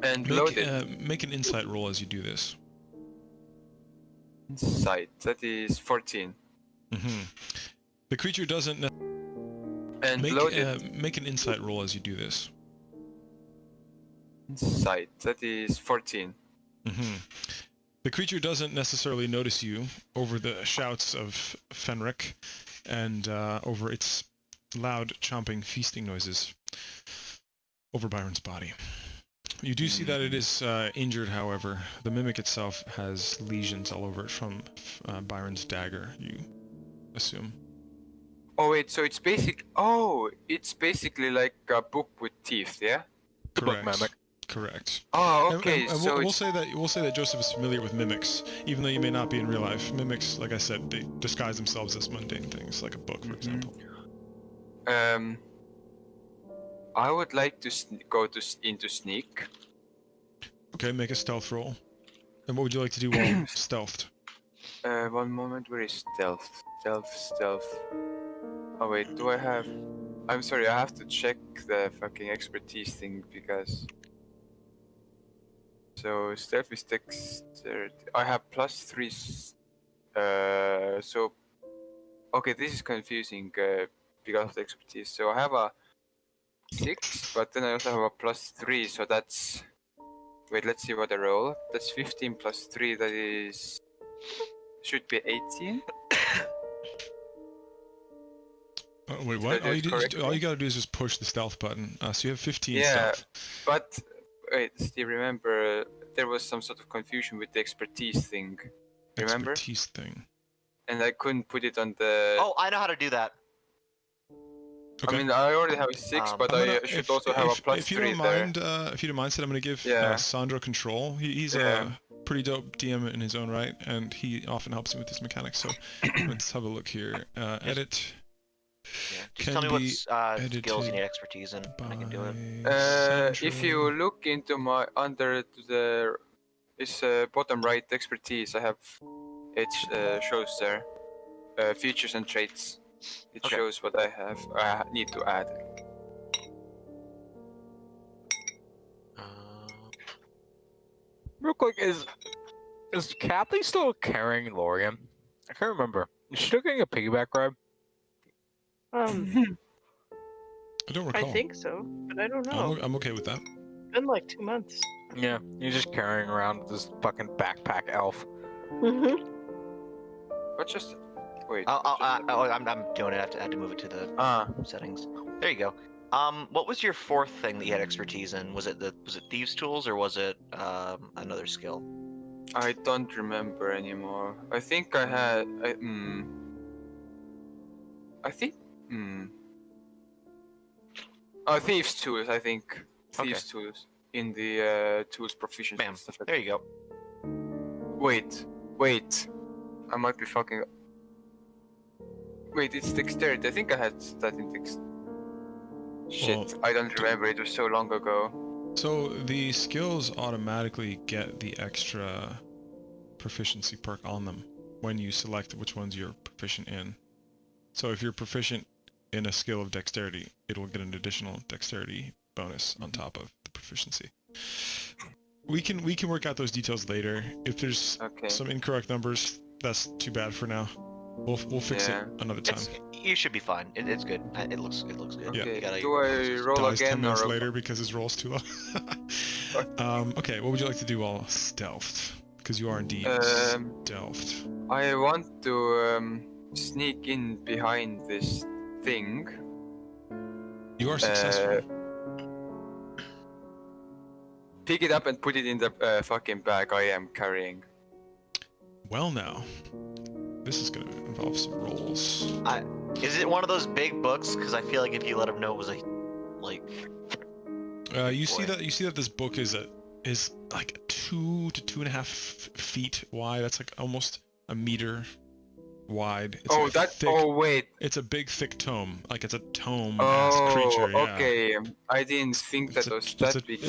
And load it. Make an insight roll as you do this. Insight, that is 14. The creature doesn't... And load it. Make an insight roll as you do this. Insight, that is 14. The creature doesn't necessarily notice you over the shouts of Fenric and over its loud chomping feasting noises over Byron's body. You do see that it is injured, however. The mimic itself has lesions all over it from Byron's dagger, you assume. Oh wait, so it's basically like a book with teeth, yeah? Correct. Correct. Oh, okay. And so we'll say that Joseph is familiar with mimics, even though you may not be in real life. Mimics, like I said, they disguise themselves as mundane things, like a book, for example. I would like to go into sneak. Okay, make a stealth roll. And what would you like to do while stealthed? One moment. Where is stealth? Stealth. Oh wait, do I have? I'm sorry, I have to check the fucking expertise thing because. So stealth is dexterity. I have +3. So. Okay, this is confusing because of the expertise. So I have a 6, but then I also have a +3. So that's. Wait, let's see what I roll. That's 15 +3. That is. Should be 18. Wait, what? All you gotta do is just push the stealth button. So you have 15 stealth. But wait, Steve, remember there was some sort of confusion with the expertise thing. Remember? Expertise thing. And I couldn't put it on the... Oh, I know how to do that. Okay. I mean, I already have a 6, but I should also have a +3 if you don't mind, if you don't mind, I'm gonna give Sandro control. He's a pretty dope DM in his own right, and he often helps me with his mechanics. So let's have a look here. Edit. Yeah, just tell me what skills you need expertise in. I can do it. If you look into my bottom right expertise, I have it shows there features and traits. It shows what I have. I need to add. Real quick, is Kathy still carrying Lorian? I can't remember. Is she still getting a piggyback ride? I don't recall. I think so, but I don't know. I'm okay with that. It's been like 2 months. Yeah, you're just carrying around this fucking backpack elf. But just wait. I'm doing it. I had to move it to the settings. There you go. What was your fourth thing that you had expertise in? Was it thieves' tools or was it another skill? I don't remember anymore. I think I had. Oh, thieves' tools. I think thieves' tools in the tools proficiency. Bam. Stuff like there you go. Wait. I might be fucking. Wait, it's dexterity. I think I had that in dexterity. Shit, I don't remember. It was so long ago. So the skills automatically get the extra proficiency perk on them when you select which ones you're proficient in. So if you're proficient in a skill of dexterity, it'll get an additional dexterity bonus on top of the proficiency. We can work out those details later. If there's some incorrect numbers, that's too bad for now. We'll fix it another time. You should be fine. It's good. It looks good. Okay. Do I roll again 10 minutes later because his roll's too low? Okay, what would you like to do while stealthed? Because you are indeed stealthed. I want to sneak in behind this thing. You are successful. Pick it up and put it in the fucking bag I am carrying. Well now, this is gonna involve some rolls. Is it one of those big books? Because I feel like if you let him know it was you see that this book is like 2 to 2.5 feet wide. That's like almost a meter wide. It's a big thick tome. Like it's a tome-ass creature. Yeah. Okay. I didn't think that was that big.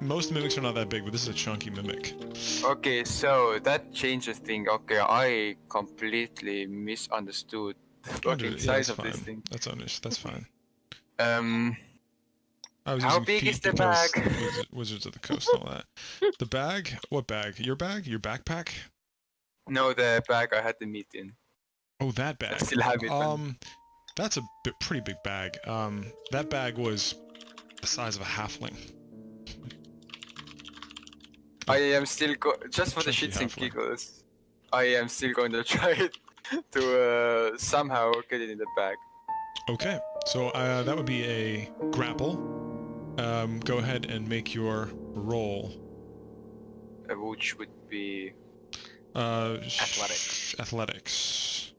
Most mimics are not that big, but this is a chunky mimic. Okay, so that changes thing. Okay, I completely misunderstood the fucking size of this thing. That's fine. I was How using big feet is the because bag? Wizards of the Coast and all that. The bag? What bag? Your bag? Your backpack? No, the bag I had the meat in. Oh, that I bag. still have it. That's a pretty big bag. That bag was the size of a halfling. I am still just for the Chunky shits and halfling. giggles. I am still going to try to somehow get it in the bag. Okay, so that would be a grapple. Go ahead and make your roll. Which would be Athletics. Athletics.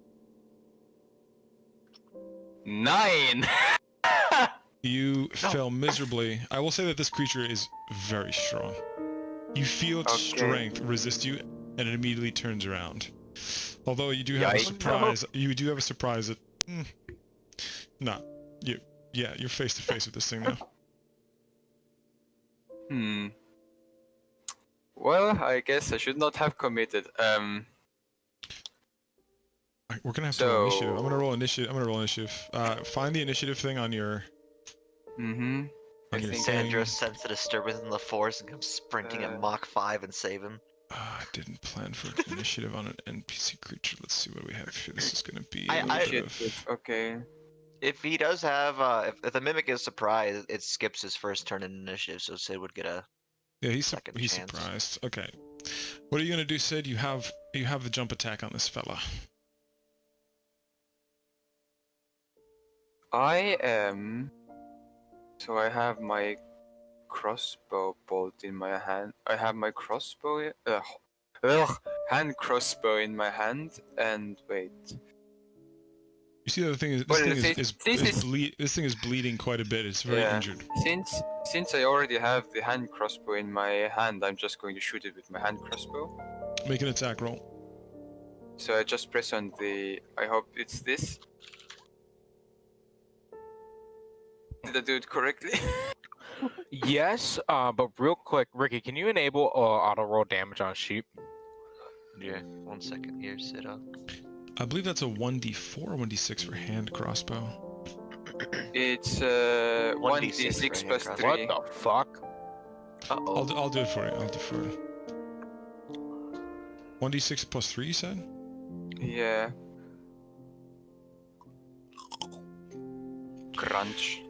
9. You fell miserably. I will say that this creature is very strong. You feel its strength resist you, and it immediately turns around. Although you do have a surprise. You do have a surprise that... you're face to face with this thing now. Well, I guess I should not have committed. We're gonna have to roll initiative. I'm gonna roll initiative. Find the initiative thing on your... Mm-hmm. on your Sandra thing. senses a disturbance in the force and comes sprinting at Mach 5 and save him. I didn't plan for initiative on an NPC creature. Let's see what we have here. This is gonna be Okay. If he does have, if the mimic is surprised, it skips his first turn in initiative, so Sid would get a he's second he's chance. surprised. Okay. What are you gonna do, Sid? You have the jump attack on this fella. I am. So I have my crossbow bolt in my hand. I have my crossbow. Hand crossbow in my hand. And wait. You see, the other thing is this thing is bleeding quite a bit. It's very injured. Since I already have the hand crossbow in my hand, I'm just going to shoot it with my hand crossbow. Make an attack roll. So I just press on the. I hope it's this. Did I do it correctly? Yes, but real quick, Ricky, can you enable auto roll damage on sheep? Yeah, 1 second here, Sid. I believe that's a 1d4 or 1d6 for hand crossbow. It's 1d6 plus 3. What the fuck? I'll do it for you. I'll do it for you. 1d6 plus 3, you said? Yeah. Crunch.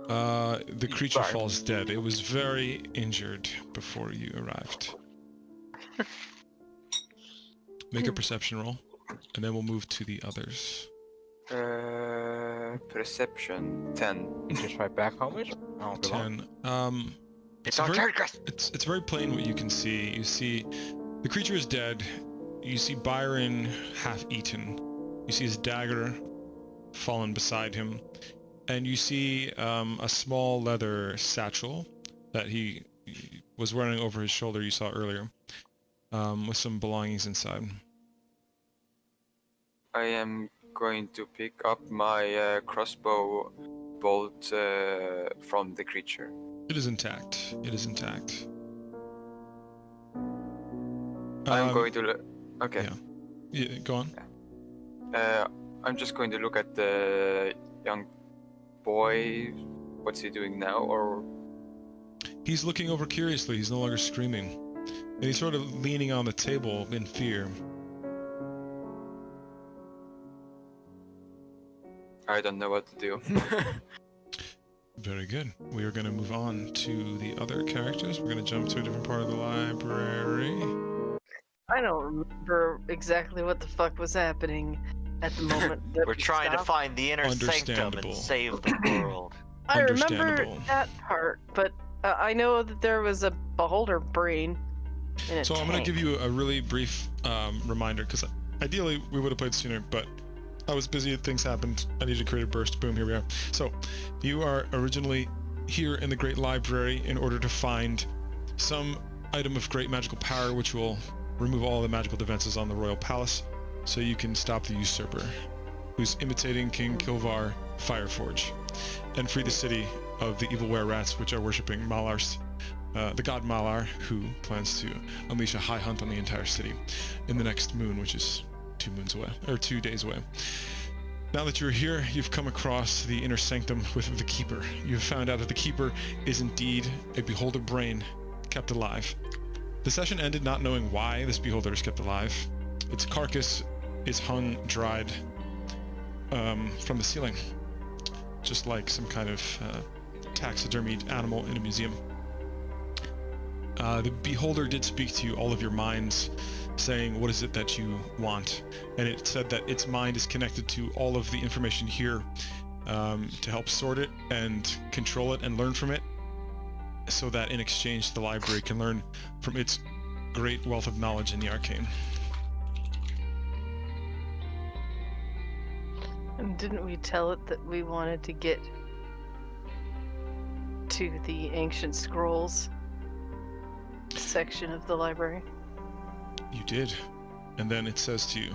The creature falls dead. It was very injured before you arrived. Make a perception roll, and then we'll move to the others. Perception 10. Just right back home. 10. It's very plain what you can see. You see the creature is dead. You see Byron half eaten. You see his dagger fallen beside him. And you see a small leather satchel that he was wearing over his shoulder you saw earlier, with some belongings inside. I am going to pick up my crossbow bolt from the creature. It is intact. It is intact. I'm going to okay. Yeah, go on. I'm just going to look at the young boy. What's he doing now? Or he's looking over curiously. He's no longer screaming, and he's sort of leaning on the table in fear. I don't know what to do. Very good. We are going to move on to the other characters. We're going to jump to a different part of the library. I don't remember exactly what the fuck was happening at the moment. That We're trying to find the inner sanctum and save the world. I remember that part, but I know that there was a beholder brain in a So I'm going to give you a really brief reminder, because ideally we would have played sooner, but I was busy, things happened, I needed to create a burst, boom, here we are. So, you are originally here in the Great Library in order to find some item of great magical power which will remove all the magical defenses on the Royal Palace, so you can stop the usurper, who's imitating King Kilvar Fireforge, and free the city of the evil were-rats which are worshipping Malar's, the god Malar, who plans to unleash a high hunt on the entire city in the next moon, which is 2 moons away, or 2 days away. Now that you're here, you've come across the inner sanctum with the Keeper. You've found out that the Keeper is indeed a beholder brain kept alive. The session ended not knowing why this beholder is kept alive. Its carcass is hung dried from the ceiling, just like some kind of taxidermied animal in a museum. The beholder did speak to all of your minds, saying, what is it that you want? And it said that its mind is connected to all of the information here to help sort it and control it and learn from it, so that in exchange the library can learn from its great wealth of knowledge in the arcane. And didn't we tell it that we wanted to get to the ancient scrolls section of the library? You did. And then it says to you,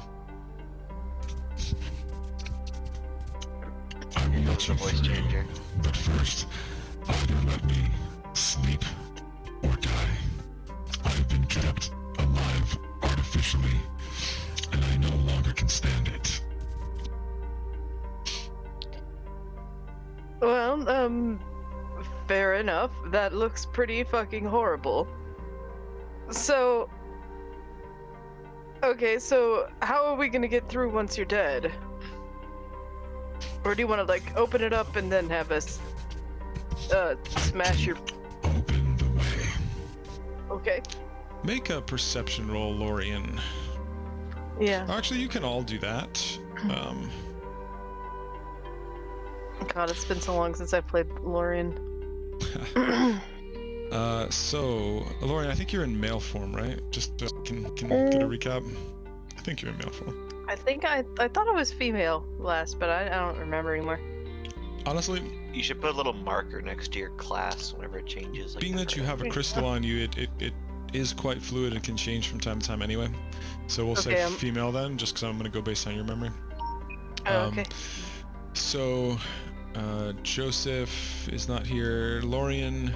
I will let you voice changer. But first, either let me sleep or die. I've been kept alive artificially, and I no longer can stand it. Well, fair enough. That looks pretty fucking horrible. So... Okay, so how are we gonna get through once you're dead? Or do you want to, like, open it up and then have us, smash your... Open the way. Okay. make a perception roll, Lorian. Yeah. Actually, you can all do that. God, it's been so long since I played Lorian. So, Lorian, I think you're in male form, right? Just can get a recap? I think you're in male form. I think I thought I was female last, but I don't remember anymore. Honestly, You should put a little marker next to your class whenever it changes. Like being that you have a crystal on you, it is quite fluid and can change from time to time anyway. So we'll say female then, just because I'm going to go based on your memory. Oh, okay. So, Joseph is not here. Lorian,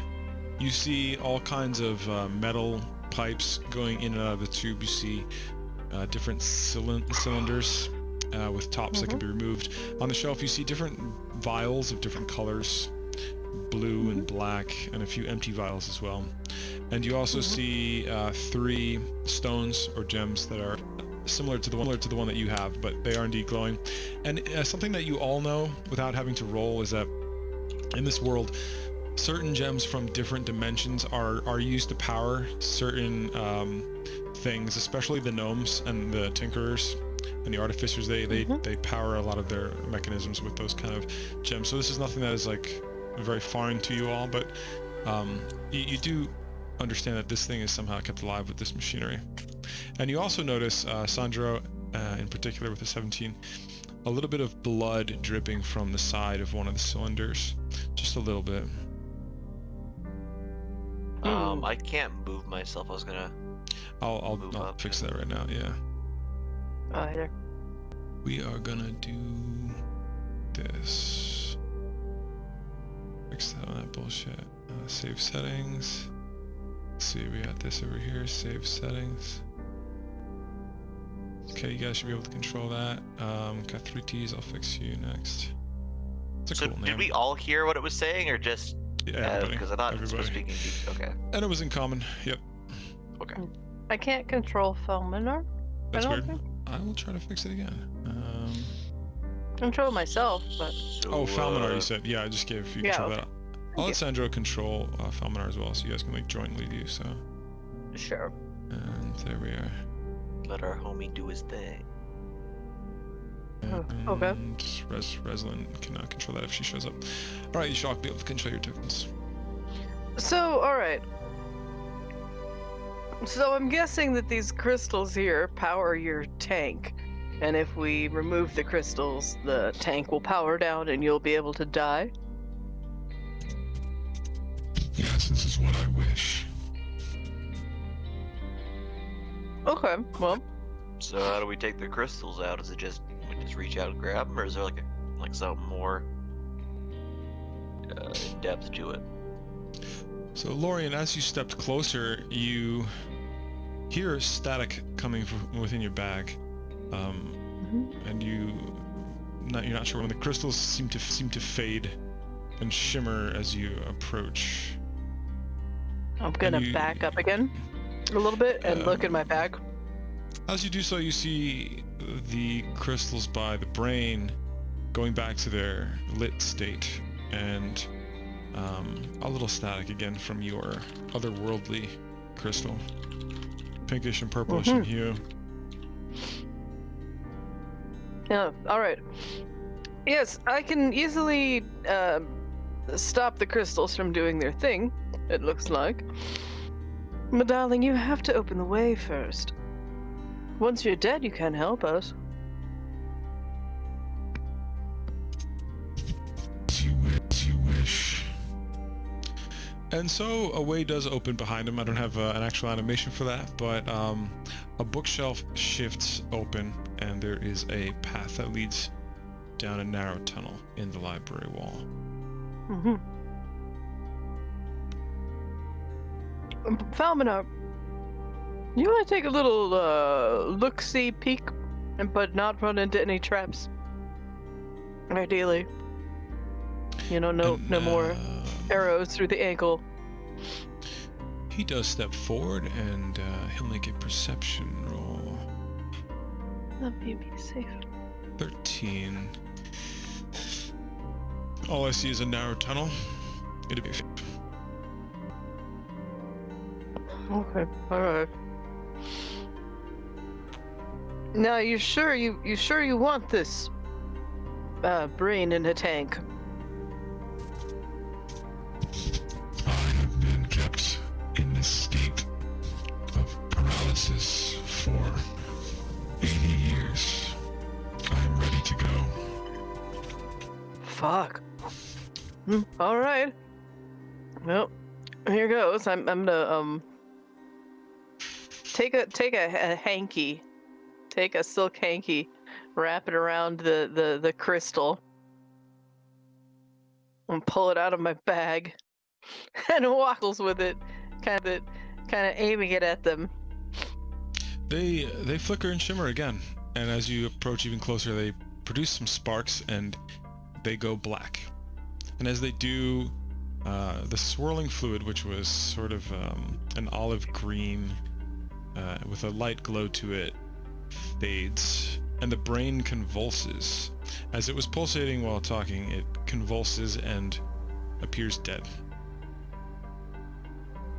you see all kinds of metal pipes going in and out of the tube. You see different cylinders with tops that can be removed. On the shelf, you see different vials of different colors, blue and black, and a few empty vials as well. And you also see 3 stones or gems that are similar to the one that you have, but they are indeed glowing. And something that you all know without having to roll is that in this world, certain gems from different dimensions are used to power certain things, especially the gnomes and the tinkerers and the artificers. They power a lot of their mechanisms with those kind of gems. So this is nothing that is like very foreign to you all, but you do understand that this thing is somehow kept alive with this machinery. And you also notice, Sandro, in particular with the 17, a little bit of blood dripping from the side of one of the cylinders. Just a little bit. I can't move myself. I was gonna. I'll fix that right now. Yeah. Either. We are gonna do this. Fix that on that bullshit. Save settings. Let's see, we got this over here. Save settings. Okay, you guys should be able to control that. Got 3 T's. I'll fix you next. It's a So cool name. did we all hear what it was saying, or just? Yeah, everybody. Because I thought it was Everybody. speaking. Okay. And it was in common. Yep. Okay. I can't control Felminar. That's I don't weird. think. I will try to fix it again. Control myself, but Oh, Falminar, you said. Yeah, I just gave you Yeah, control okay. that. I'll let Sandro control Falminar as well, so you guys can like jointly do so. sure. And there we are. Let our homie do his thing. Oh, okay. And Reslin cannot control that if she shows up. Alright, you shall be able to control your tokens. So, alright. So I'm guessing that these crystals here power your tank. And if we remove the crystals, the tank will power down and you'll be able to die? Yes, this is what I wish. Okay, well, So how do we take the crystals out? Is it just we just reach out and grab them, or is there like something more in depth to it? So Lorian, as you stepped closer, you hear static coming from within your bag. And you you're not sure when the crystals seem to fade and shimmer as you approach. I'm gonna you- back up again a little bit and look in my bag. As you do so, you see the crystals by the brain going back to their lit state, and a little static again from your otherworldly crystal. Pinkish and purplish in hue. Yeah, alright. Yes, I can easily stop the crystals from doing their thing, it looks like. But darling, you have to open the way first. Once you're dead, you can't help us. You wish. And so a way does open behind him. I don't have an actual animation for that, but a bookshelf shifts open, and there is a path that leads down a narrow tunnel in the library wall. Mm-hmm. Falmanar, you want to take a little look-see peek, but not run into any traps? Ideally. You know, no more arrows through the ankle. He does step forward, and he'll make a perception roll. Let me be safe. 13. All I see is a narrow tunnel. It'll be. Okay, alright. Now, you sure you want this brain in a tank? I have been kept in this state of paralysis for 80 years. I am ready to go. Fuck. Alright. Well, here goes. I'm gonna take a hanky. Take a silk hanky, wrap it around the crystal, and pull it out of my bag, and waddles with it, kind of aiming it at them. They flicker and shimmer again, and as you approach even closer, they produce some sparks and they go black. And as they do, the swirling fluid, which was sort of an olive green with a light glow to it, fades, and the brain convulses. As it was pulsating while talking, it convulses and appears dead.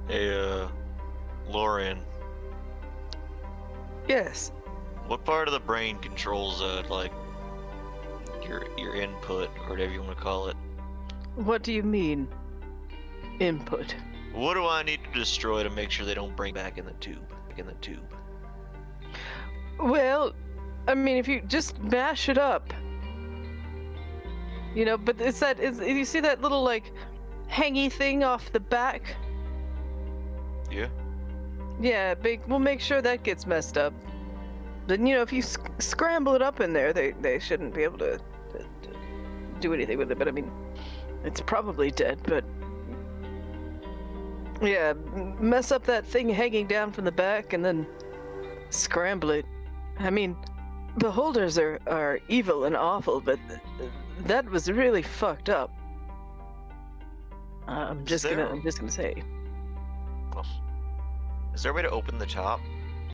Hey, Lorian, Yes. what part of the brain controls, like, your input, or whatever you want to call it? What do you mean? Input. What do I need to destroy to make sure they don't bring back in the tube? Well, I mean, if you just mash it up, you know. But you see that little like hangy thing off the back? Yeah. Yeah, we'll make sure that gets messed up. Then, you know, if you scramble it up in there, they shouldn't be able to do anything with it. But I mean, it's probably dead. But yeah, mess up that thing hanging down from the back and then scramble it. I mean, beholders are evil and awful, but that was really fucked up. I'm just gonna say. Is there a way to open the top,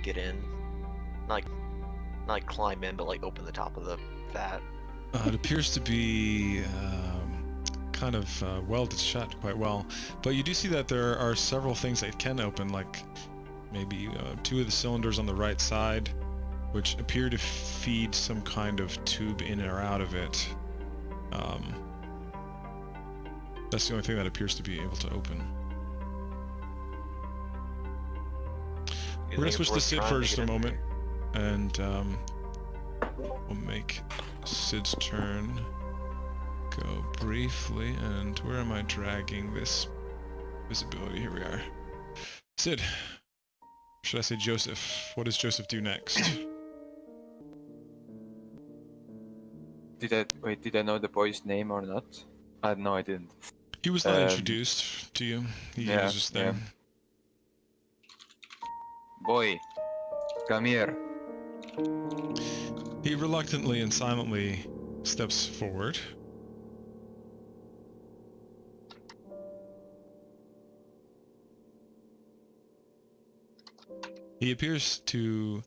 get in, not climb in, but like open the top of the vat? It appears to be kind of welded shut quite well, but you do see that there are several things that can open, like maybe 2 of the cylinders on the right side, which appear to feed some kind of tube in or out of it. That's the only thing that appears to be able to open. We're gonna switch to Sid for just a moment, and we'll make Sid's turn go briefly. And where am I dragging this visibility? Here we are. Sid. Should I say Joseph? What does Joseph do next? Did I know the boy's name or not? No, I didn't. He was not introduced to you. He was just there. Yeah. Boy, come here. He reluctantly and silently steps forward. He appears to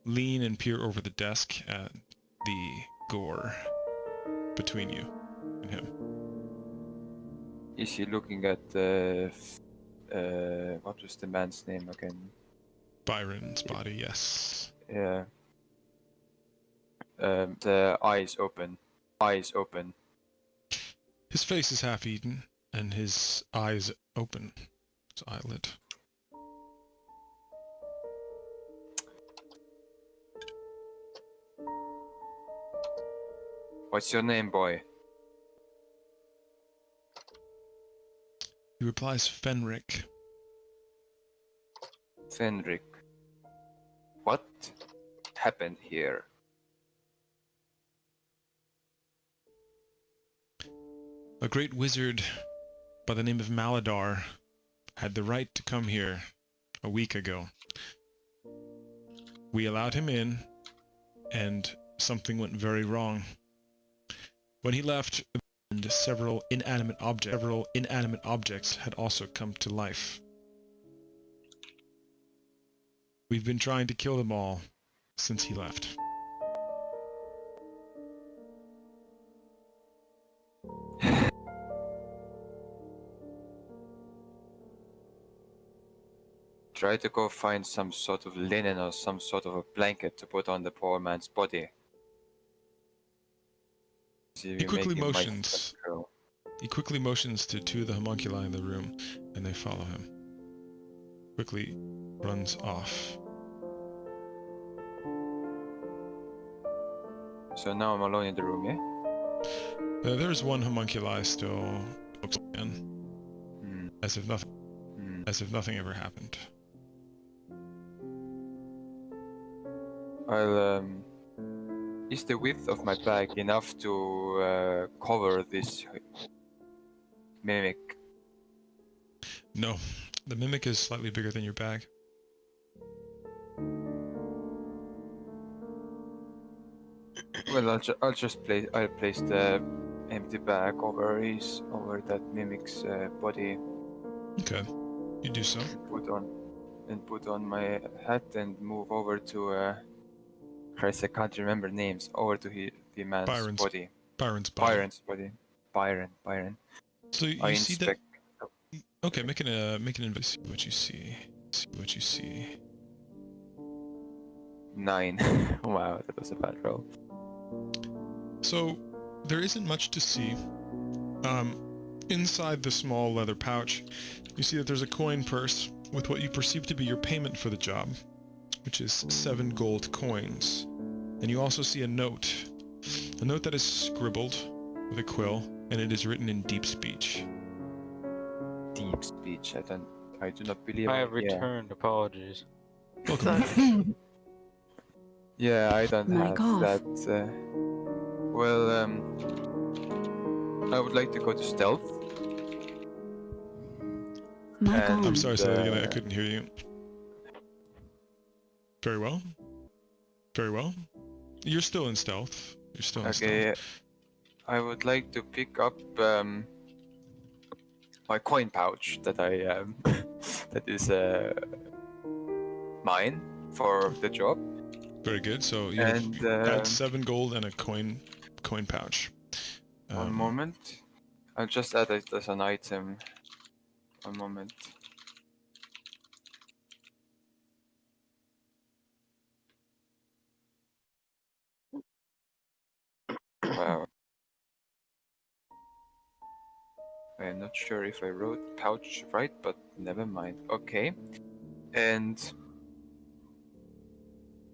lean and peer over the desk at the gore between you and him. Is he looking at what was the man's name again? Byron's body, yes. Yeah. The eyes open. Eyes open. His face is half eaten, and his eyes open. His eyelid. What's your name, boy? He replies, Fenric. Fenric. What happened here? A great wizard by the name of Maladar had the right to come here a week ago. We allowed him in, and something went very wrong. When he left, several inanimate objects had also come to life. We've been trying to kill them all since he left. Try to go find some sort of linen or some sort of a blanket to put on the poor man's body. See if He you quickly make him my motions. girl. He quickly motions to two of the homunculi in the room, and they follow him. Quickly runs off. So now I'm alone in the room, yeah? There's one homunculi still in, Hmm. as if nothing ever happened. I'll is the width of my bag enough to cover this mimic? No, the mimic is slightly bigger than your bag. Well, I'll place the empty bag over that mimic's body. Okay, you do so. Put on my hat and move over to Christ, I can't remember names. Over to the man's body. Byron's body. Byron's body. Byron. So you I see inspect. that. Okay, make an see what you see. See what you see. 9. Wow, that was a bad roll. So there isn't much to see. Inside the small leather pouch, you see that there's a coin purse with what you perceive to be your payment for the job, which is 7 gold coins. And you also see a note that is scribbled with a quill, and it is written in deep speech. Deep speech. I do not believe. I have returned apologies. Welcome. Yeah, I don't My have God. that. I would like to go to stealth. My And- God. I'm sorry, say that again. I couldn't hear you. Very well. Very well. You're still in stealth. You're still in stealth. Okay. I would like to pick up my coin pouch that I that is mine for the job. Very good. So you And add 7 gold and a coin pouch. one moment. I'll just add it as an item. One moment. Wow. I'm not sure if I wrote pouch right, but never mind. Okay. And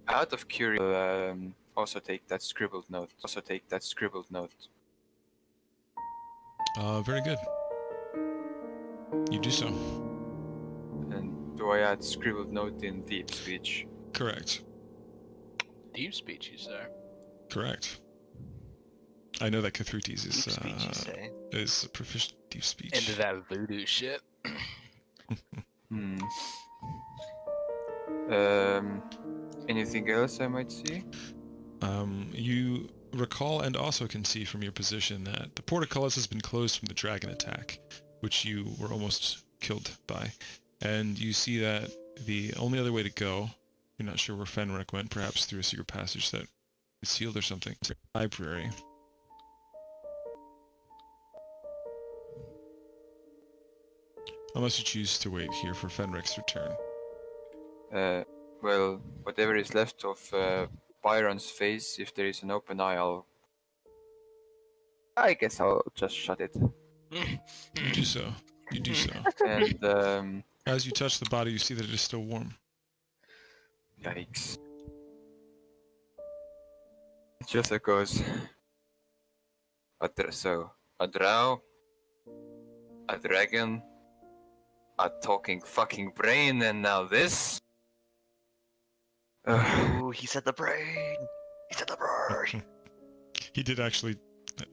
out of curiosity, also take that scribbled note. Very good. You do so. And do I add scribbled note in deep speech? Correct. Deep speech, you say? Correct. I know that Kathrutis Deep speech, you say? is proficient in deep speech. Into that voodoo shit. Hmm. Anything else I might see? You recall and also can see from your position that the portcullis has been closed from the dragon attack, which you were almost killed by. And you see that the only other way to go, you're not sure where Fenric went, perhaps through a secret passage that is sealed or something, it's a library. Unless you choose to wait here for Fenric's return. Well, whatever is left of Byron's face, if there is an open eye, I guess I'll just shut it. You do so. You do so. And As you touch the body, you see that it is still warm. yikes. Just goes. So, a drow, a dragon, a talking fucking brain, and now this? Ooh, he said the brain. He said the brain. He did actually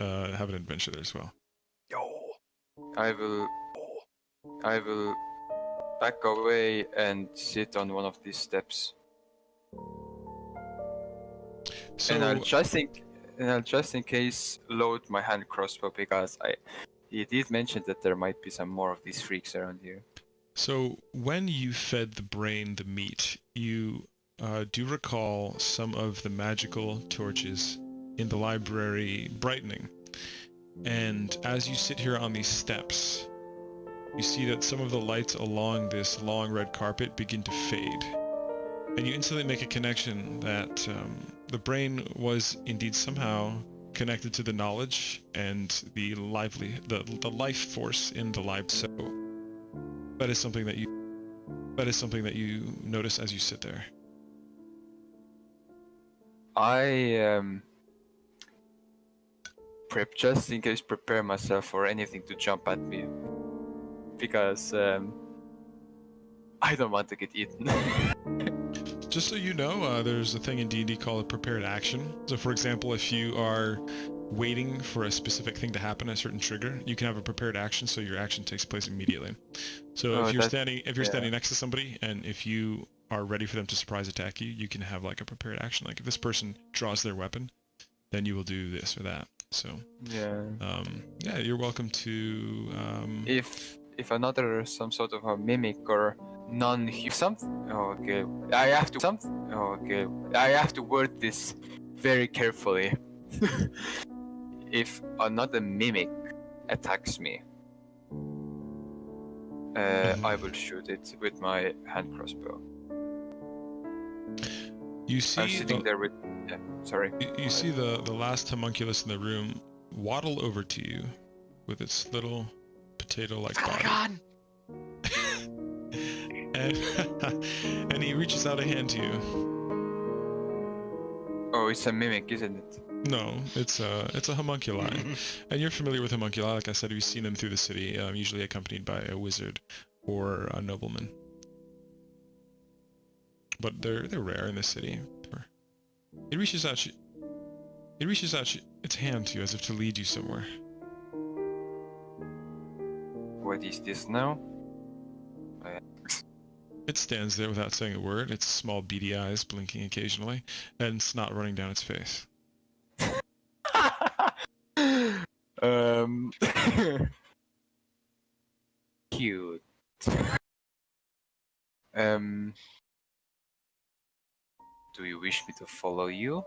have an adventure there as well. Yo. I will back away and sit on one of these steps. So, And I'll just in case load my hand crossbow, because he did mention that there might be some more of these freaks around here. So when you fed the brain the meat, you do recall some of the magical torches in the library brightening. And as you sit here on these steps, you see that some of the lights along this long red carpet begin to fade. And you instantly make a connection that the brain was indeed somehow connected to the knowledge and the life force in the life. So that is something that you notice as you sit there. I just in case prepare myself for anything to jump at me, because I don't want to get eaten. Just so you know, there's a thing in D&D called a prepared action. So for example, if you are waiting for a specific thing to happen, a certain trigger, you can have a prepared action, so your action takes place immediately. So if you're standing next to somebody, and if you are ready for them to surprise attack you, you can have like a prepared action. Like if this person draws their weapon, then you will do this or that. So yeah, you're welcome to. If another some sort of a mimic or something. Okay, I have to word this very carefully. If another mimic attacks me, I will shoot it with my hand crossbow. You see, I'm sitting there with. Yeah, sorry. You see the last homunculus in the room waddle over to you with its little potato-like body. God. and he reaches out a hand to you. Oh, it's a mimic, isn't it? No, it's a homunculi, and you're familiar with homunculi. Like I said, you've seen them through the city, usually accompanied by a wizard or a nobleman. But they're rare in this city. It reaches out its hand to you as if to lead you somewhere. What is this now? It stands there without saying a word, its small beady eyes blinking occasionally, and snot running down its face. Cute. Do you wish me to follow you?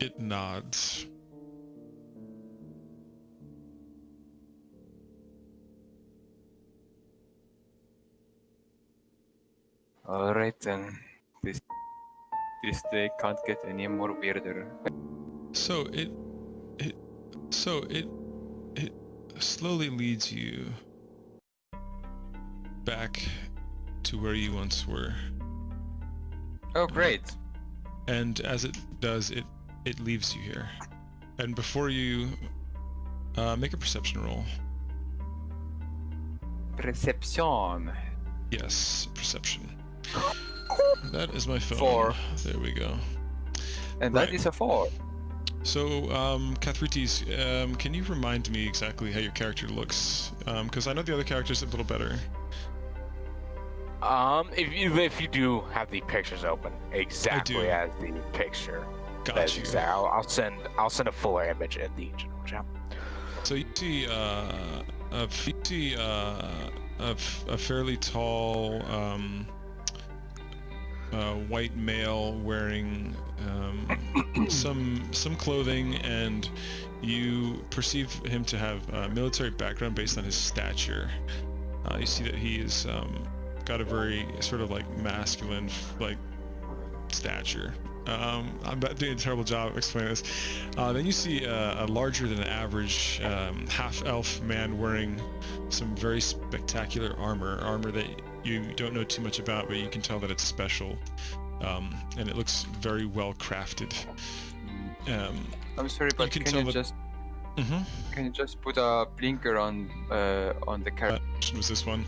It nods. Alright then. This day can't get any more weirder. So it slowly leads you back to where you once were. Oh great. And as it does, it leaves you here. And before you make a perception roll. Perception. Yes, perception. That is my phone. 4. There we go. And Right. that is a 4. So, Kathritis, can you remind me exactly how your character looks? Because I know the other characters a little better. If you do have the pictures open, exactly do. as the picture. Got That's you. exact. I'll send a fuller image in the general chat. So you see a fairly tall white male wearing some clothing, and you perceive him to have a military background based on his stature. You see that he is got a very sort of like masculine like stature. I'm doing a terrible job of explaining this. Then you see a larger than average half-elf man wearing some very spectacular armor that you don't know too much about, but you can tell that it's special, and it looks very well crafted. I'm sorry, but can can tell you that- just can you just put a blinker on the character? Was this one?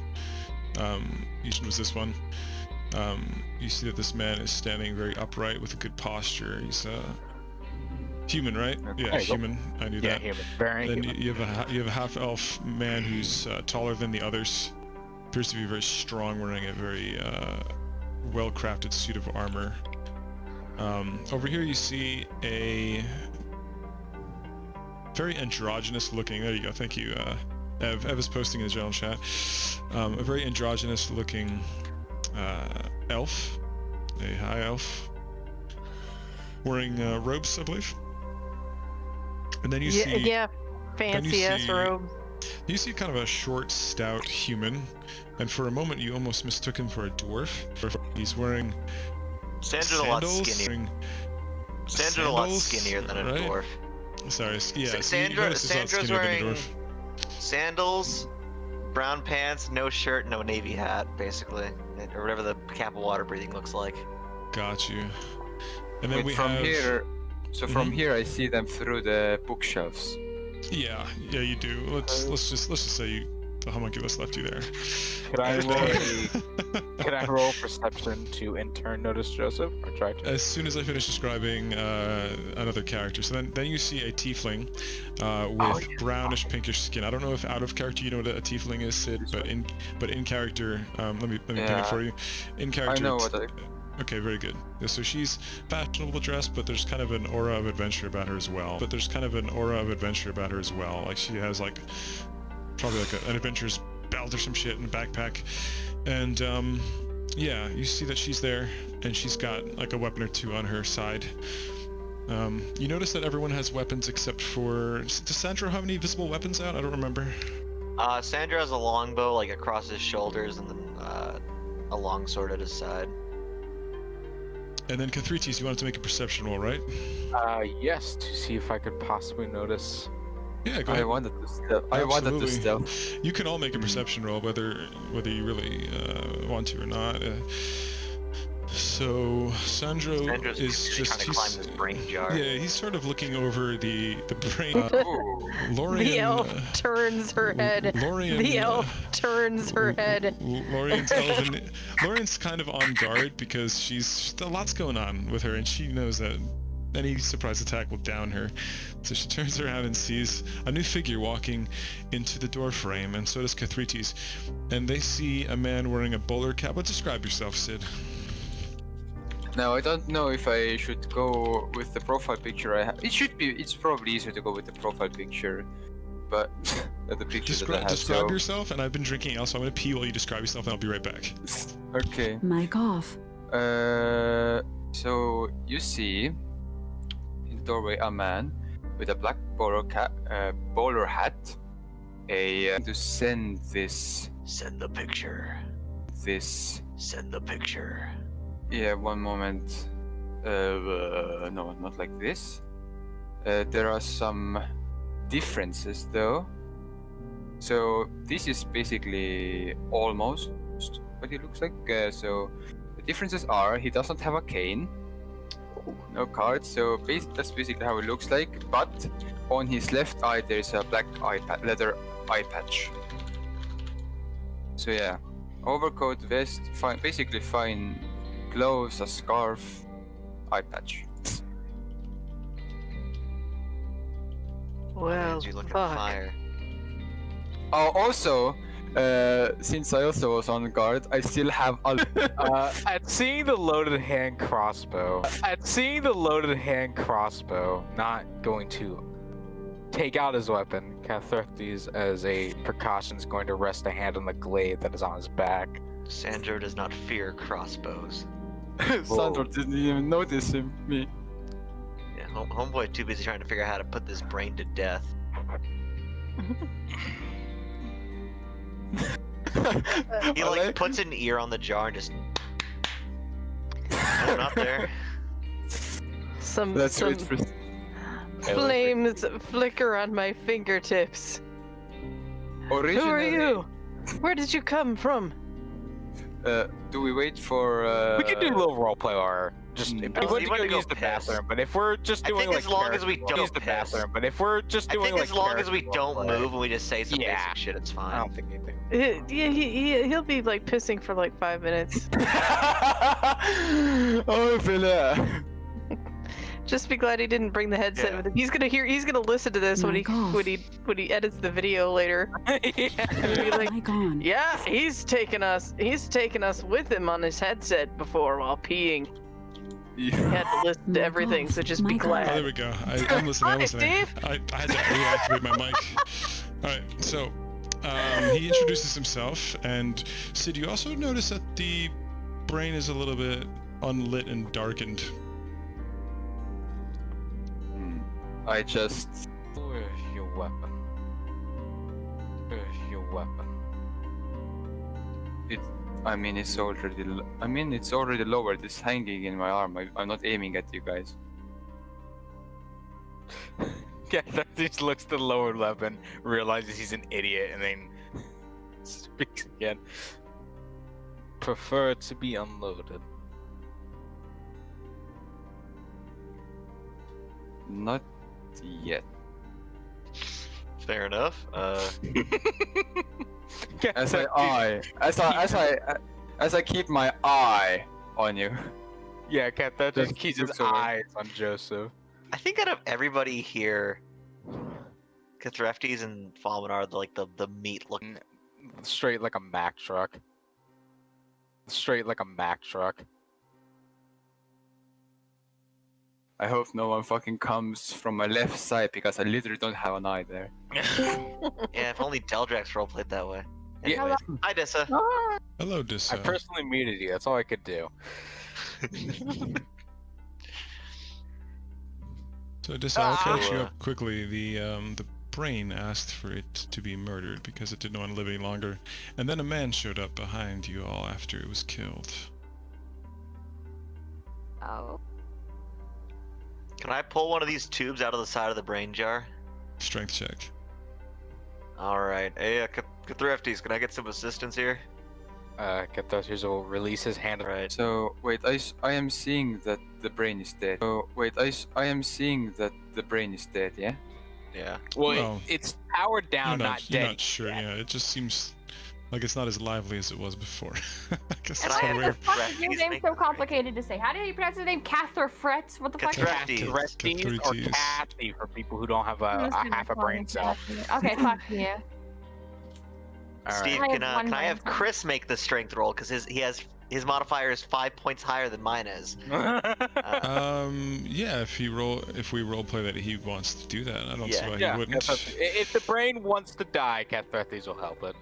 Was this one? You see that this man is standing very upright with a good posture. He's human, right? Okay. Yeah, human. I knew Yeah, that. human. Very Then human. you have a half-elf man who's taller than the others. Appears to be very strong, wearing a very well-crafted suit of armor. Over here you see a very androgynous-looking. There you go. Thank you. Ev is posting in the general chat. A very androgynous-looking elf, a high elf, wearing robes, I believe. And then you see. Yeah, fancy ass see- robe. You see kind of a short, stout human, and for a moment you almost mistook him for a dwarf. He's wearing Sandra's a lot sandals. skinnier. Sandra's a lot sandals, skinnier than a right? dwarf. Sorry, yeah. so you Sandra, notice he's a lot Sandra's skinnier than a wearing dwarf. sandals, brown pants, no shirt, no navy hat, basically, or whatever the cap of water breathing looks like. Got you. And then Wait, we from have. here. So from Mhm. here, I see them through the bookshelves. Yeah, you do. Let's just say the homunculus left you there. Could I And roll? then- Can I roll perception to in turn notice Joseph, or try to? As soon as I finish describing another character, so then you see a tiefling with brownish pinkish skin. I don't know if out of character you know what a tiefling is, Sid, but in character, let me ping it for you. In character, I know what I. Okay, very good. Yeah, so she's fashionable dressed, but there's kind of an aura of adventure about her as well. Like she has like probably like an adventurer's belt or some shit in a backpack, and yeah, you see that she's there, and she's got like a weapon or two on her side. You notice that everyone has weapons except for. Does Sandro have any visible weapons out? I don't remember. Sandra has a longbow like across his shoulders, and then a long sword at his side. And then Cathrites, you wanted to make a perception roll, right? Yes, to see if I could possibly notice. Yeah, go I ahead. wanted to stealth. I wanted to Absolutely. stealth. You can all make a perception roll, whether you really want to or not. So Sandro Sandra's is really just trying to climb this brain jar. yeah, he's sort of looking over the brain. Ooh. Lorian, The elf turns her head. Lorian, The elf turns her head. Lorian's kind of on guard because she's a lot's going on with her, and she knows that any surprise attack will down her. So she turns around and sees a new figure walking into the door frame, and so does Cathrites. And they see a man wearing a bowler cap. But describe yourself, Sid. Now I don't know if I should go with the profile picture I have. It's probably easier to go with the profile picture, but the picture that I have. Describe yourself, and I've been drinking ale, so I'm gonna pee while you describe yourself, and I'll be right back. Okay. Mic off. So you see in the doorway a man with a black bowler hat. To send this. Send the picture. Send the picture. Yeah, one moment. No, not like this. There are some differences though. So this is basically almost what he looks like. So the differences are he doesn't have a cane, no cards. So that's basically how it looks like. But on his left eye there's a black leather eye patch. So yeah, overcoat, vest, basically fine. Gloves, a scarf, eye patch. Well, You look at fuck. fire. Oh, also, since I also was on guard, I still have a. At seeing the loaded hand crossbow, not going to take out his weapon, Cathartes, as a precaution, is going to rest a hand on the glaive that is on his back. Sandro does not fear crossbows. Sandro didn't even notice me. Yeah, homeboy too busy trying to figure out how to put this brain to death. He like puts an ear on the jar and just. No, not there. Some That's flames flicker on my fingertips. Originally, Who are you? Where did you come from? do we wait for? We could do a little roleplay or just Mm. if No, we want you to wanna go go use the piss. bathroom. But if we're just I doing think like as long as we character- don't use the piss. bathroom. But if we're just I doing think like as long as we character don't roleplay- move and we just say some Yeah. basic shit, it's I fine. don't think anything. He'll be like pissing for like 5 minutes. Oh, Philip. Just be glad he didn't bring the headset Yeah. with him. He's gonna listen to this when Mic off. he edits the video later. Yeah. And be like, Mic on. yeah, he's taken us with him on his headset before while peeing. He had to listen to Mic everything, off. so just be Mic Oh, glad. there we go. I'm listening. I'm Hi, listening. Steve. I had to reactivate my mic. All right, so he introduces himself, and Sid, you also notice that the brain is a little bit unlit and darkened. I just. Where's your weapon? Where's your weapon? It's already lowered. It's hanging in my arm. I'm not aiming at you guys. Yeah, that just looks to the lower weapon, realizes he's an idiot, and then speaks again. Prefer to be unloaded. Not yet. Fair enough. As I keep my eye on you. Yeah, Cat, that just Just keeps his looks over. eyes on Joseph. I think out of everybody here, Cathreftes and Falman are the meat look. Straight like a Mack truck. Straight like a Mack truck. I hope no one fucking comes from my left side because I literally don't have an eye there. Yeah, if only Deldrax roleplayed that way. Yeah. Anyways, hi Dissa. Hello, I Dissa. personally muted you, that's all I could do. So Dissa, I'll catch you Ah. up quickly. The brain asked for it to be murdered because it didn't want to live any longer, and then a man showed up behind you all after it was killed. Oh. Can I pull one of these tubes out of the side of the brain jar? Strength check. Alright. Hey, Cathreftes, can I get some assistance here? Catharsis will release his hand. Right. So wait, I am seeing that the brain is dead. I am seeing that the brain is dead. Yeah. Yeah. Well, it's powered down, You're not you're dead. not sure. Yeah, it just seems like it's not as lively as it was before. I guess Can that's I kind of have weird. the Fuck is your Cathreftes name make- so complicated to say? How do you pronounce his name? Catharfrets? What the fuck? Catharfrets. Catharsis or Catharsis. Kathy for people who don't have I'm a just gonna half a call brain him cell. Kathy. Okay, fuck you. All Steve, right. I have one can I have brain cell. Chris make the strength roll? Because his modifier is 5 points higher than mine is. Yeah, if we role play that he wants to do that, I don't see Yeah. why Yeah, he wouldn't. if the brain wants to die, Catharsis will help it.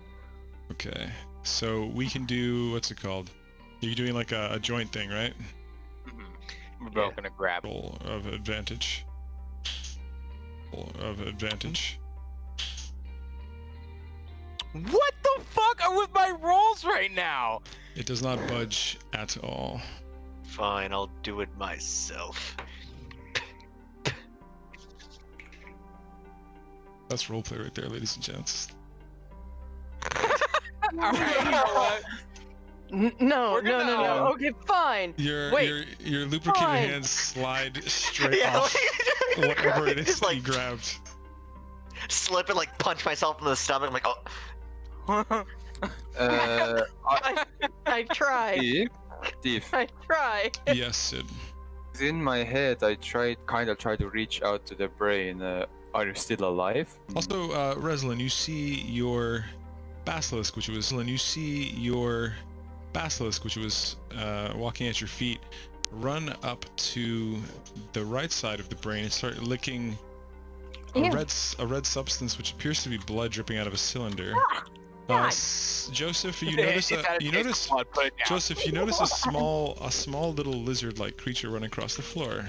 Okay, so we can do, what's it called? You're doing like a joint thing, right? We're both gonna grab it. Roll of advantage. Roll of advantage. What the fuck are with my rolls right now? It does not budge at all. Fine, I'll do it myself. That's roleplay right there, ladies and gents. All right, you know what? No. We're gonna- Okay, fine. Wait. Your lubricated Fine. hands slide straight Yeah, off whatever it is just that like you grabbed. slip and like punch myself in the stomach. I'm like, oh, I try. Steve, I try. Yes, Sid. in my head, I kind of tried to reach out to the brain. Are you still alive? Also, Reslin, you see your basilisk, which was, and you see your basilisk, which was walking at your feet, run up to the right side of the brain and start licking Ew. a red substance, which appears to be blood dripping out of a cylinder. God. Joseph, you notice Joseph, you notice a small little lizard-like creature run across the floor.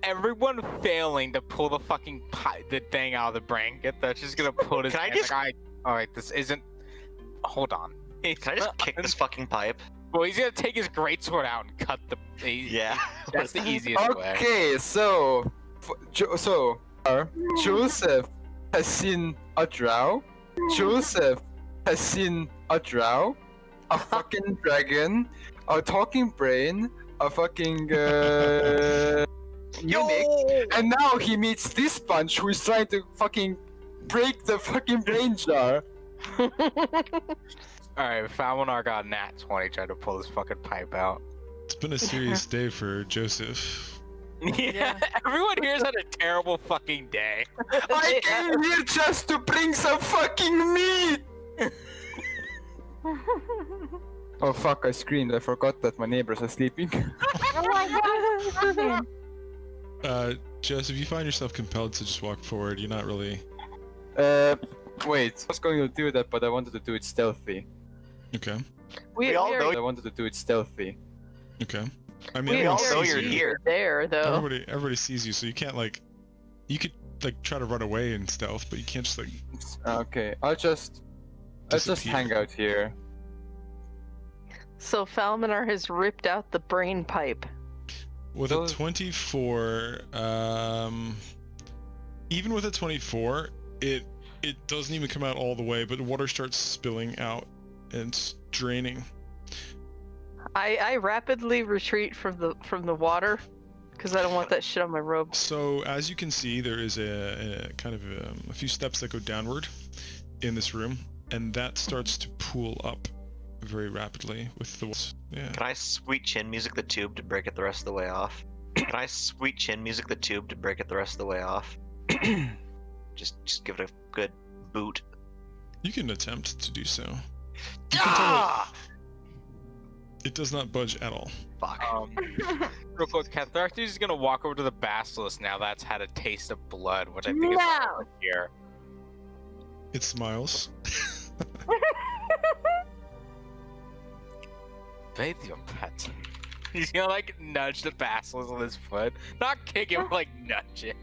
Everyone failing to pull the fucking the thing out of the brain. Get that? Just gonna pull his. Can I hand, just- like, all right, this isn't. Hold on. Can I just kick this fucking pipe? Well, he's gonna take his greatsword out and cut the. Yeah. That's the easiest way. Okay, so Joseph has seen a drow. Joseph has seen a drow, a fucking dragon, a talking brain, a fucking mimic, and now he meets this bunch who is trying to fucking break the fucking brain jar. Alright, Falminar got a nat 20 trying to pull this fucking pipe out. It's been a serious day for Joseph. Yeah, everyone here's had a terrible fucking day. I came here just to bring some fucking meat! Oh fuck, I screamed. I forgot that my neighbors are sleeping. Oh my god. Joseph, you find yourself compelled to just walk forward. You're not really... Wait. I was going to do that, but I wanted to do it stealthy. Okay. We all know I wanted to do it stealthy. Okay. I mean, We everyone all know sees you're you. here. There, though. Everybody sees you, so you can't like... You could like try to run away in stealth, but you can't just like... Okay, I'll just Disappear. hang out here. So Falminar has ripped out the brain pipe. With a 24, even with a 24, it doesn't even come out all the way, but water starts spilling out and it's draining. I rapidly retreat from the water because I don't want that shit on my robe. So as you can see, there is a kind of a few steps that go downward in this room, and that starts to pool up very rapidly with the... Yeah. Can I sweet chin music the tube to break it the rest of the way off? Can I sweet chin music the tube to break it the rest of the way off? just give it a good boot. You can attempt to do so. Ah! It does not budge at all. Fuck. Real quick, Cathartes is gonna walk over to the basilisk now that's had a taste of blood, which I think is No. here. It smiles. Bathe your pet. He's gonna like nudge the basilisk with his foot. Not kick it, but like nudge it.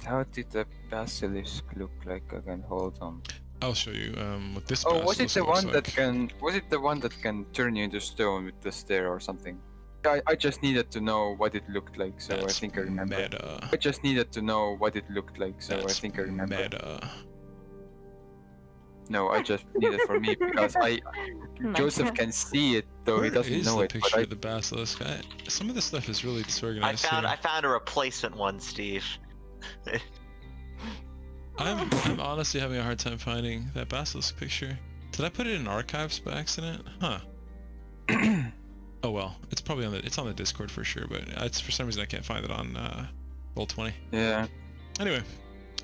How did the basilisk look like again? Hold on. I'll show you what this Oh, was it basilisk the looks one that like. can? Was it the one that can turn you into stone with the stair or something? I just needed to know what it looked like, so That's I think I remember. Meta. I just needed to know what it looked like, so That's I think I remember. Meta. No, I just need it for me because Joseph can see it though he Where doesn't is know the it. picture But of the basilisk? Some of this stuff is really disorganized. I here. found a replacement one, Steve. I'm honestly having a hard time finding that basilisk picture. Did I put it in archives by accident? Huh. Oh well, it's probably on the Discord for sure, but it's for some reason I can't find it on Roll20. yeah. Anyway,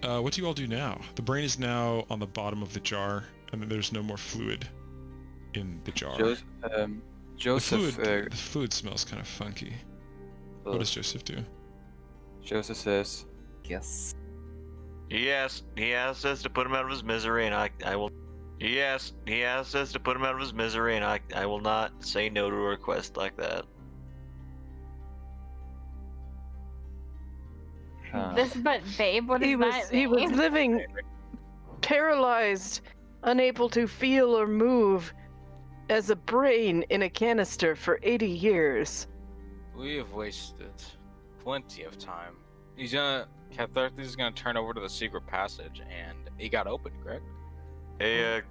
what do you all do now? The brain is now on the bottom of the jar, and then there's no more fluid in the jar. Joseph. The fluid smells kind of funky. What does Joseph do? Joseph says, "Yes." Yes, he asked us to put him out of his misery, and I will. Yes, he asked us to put him out of his misery, and I will not say no to a request like that. This, but babe, what does that He was mean? living paralyzed, unable to feel or move, as a brain in a canister for 80 years. We have wasted plenty of time. Cathartes is gonna turn over to the secret passage, and it got open, correct? Hey,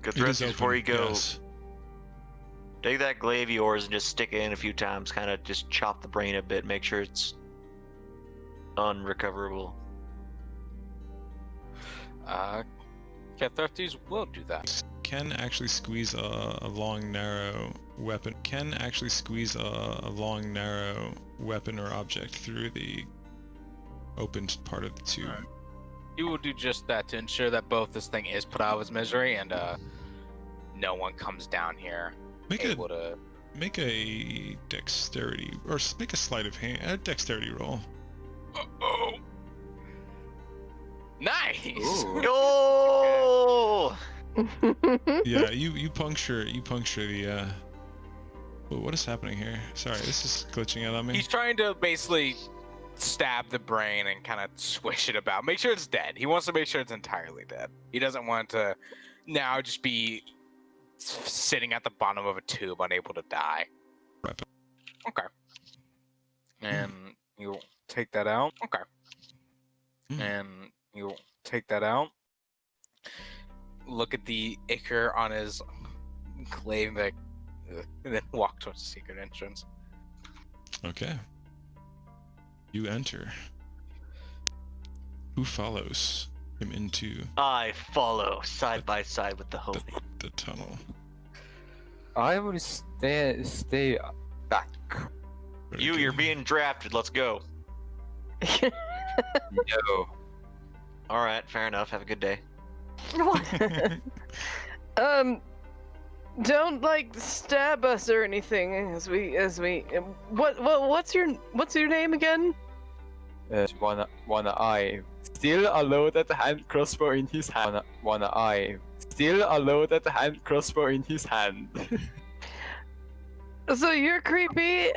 good It is rest before open, you go. yes. Take that glaive of yours and just stick it in a few times. Kind of just chop the brain a bit. Make sure it's unrecoverable. Cathartes will do that. Can actually squeeze a long, narrow weapon. Can actually squeeze a long, narrow weapon or object through the opened part of the tube. Alright. You will do just that to ensure that both this thing is put out of its misery and no one comes down here Make able to. Make a dexterity, or make a sleight of hand, a dexterity roll. Oh. Nice. Ooh. Yo! Yeah, you puncture the. Well, what is happening here? Sorry, this is glitching out on me. He's trying to basically stab the brain and kind of swish it about. Make sure it's dead. He wants to make sure it's entirely dead. He doesn't want to now just be sitting at the bottom of a tube, unable to die. Weapon. Okay. And you'll take that out. Okay. And you'll take that out. Look at the ichor on his glaive, and then walk towards the secret entrance. Okay. You enter. Who follows him into I follow side by side with the homie. the tunnel? I will stay back. Very You're good. being drafted. Let's go. No. All right, fair enough. Have a good day. Don't like stab us or anything as we what's your name again? One eye. Still a loaded hand crossbow in his hand. One eye. Still a loaded hand crossbow in his hand. So you're creepy,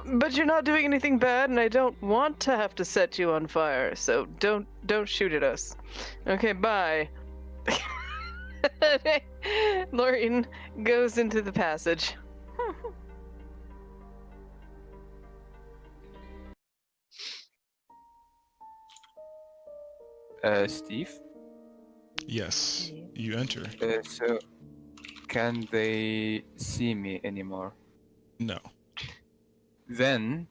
but you're not doing anything bad, and I don't want to have to set you on fire. So don't shoot at us. Okay, bye. Lorraine goes into the passage. Steve? Yes, you enter. So, can they see me anymore? No. Then,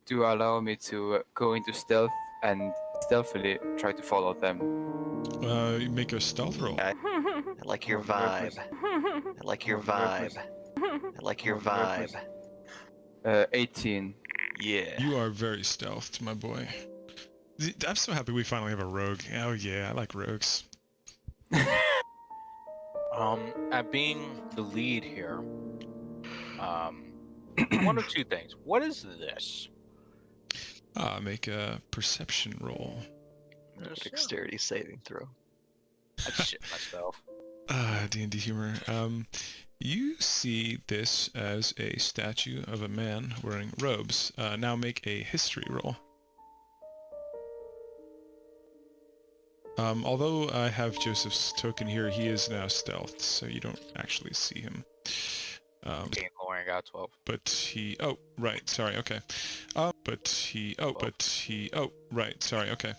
do allow me to go into stealth and stealthily try to follow them. You make a stealth roll. I like your vibe. I like your vibe. I like your vibe. 18. Yeah. You are very stealthed, my boy. I'm so happy we finally have a rogue. Oh yeah, I like rogues. At being the lead here, one of two things. What is this? Make a perception roll. Dexterity saving throw. I shit myself. D&D humor. You see this as a statue of a man wearing robes. Now make a history roll. Although I have Joseph's token here, he is now stealthed, so you don't actually see him. Jane Lauren got 12. But he... Oh, right, sorry, okay. But he... Oh, right, sorry, okay.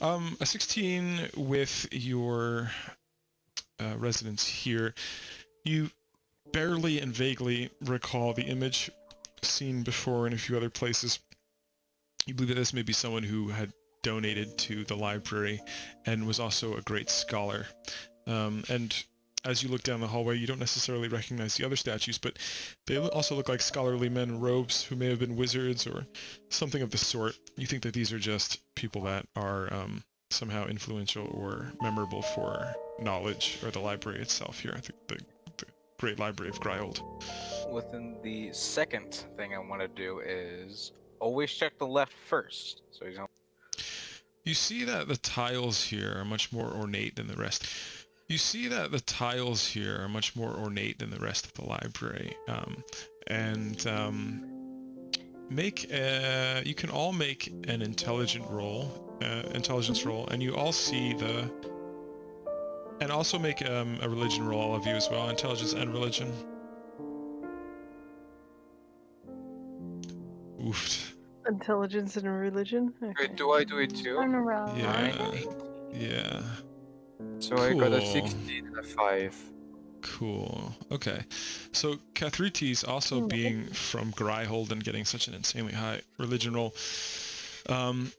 A 16 with your residence here. You barely and vaguely recall the image seen before in a few other places. You believe that this may be someone who had donated to the library and was also a great scholar. And as you look down the hallway, you don't necessarily recognize the other statues, but they also look like scholarly men in robes who may have been wizards or something of the sort. You think that these are just people that are somehow influential or memorable for knowledge or the library itself here, the Great Library of Gryold. Within the second thing I want to do is always check the left first. So you don't. You see that the tiles here are much more ornate than the rest. You of the library. You can all make an intelligence roll, and you all see and also make a religion roll, all of you as well, intelligence and religion. Oof. Intelligence and religion? Okay. Wait, do I do it too? Turn around. Yeah. So I got a Cool. 16 and a 5. Cool. Okay. So Kathrites, also being from Gryhold and getting such an insanely high religion roll,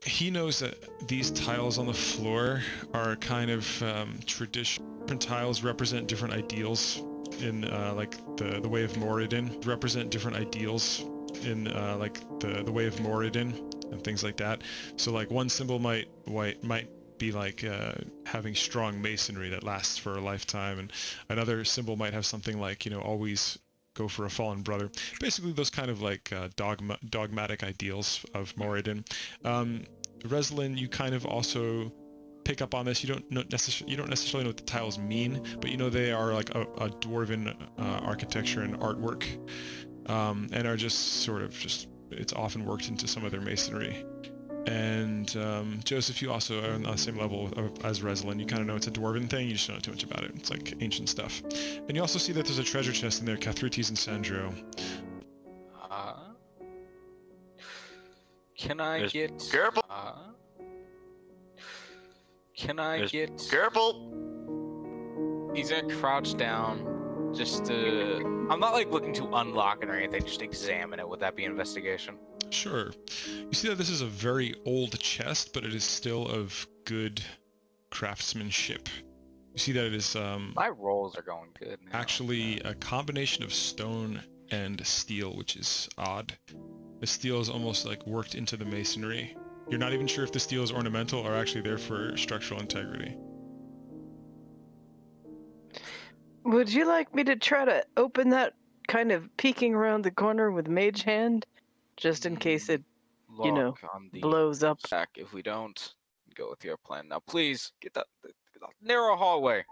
he knows that these tiles on the floor are kind of traditional. Different tiles represent different ideals in like the way of Moradin, represent different ideals in like the way of Moradin and things like that. So like one symbol might be like having strong masonry that lasts for a lifetime, and another symbol might have something like, you know, always go for a fallen brother. Basically those kind of like dogmatic ideals of Moradin. Reslin, you kind of also pick up on this. You don't necessarily know what the tiles mean, but you know they are like a dwarven architecture and artwork, and are just sort of it's often worked into some of their masonry. And Joseph, you also are on the same level as Reslin. You kind of know it's a dwarven thing, you just don't know too much about it. It's like ancient stuff. And you also see that there's a treasure chest in there, Cathrites and Sandro. Can I get... Careful! Can I get... Careful! He's gonna crouch down, just to... I'm not like looking to unlock it or anything, just examine it. Would that be investigation? Sure. You see that this is a very old chest, but it is still of good craftsmanship. You see that it is My rolls are going good now. actually a combination of stone and steel, which is odd. The steel is almost like worked into the masonry. You're not even sure if the steel is ornamental or actually there for structural integrity. Would you like me to try to open that, kind of peeking around the corner with Mage Hand? Just in case it, you know, on the blows up. back. If we don't, go with your plan. Now please, get that narrow hallway.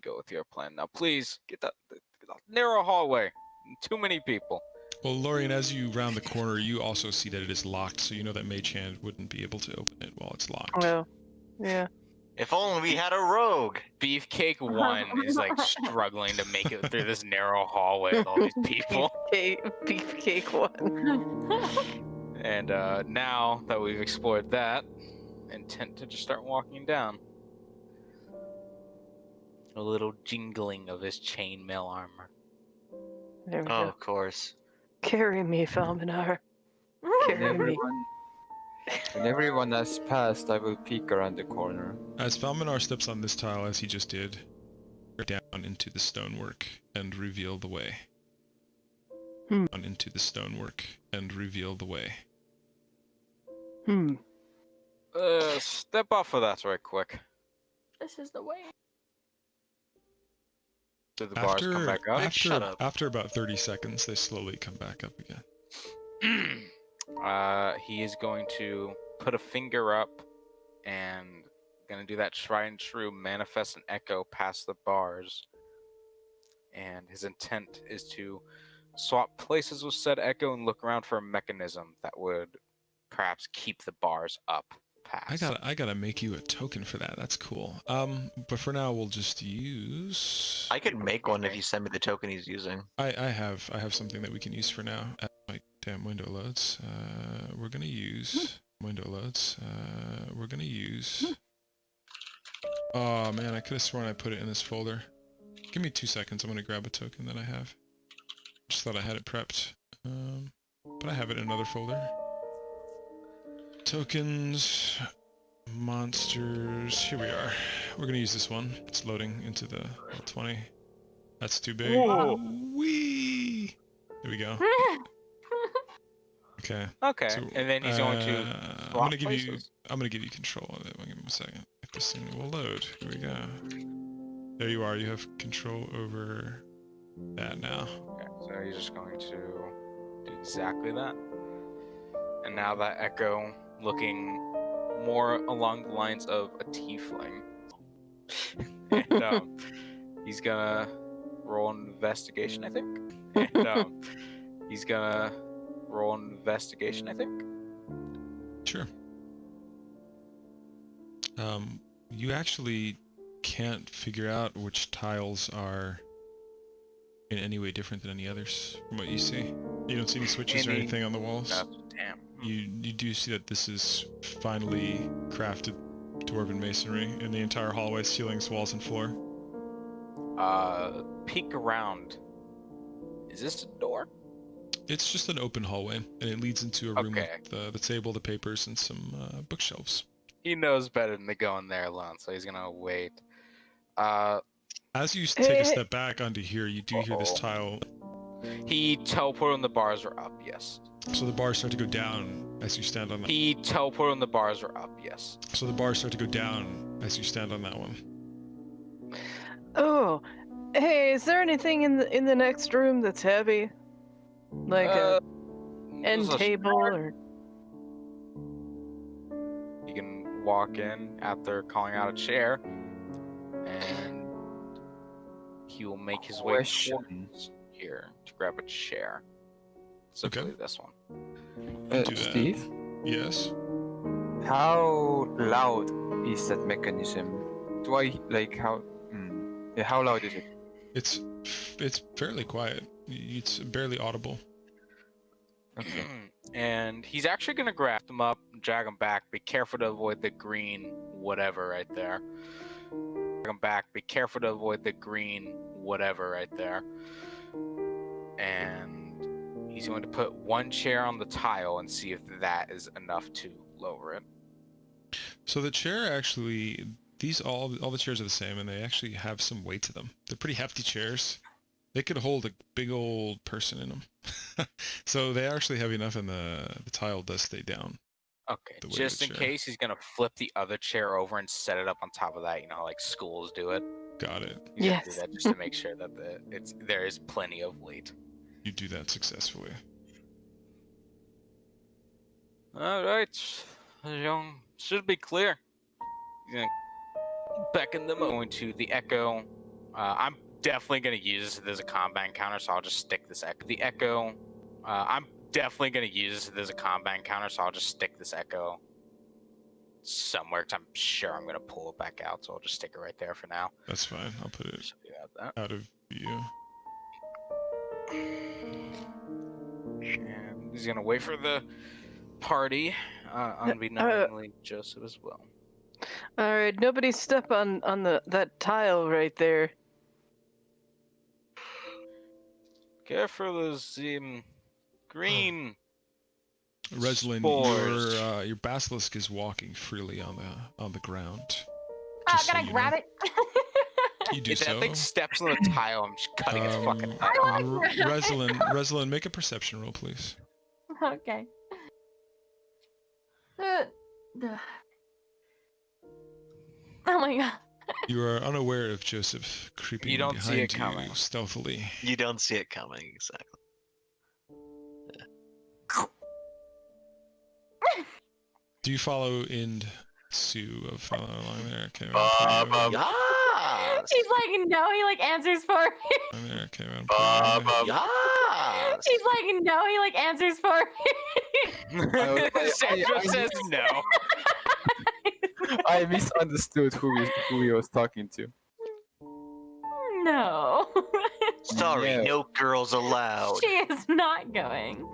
Go with your plan. Now please, get that narrow hallway. Too many people. Well, Lorian, as you round the corner, you also see that it is locked, so you know that Mage Hand wouldn't be able to open it while it's locked. Well, yeah. If only we had a rogue! Beefcake 1 is like struggling to make it through this narrow hallway with all these people. Beefcake 1. And now that we've explored that, intent to just start walking down. A little jingling of his chainmail armor. There we Oh, go. of course. Carry me, Falminar. Carry me. When everyone has passed, I will peek around the corner. As Falminar steps on this tile, as he just did, down into the stonework and reveal the way. Down into the stonework and reveal the way. Step off of that right quick. This is the way. Did the bars come back up? Shut up. After about 30 seconds, they slowly come back up again. He is going to put a finger up and gonna do that tried and true manifest an echo past the bars. And his intent is to swap places with said echo and look around for a mechanism that would perhaps keep the bars up past. I gotta make you a token for that. That's cool. But for now, we'll just use. I could make one if you send me the token he's using. I have something that we can use for now. My damn window loads. We're gonna use window loads. We're gonna use. Oh man, I could have sworn I put it in this folder. Give me 2 seconds. I'm gonna grab a token that I have. Just thought I had it prepped. But I have it in another folder. Tokens, monsters, here we are. We're gonna use this one. It's loading into the 20. That's too big. Whoa. Whee! There we go. Okay. Okay, So, and then he's going to I'm swap gonna give you. places. I'm gonna give you control of it. Give me a second. If this thing will load. Here we go. There you are. You have control over that now. Okay, so he's just going to do exactly that. And now that echo looking more along the lines of a tiefling. And he's gonna roll an investigation, I think. And he's gonna roll an investigation, I think. Sure. You actually can't figure out which tiles are in any way different than any others from what you see. You don't see any switches or anything on the walls. Damn. You do see that this is finely crafted dwarven masonry in the entire hallway, ceilings, walls, and floor. Peek around. Is this a door? It's just an open hallway, and it leads into a room Okay. with the table, the papers, and some bookshelves. He knows better than to go in there alone, so he's gonna wait. As you take a step back onto here, you do hear this Eh. tile He teleported when the bars were up, yes. So the bars start to go down as you stand on that. He teleported when the bars were up, yes. So the bars start to go down as you stand on that one. Oh, hey, is there anything in the next room that's heavy? Like a end there's a table or? You can walk in after calling out a chair, and he will make his way towards here to grab a chair. Simply this one. Do that. Steve, Yes. how loud is that mechanism? Do I like how? Yeah, how loud is it? It's fairly quiet. It's barely audible. Okay. And he's actually gonna grab them up, drag them back. Be careful to avoid the green whatever right there. Drag them back. Be careful to avoid the green whatever right there. And he's going to put one chair on the tile and see if that is enough to lower it. So the chair actually, all the chairs are the same, and they actually have some weight to them. They're pretty hefty chairs. They could hold a big old person in them. So they are actually heavy enough, and the tile does stay down. Okay, The weight of just the in chair. case, he's gonna flip the other chair over and set it up on top of that. You know how like schools do it. Got it. He's gonna do Yes. that just to make sure that there is plenty of weight. You do that successfully. All right, should be clear. He's gonna beckon them going to the echo. I'm definitely gonna use this as a combat encounter, so I'll just stick this echo. The echo. I'm definitely gonna use this as a combat encounter, so I'll just stick this echo somewhere, because I'm sure I'm gonna pull it back out, so I'll just stick it right there for now. That's fine. I'll put it So you have that. out of view. And he's gonna wait for the party, unbeknownstly Joseph as well. All right, nobody step on that tile right there. Careful, there's green. Reslin, Spores. your basilisk is walking freely on the ground. Oh, Just so can I you grab know. it? You do If that so. thing steps on the tile, I'm just cutting its fucking head I off. wanna- Reslin, make a perception roll, please. Okay. Oh my god. You are unaware of Joseph creeping You don't behind see it you coming. stealthily. You don't see it coming, exactly. Do you follow in Sue of following along there? Okay, round three, Yes! He's like, no, he like answers for me. along there. Okay, round three. Yes! He's like, no, he like answers for me. Sandra says no. I misunderstood who he was talking to. No. Sorry, Yeah. no girls allowed. She is not going.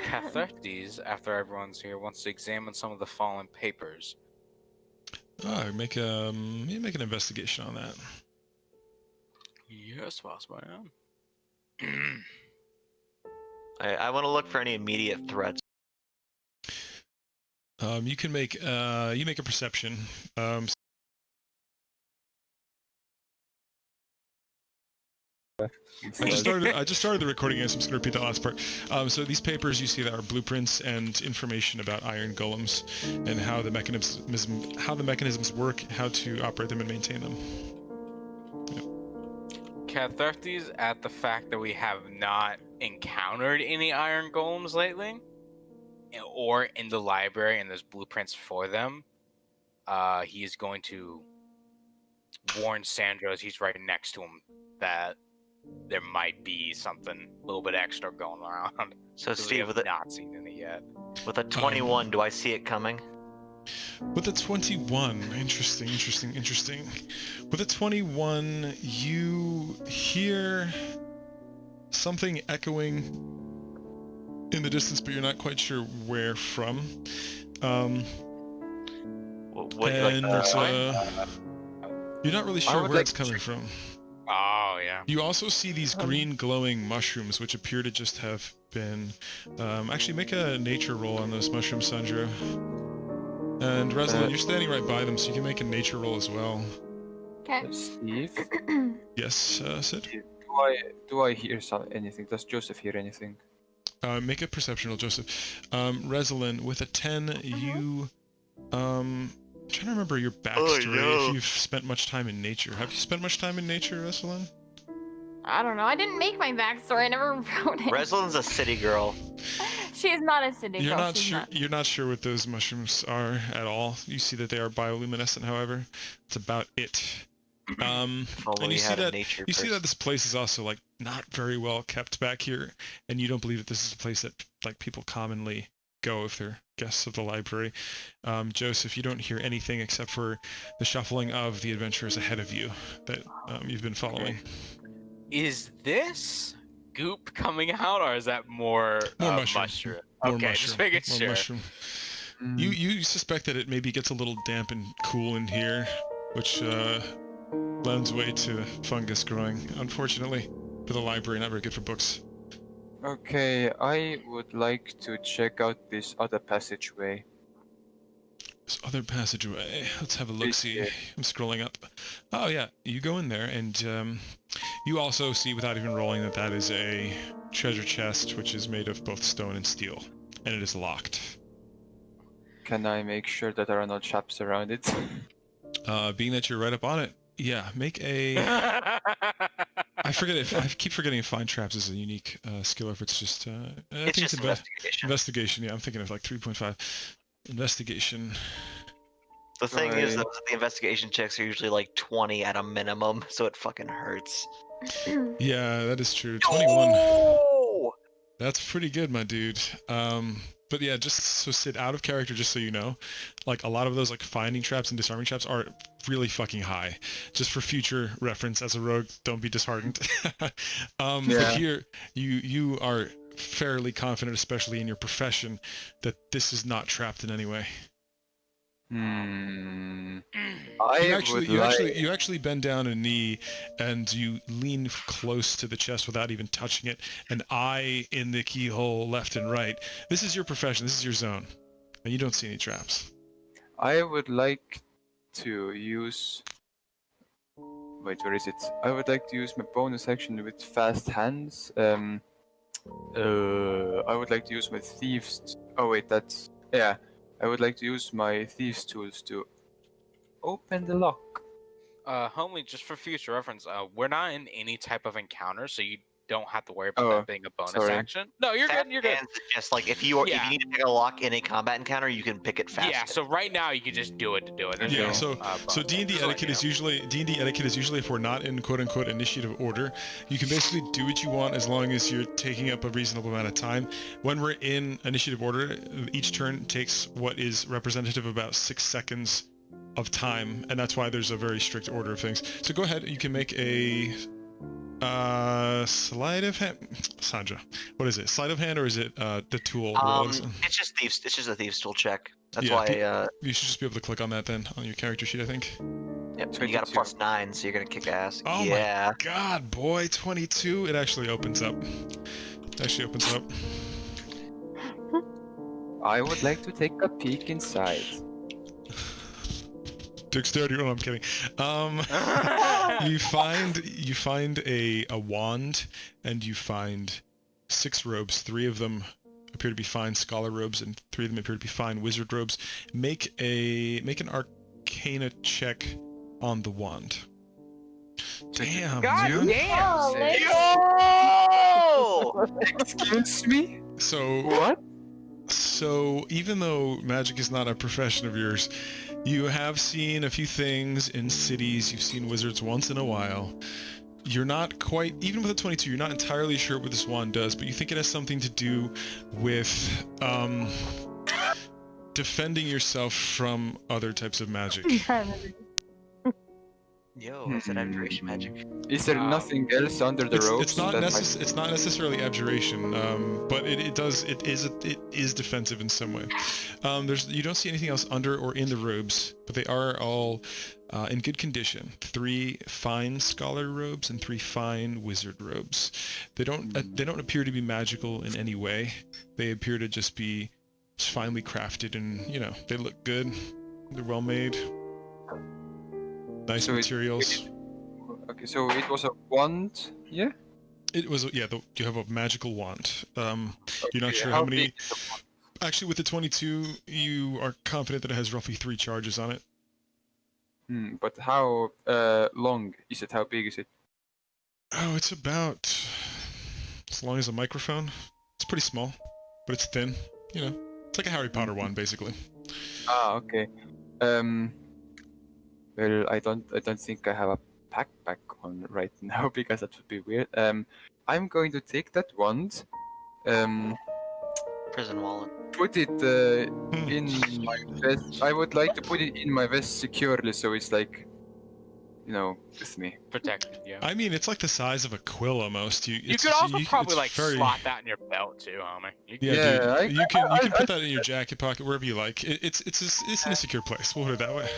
Cathartes, after everyone's here, wants to examine some of the fallen papers. Oh, make an investigation on that. Yes, boss man. I want to look for any immediate threats. You can make a perception. I just started the recording again, so I'm just going to repeat that last part. So these papers you see that are blueprints and information about iron golems and how the mechanisms work, how to operate them and maintain them. Cathartes, at the fact that we have not encountered any iron golems lately, or in the library and there's blueprints for them, he is going to warn Sandro as he's right next to him that there might be something a little bit extra going around. So, We Steve, have not seen any yet. with a 21, do I see it coming? With a 21, interesting. With a 21, you hear something echoing in the distance, but you're not quite sure where from. You're not really sure would where like it's to coming check- from. Oh, yeah. You also see these green glowing mushrooms, which appear to just have been... actually, make a nature roll on those mushrooms, Sandra. And Reslin, you're standing right by them, so you can make a nature roll as well. Okay. Steve, Yes, Sid? do Do I hear anything? Does Joseph hear anything? Make a perception roll, Joseph. Resolin, with a 10, you I'm trying to remember your backstory. If you've spent much time in nature. Have you spent much time in nature, Resolin? I don't know. I didn't make my backstory. I never wrote it. Reslin's a city girl. She is not a city You're girl. not sure. You're not sure what those mushrooms are at all. You see that they are bioluminescent, however. That's about it. And you see that this place is also like not very well kept back here, and you don't believe that this is a place that like people commonly go if they're guests of the library. Joseph, you don't hear anything except for the shuffling of the adventurers ahead of you that you've been following. Is this goop coming out, or is that more mushroom? Okay, just making sure. Mushroom. You suspect that it maybe gets a little damp and cool in here, which lends way to fungus growing. Unfortunately, for the library, not very good for books. Okay, I would like to check out this other passageway. This other passageway. Let's have a look-see. I'm scrolling up. Oh yeah, you go in there, and you also see, without even rolling, that that is a treasure chest, which is made of both stone and steel, and it is locked. Can I make sure that there are no traps around it? Being that you're right up on it, yeah, make a... I keep forgetting if find traps is a unique skill, or if it's just... it's just investigation. Investigation, yeah, I'm thinking of like 3.5. Investigation. The thing is, though, that the investigation checks are usually like 20 at a minimum, so it fucking hurts. Yeah, that is true. 21. Oh! That's pretty good, my dude. But yeah, just so Sid, out of character, just so you know, like a lot of those like finding traps and disarming traps are really fucking high. Just for future reference, as a rogue, don't be disheartened. But here, you are fairly confident, especially in your profession, that this is not trapped in any way. You actually bend down a knee and you lean close to the chest without even touching it, an eye in the keyhole left and right. This is your profession, this is your zone, and you don't see any traps. I would like to use... Wait, where is it? I would like to use my bonus action with fast hands. I would like to use my thieves... Oh wait, that's... Yeah. I would like to use my thieves tools to open the lock. Homely, just for future reference, we're not in any type of encounter, so you don't have to worry about that being a bonus action. No, you're good. You're good. Just like if you need to pick a lock in a combat encounter, you can pick it fast. Yeah. So right now you can just do it to do it. There's yeah. No, so D&D etiquette is usually if we're not in quote unquote initiative order, you can basically do what you want as long as you're taking up a reasonable amount of time. When we're in initiative order, each turn takes what is representative of about 6 seconds of time, and that's why there's a very strict order of things. So go ahead, you can make a sleight of hand, Sandra. What is it? Sleight of hand, or is it the tool? It's just thieves. It's just a thieves tool check. That's why. You should just be able to click on that then on your character sheet, I think. Yep. You got a +9, so you're gonna kick ass. Oh my god, boy! 22. It actually opens up. I would like to take a peek inside. Dexterity roll. I'm kidding. You find a wand, and you find 6 robes. 3 of them appear to be fine scholar robes, and 3 of them appear to be fine wizard robes. Make an Arcana check on the wand. Damn, God dude. damn! Yo! Excuse me? So what? So even though magic is not a profession of yours, you have seen a few things in cities. You've seen wizards once in a while. You're not quite, even with a 22, you're not entirely sure what this wand does, but you think it has something to do with defending yourself from other types of magic. Yo, is it abjuration magic? Is there nothing else under the robes? It's not necessarily abjuration, but it is defensive in some way. You don't see anything else under or in the robes, but they are all in good condition. 3 fine scholar robes and 3 fine wizard robes. They don't appear to be magical in any way. They appear to just be finely crafted, and they look good. They're well made. Nice materials. Okay, so it was a wand, yeah? It was, yeah, you have a magical wand. You're not sure how how many... big is the wand? Actually, with the 22, you are confident that it has roughly 3 charges on it. But how long is it? How big is it? Oh, it's about as long as a microphone. It's pretty small, but it's thin. You know, it's like a Harry Potter wand, basically. Ah, okay. Well, I don't think I have a backpack on right now because that would be weird. I'm going to take that wand. Prison wallet. Put it in my vest. I would like to put it in my vest securely, so it's like, with me. Protected, yeah. I mean, it's like the size of a quill almost. You could also probably it's like very... slot that in your belt too, homie. Yeah, dude. You can put that in your jacket pocket wherever you like. It's in a secure place. We'll put it that way.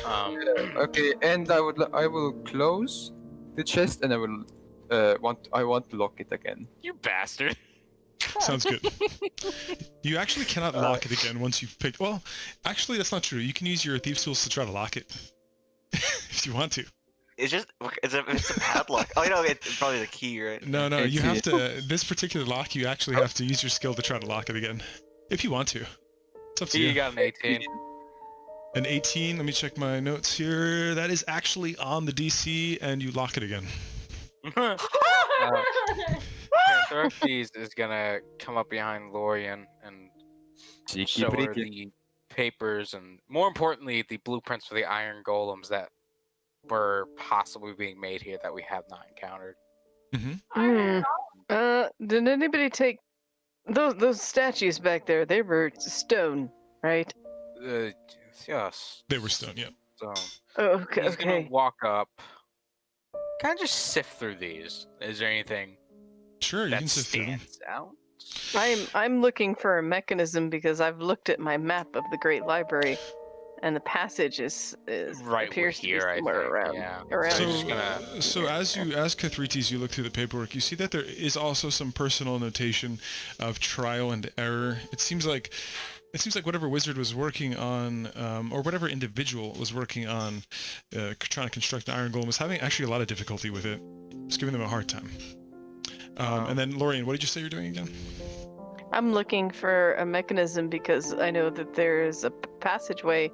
Okay, and I will close the chest, and I will want to lock it again. You bastard. Sounds good. You actually cannot lock it again once you've picked... Well, actually, that's not true. You can use your thieves' tools to try to lock it. If you want to. It's a padlock. Oh, it's probably the key, right? No, you have to... This particular lock, you actually have to use your skill to try to lock it again. If you want to. It's up to you. You got an 18. An 18, let me check my notes here. That is actually on the DC, and you lock it again. Thorfes is gonna come up behind Lorian and show her the papers and, more importantly, the blueprints for the iron golems that were possibly being made here that we have not encountered. Did anybody take those statues back there? They were stone, right? Yes. They were stone, yeah. So Oh, okay. he's gonna walk up, kind of just sift through these. Is there anything Sure, you that can sift through them. stands out? I'm looking for a mechanism because I've looked at my map of the Great Library, and the passage is Right appears here, to be I somewhere think, around. yeah. Around. So So, you're just gonna- as Kathrites, you look through the paperwork, you see that there is also some personal notation of trial and error. It seems like whatever wizard was working on, or whatever individual was working on trying to construct an iron golem was having actually a lot of difficulty with it. It's giving them a hard time. And then, Lorian, what did you say you're doing again? I'm looking for a mechanism because I know that there is a passageway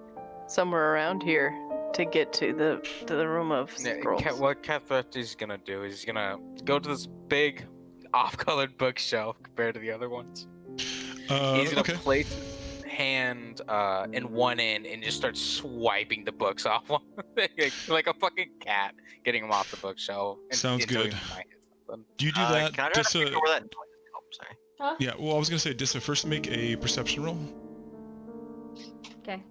somewhere around here to get to the room of scrolls. What Kathrites is gonna do is he's gonna go to this big, off-colored bookshelf compared to the other ones. He's gonna place his hand in one end and just start swiping the books off like a fucking cat, getting them off the bookshelf. Sounds until good. he might hit something. Do you do that? Can I try to figure out where that noise is? Oh, sorry. Huh? Yeah, well, I was gonna say, Dissa, first make a perception roll. Okay.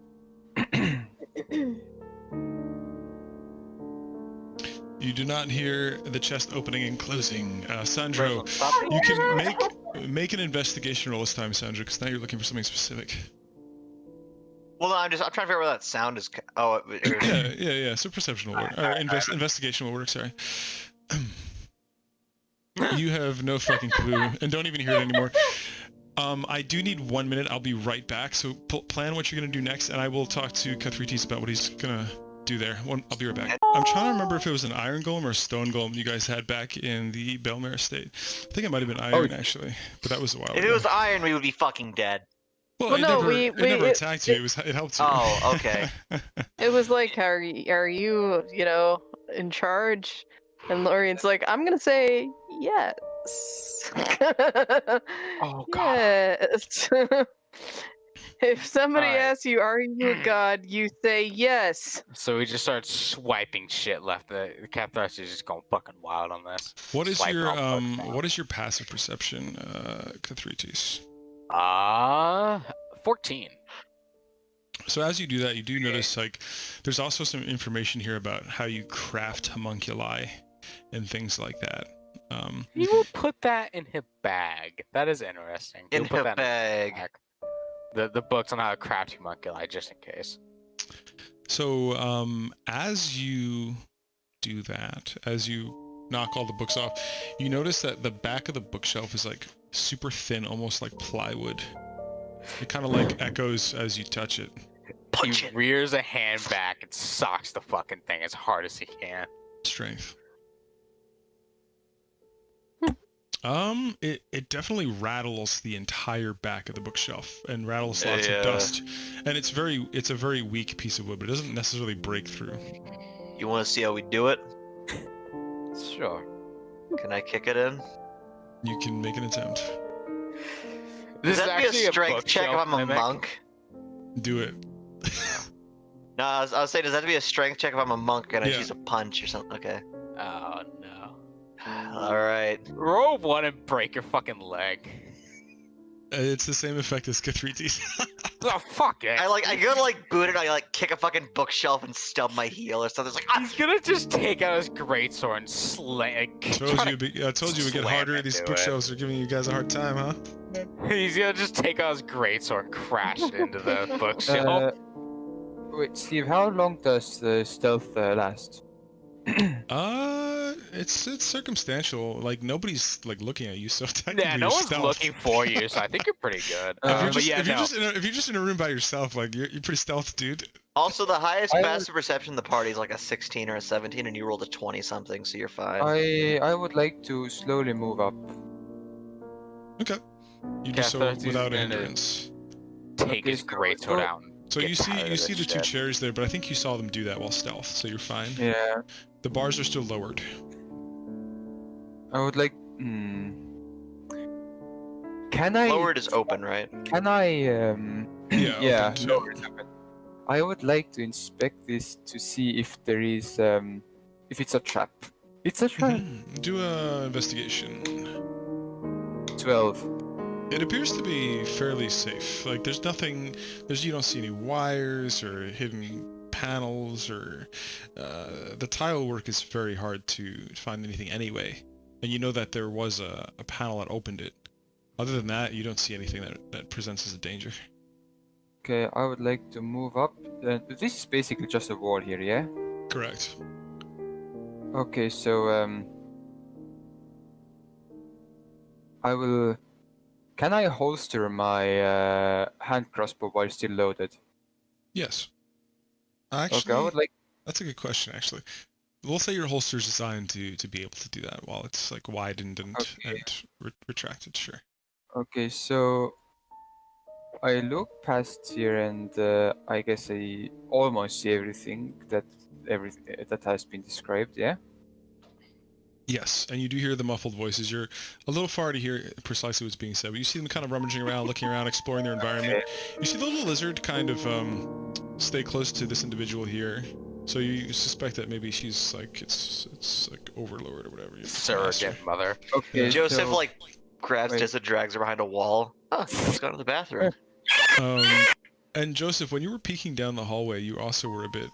You do not hear the chest opening and closing. Sandro, Stop it. you can make an investigation roll this time, Sandro, because now you're looking for something specific. Well, no, I'm trying to figure out where that sound is. Oh, Yeah. So perception will work. Or investigation will work. Sorry. You have no fucking clue, and don't even hear it anymore. I do need 1 minute. I'll be right back. So plan what you're gonna do next, and I will talk to Kathrites about what he's gonna do there. I'll be right back. I'm trying to remember if it was an iron golem or a stone golem you guys had back in the Belmare estate. I think it might have been iron actually, but that was a while ago. if it was iron, we would be fucking dead. Well, no, it never attacked you. It helped you. Oh, okay. It was like, are you in charge? And Lorian's like, I'm gonna say yes. Oh god. Yes. If somebody Alright. asks you, are you a god? You say yes. So he just starts swiping shit left. The Kathrites is just going fucking wild on this. What is Swiping your all books down. what is your passive perception, Kathrites? 14. So as you do that, you do notice like there's also some information here about how you craft homunculi and things like that. He will put that in his bag. That is interesting. In He'll put her that bag. The books on how to craft homunculi, just in case. So as you do that, as you knock all the books off, you notice that the back of the bookshelf is like super thin, almost like plywood. It kind of like echoes as you touch it. Punch He it. rears a hand back and socks the fucking thing as hard as he can. Strength. It definitely rattles the entire back of the bookshelf and rattles lots Yeah. of dust, and it's a very weak piece of wood, but it doesn't necessarily break through. You want to see how we do it? Sure. Can I kick it in? You can make an attempt. This Does is that be a actually strength check if bookshelf I'm a mimic. monk? Do it. No, I was saying, does that have to be a strength check if I'm a monk and I Yeah. use a punch or something? Okay. Oh no. Alright. Roll 1 and break your fucking leg. It's the same effect as Cathrites. Oh fuck it. I go to like boot it, I like kick a fucking bookshelf and stub my heel or something. It's like, ah! He's gonna just take out his greatsword and slay. I told you it would get slam harder. into These it. bookshelves are giving you guys a hard time, huh? He's gonna just take out his greatsword and crash it into the bookshelf. Wait, Steve, how long does the stealth last? It's circumstantial. Like nobody's like looking at you, so technically Yeah, no you're one's stealth. looking for you, so I think you're pretty good. If But you're just in a room by yourself, like you're pretty stealth, dude. Also, the highest I would- passive perception in the party is like a 16 or a 17, and you rolled a 20 something, so you're fine. I would like to slowly move up. Okay. You do so Cathrites without a is gonna- hindrance. Take his Okay, greatsword so- out. And So get you tired of see this the two shit. chairs there, but I think you saw them do that while stealth, so you're fine. Yeah, The bars are still lowered. I would like. Can I? Lowered is open, right? Can I? Yeah, yeah. open, Lower is open. I would like to inspect this to see if there is if it's a trap. It's a trap. Do a investigation. 12. It appears to be fairly safe. Like there's nothing, you don't see any wires or hidden panels or the tile work is very hard to find anything anyway. And you know that there was a panel that opened it. Other than that, you don't see anything that presents as a danger. Okay, I would like to move up. This is basically just a wall here, yeah? Correct. Okay, so I will. Can I holster my hand crossbow while still loaded? Yes. Okay, Actually, I would like. that's a good question, actually. We'll say your holster is designed to be able to do that while it's like widened and, Okay. retracted, sure. Okay, so I look past here and I guess I almost see everything that has been described. Yeah. Yes, and you do hear the muffled voices. You're a little far to hear precisely what's being said, but you see them kind of rummaging around, looking around, exploring their environment. You see the little lizard kind of stay close to this individual here. So you suspect that maybe she's like it's like overlord or whatever. Surrogate mother. Okay. Joseph, so, like, grabs wait. Tessa, drags her behind a wall. Oh, she's gone to the bathroom. And Joseph, when you were peeking down the hallway, you also were a bit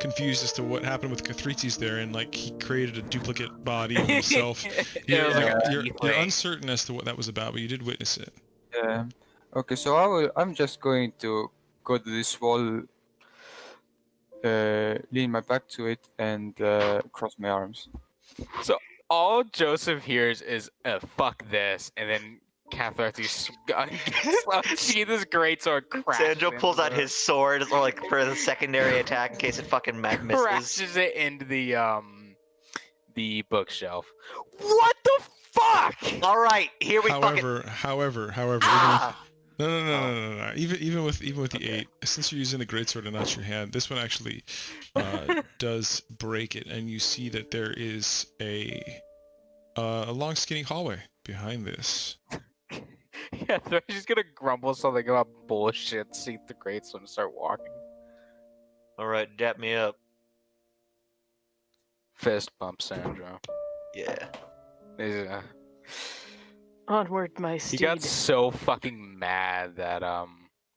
confused as to what happened with Cathrites there, and like he created a duplicate body of himself. Yeah, it was like a You're tiefling. uncertain as to what that was about, but you did witness it. Yeah. Okay, so I'm just going to go to this wall, lean my back to it, and cross my arms. All Joseph hears is "fuck this," and then Cathrites see this greatsword crash. Sandro pulls out his sword or like for the secondary attack in case it fucking misses. crashes it into the bookshelf. What the fuck? All right, here we fucking. However, Ah! no. Even with the 8, since you're using the greatsword and not your hand, this one actually does break it, and you see that there is a long skinny hallway behind this. Yeah, they're just gonna grumble something about bullshit, see the greatsword, and start walking. All right, dap me up. Fist bump Sandro. Yeah. Onward, my He steed. got so fucking mad that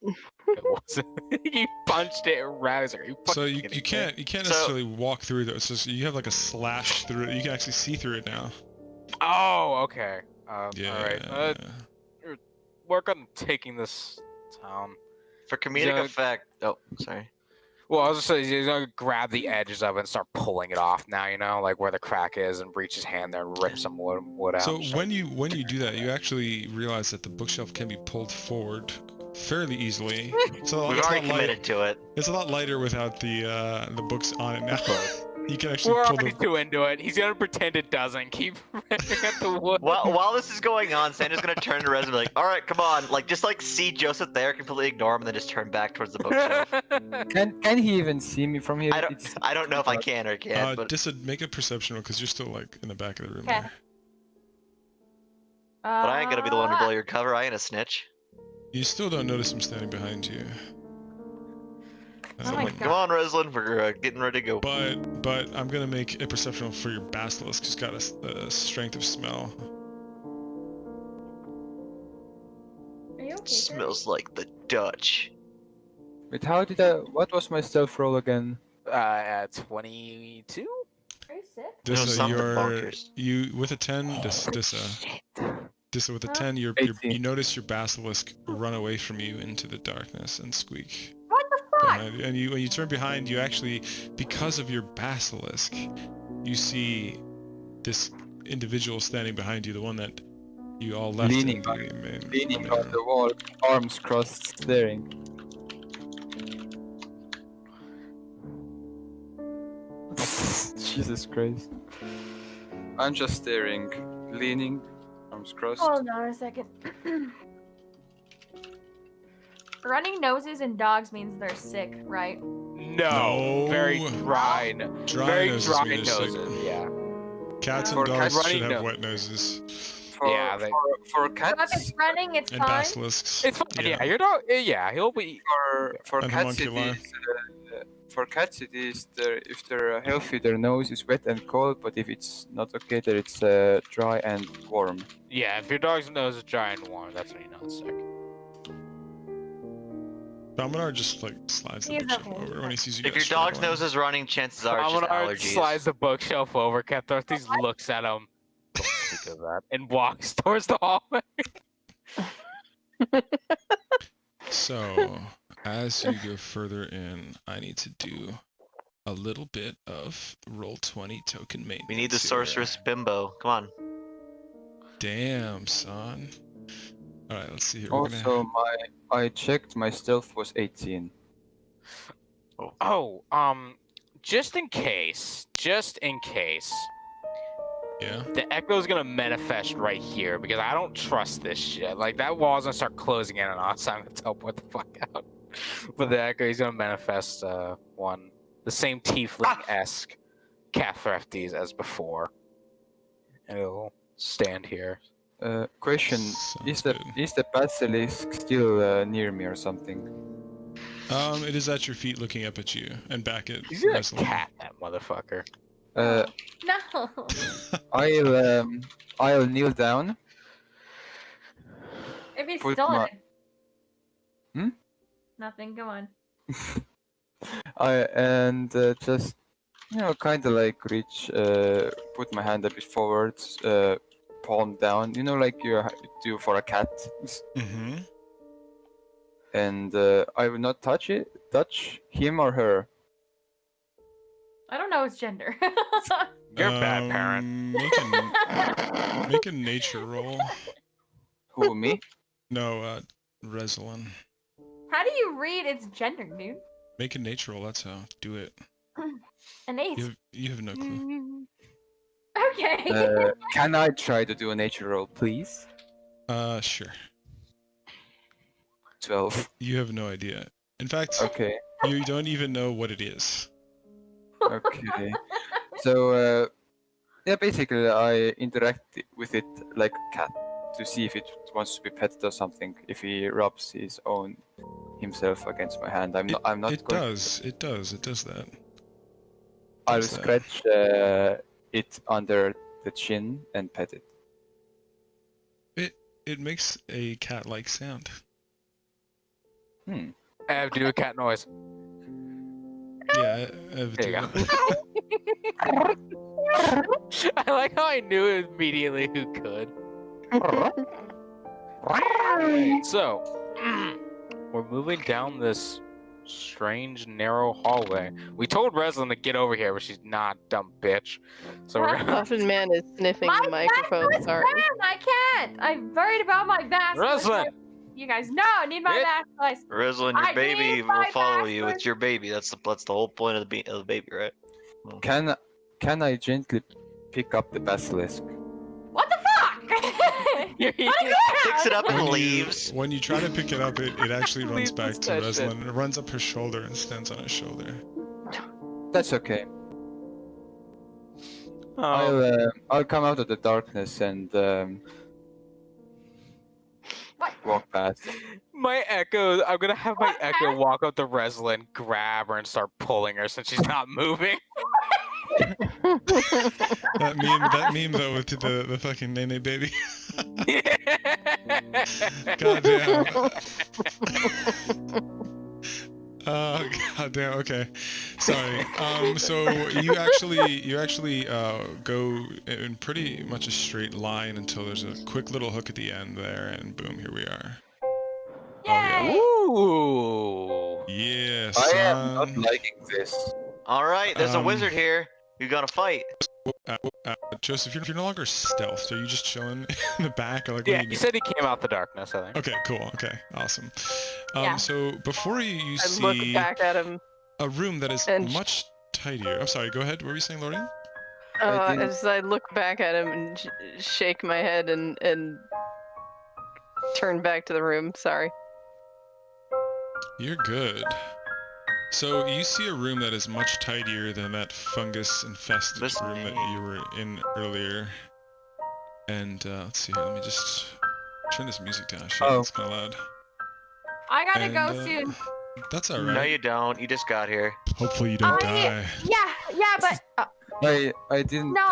it wasn't. He punched it around. He's like, "Are you So fucking you kidding me?" can't So- necessarily walk through though. It's just you have like a slash through it. You can actually see through it now. Oh, okay. Yeah. All right. Work on taking this town. For comedic Yeah. effect. Oh, sorry. Well, I was just saying, he's gonna grab the edges of it and start pulling it off now, you know, like where the crack is, and reach his hand there and rip some wood out. So when you do that, you actually realize that the bookshelf can be pulled forward fairly easily. So We've already committed to it. It's a lot lighter without the books on it now. You can actually We're pull already the. too into it. He's gonna pretend it doesn't. Keep running at the wood. While this is going on, Santa's gonna turn to Rez and be like, "All right, come on!" Like just like see Joseph there, completely ignore him, and then just turn back towards the bookshelf. Can he even see me from here? I don't know if I can or can't, but Make a perception roll because you're still like in the back of the room Okay. there. I ain't gonna be the one to blow your cover. I ain't a snitch. You still don't notice him standing behind you. Oh my Come on, Reslin, we're getting ready to go. But I'm gonna make a perception roll for your basilisk. It's got a strength of smell. Are you okay? Smells like the Dutch. Wait, what was my stealth roll again? At 22. Are you sick? There's Dissa, something you're bonkers. you with a 10. Dissa with a 10. You 18. notice your basilisk run away from you into the darkness and squeak. What the fuck? Behind you. And when you turn behind, you actually, because of your basilisk, you see this individual standing behind you, the one that you all left. Leaning in the main Leaning room. on the wall, arms crossed, staring. Jesus Christ. I'm just staring, leaning, arms crossed. Hold on a second. Running noses in dogs means they're sick, right? No. No. Very dry. Dry very noses dry mean they're sick. noses. Yeah. Cats For and dogs cats should running have no- wet noses. Yeah, they- for So if cats, it's running, it's And fine. basilisks. It's fine. Yeah, your dog. Yeah, he'll be. for And cats it homunculi. is for cats it is if they're healthy their nose is wet and cold, but if it's not okay then it's dry and warm. Yeah, if your dog's nose is dry and warm, that's when you know it's sick. Dominar just like slides the He's bookshelf okay. over when he sees you If your guys dog's struggling. nose is running, chances are it's just Dominar allergies. slides the bookshelf over. Cathartes looks at him. Don't speak of that. And walks towards the hallway. So, as you go further in, I need to do a little bit of roll 20 token maintenance. We need the here. sorceress bimbo. Come on. Damn, son. All right, let's see here. We're Also I checked my stealth was 18. Oh, just in case, yeah. the echo's gonna manifest right here because I don't trust this shit. Like that wall's gonna start closing in on us. I'm gonna teleport the fuck out. But the echo, he's gonna manifest the same tiefling-esque Cathartes as before. And it'll stand here. Question: Sounds is good. the basilisk still near me or something? It is at your feet, looking up at you and back at. He's gonna wrestling. cat that motherfucker. Uh, No. I'll kneel down. If he's Put still my- in it. Nothing. Go on. Just kind of like reach, put my hand a bit forward, palm down, like you do for a cat. Mm-hmm. And I will not touch him or her. I don't know his gender. You're a bad parent. Make a nature roll. Who, me? No, Reslin. How do you read its gender, dude? Make a nature roll. That's how. Do it. An 8. You have no clue. Okay. Can I try to do a nature roll, please? Sure. 12. You have no idea. In fact, Okay. you don't even know what it is. Okay. So, basically I interact with it like a cat to see if it wants to be petted or something. If he rubs himself against my hand, I'm not It going. does. It does that. I'll does that. scratch it under the chin and pet it. It makes a cat-like sound. Hmm. I have to do a cat noise. Yeah, There you go. I like how I knew immediately who could. Alright, so we're moving down this strange narrow hallway. We told Reslin to get over here, but she's not, dumb bitch. So we're gonna... Muffin Man is sniffing My the microphone. back was Sorry. bad. I can't. I'm worried about my back. Reslin! You guys know I need my It- back slice. Reslin, your I baby need will my follow you. bastard. It's your baby. That's the whole point of the baby, right? Can I gently pick up the basilisk? What the fuck? Picks it up and When leaves. when you try to pick it up, it actually runs Leaves back the to session. Reslin. It runs up her shoulder and stands on his shoulder. That's okay. Oh, I'll come out of the darkness and What? walk past. my Echo. I'm gonna have my What, Echo Matt? walk up to Reslin, grab her, and start pulling her since she's not moving. That meme though with the fucking Nene baby. Goddamn. Goddamn. Okay, sorry. So you actually go in pretty much a straight line until there's a quick little hook at the end there, and boom, here we are. Yay! Ooh. Yeah, I am not son. liking this. All right, there's a Um, wizard here. You gotta fight. Joseph, you're no longer stealthed. Are you just chilling in the back, or like? What Yeah, are you he doing? said he came out the darkness. I think. Okay, cool. Okay, awesome. Yeah. So before you I look see back at him a room that is and much tidier. I'm sorry. Go ahead. What were you saying, Lorraine? I didn't- as I look back at him and shake my head and turn back to the room. Sorry. You're good. So you see a room that is much tidier than that fungus-infested This- room that you were in earlier. And let's see here. Let me just turn this music down. Shit, Oh. it's kind of loud. I gotta And, go soon. That's all No, right. you don't. You just got here. Hopefully you don't I- die. Yeah, but I didn't. no,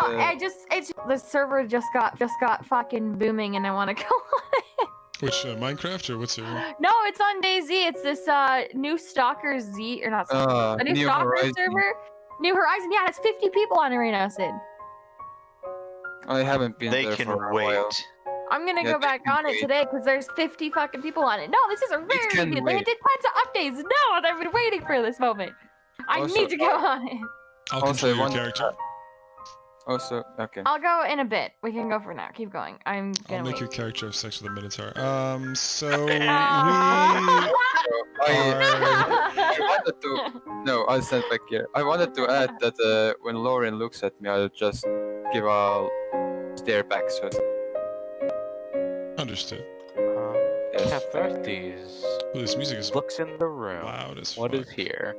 it's the server just got fucking booming, and I want to go on. Which Minecraft or what server? No, it's on DayZ. It's this new Stalker Z or not Stalker, a new New Stalker Horizon. server. New Horizon. Yeah, it's 50 people on it right now, Sid. I haven't been They there can for a wait. while. I'm gonna Yeah, go back they can on it wait. today because there's 50 fucking people on it. No, this is a rare can video. They wait. did tons of updates. No, I've been waiting for this moment. I Also, need to go on it. I'll Also, control your one- character. Also, okay. I'll go in a bit. We can go for now. Keep going. I'm I'll gonna make wait. your character have sex with a Minotaur. So we Aw. I wanted to. No, I'll stand back here. I wanted to add that when Lauren looks at me, I'll just give a stare back. So understood. yes. Cathartes Well, this music is looks in the room. loud as What is fuck. here?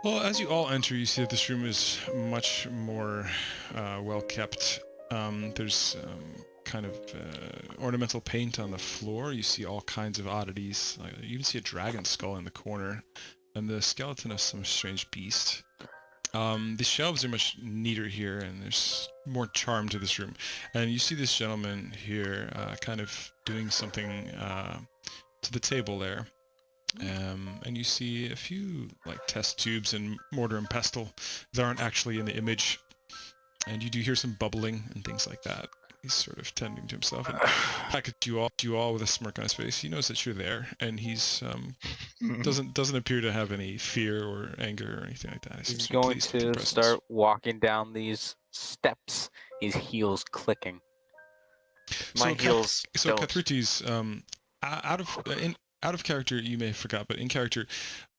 Well, as you all enter, you see that this room is much more well kept. There's kind of ornamental paint on the floor. You see all kinds of oddities. You even see a dragon skull in the corner, and the skeleton of some strange beast. The shelves are much neater here, and there's more charm to this room. And you see this gentleman here kind of doing something to the table there. And you see a few like test tubes and mortar and pestle that aren't actually in the image. And you do hear some bubbling and things like that. He's sort of tending to himself and back at you all with a smirk on his face. He knows that you're there, and he's doesn't appear to have any fear or anger or anything like that. He's just going pleased with your to presence. start walking down these steps. His heels clicking. My So, heels So don't. Kathritis, out of character, you may have forgot, but in character,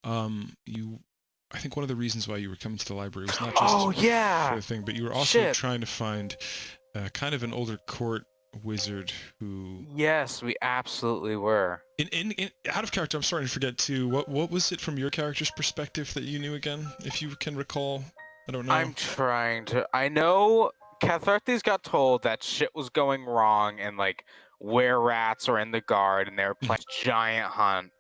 I think one of the reasons why you were coming to the library was not just Oh for yeah. the thing, but you were also Shit. trying to find kind of an older court wizard who. Yes, we absolutely were. In out of character, I'm starting to forget too. What was it from your character's perspective that you knew again, if you can recall? I don't know. I'm trying to. I know Cathartes got told that shit was going wrong and like were rats are in the guard and they were playing giant hunt.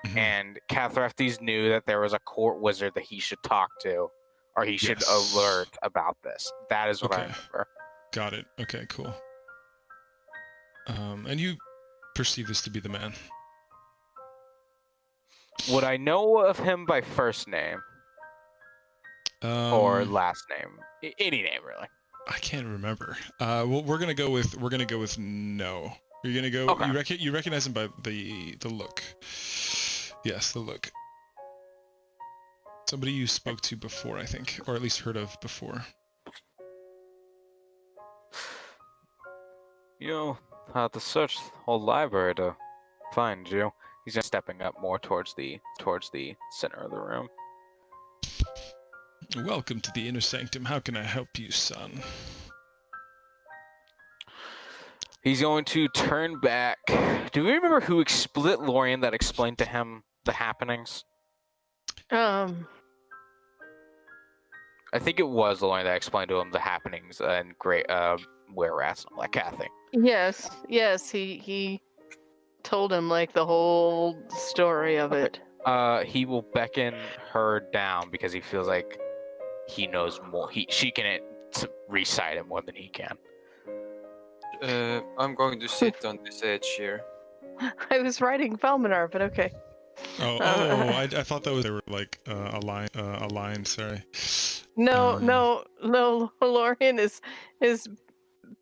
Mhm. And Cathartes knew that there was a court wizard that he should talk to, or he should Yes. alert about this. That is what I Okay. remember. Got it. Okay, cool. And you perceive this to be the man. Would I know of him by first name or Um, last name? Any name really. I can't remember. Well, we're gonna go with no. You're gonna go. Okay. You recognize him by the look. Yes, the look. Somebody you spoke to before, I think, or at least heard of before. You know, I had to search the whole library to find you. He's just stepping up more towards the center of the room. Welcome to the Inner Sanctum. How can I help you, son? He's going to turn back. Do we remember who split Lorian that explained to him the happenings? Um. I think it was Lorian that explained to him the happenings and great were rats and all that kind of thing. Yes. He told him like the whole story of it. He will beckon her down because he feels like he knows more. She can recite it more than he can. I'm going to sit on this edge here. I was writing Falminar, but okay. I thought that was they were like aligned. Sorry. No. Lorian is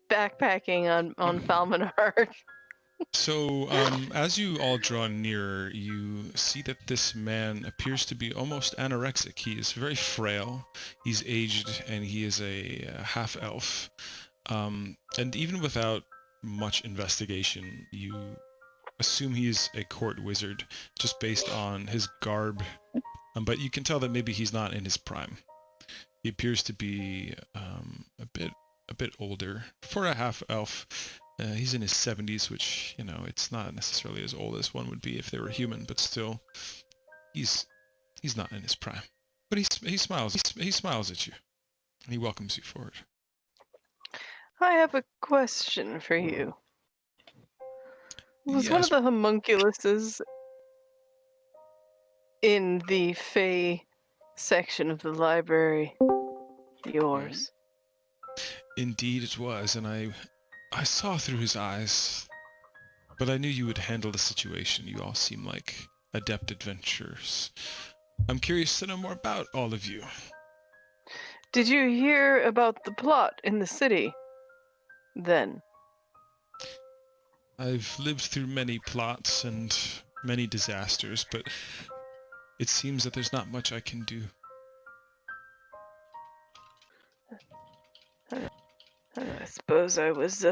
backpacking on Falminar. So, as you all draw nearer, you see that this man appears to be almost anorexic. He is very frail, he's aged, and he is a half-elf. And even without much investigation, you assume he's a court wizard, just based on his garb. But you can tell that maybe he's not in his prime. He appears to be a bit older. For a half-elf, he's in his 70s, which, you know, it's not necessarily as old as one would be if they were human, but still, he's not in his prime. But he smiles. He smiles at you, and he welcomes you forward. I have a question for you. Was one Yes. of the homunculuses in the Fey section of the library yours? Indeed it was, and I saw through his eyes, but I knew you would handle the situation. You all seem like adept adventurers. I'm curious to know more about all of you. Did you hear about the plot in the city then? I've lived through many plots and many disasters, but it seems that there's not much I can do. I suppose I was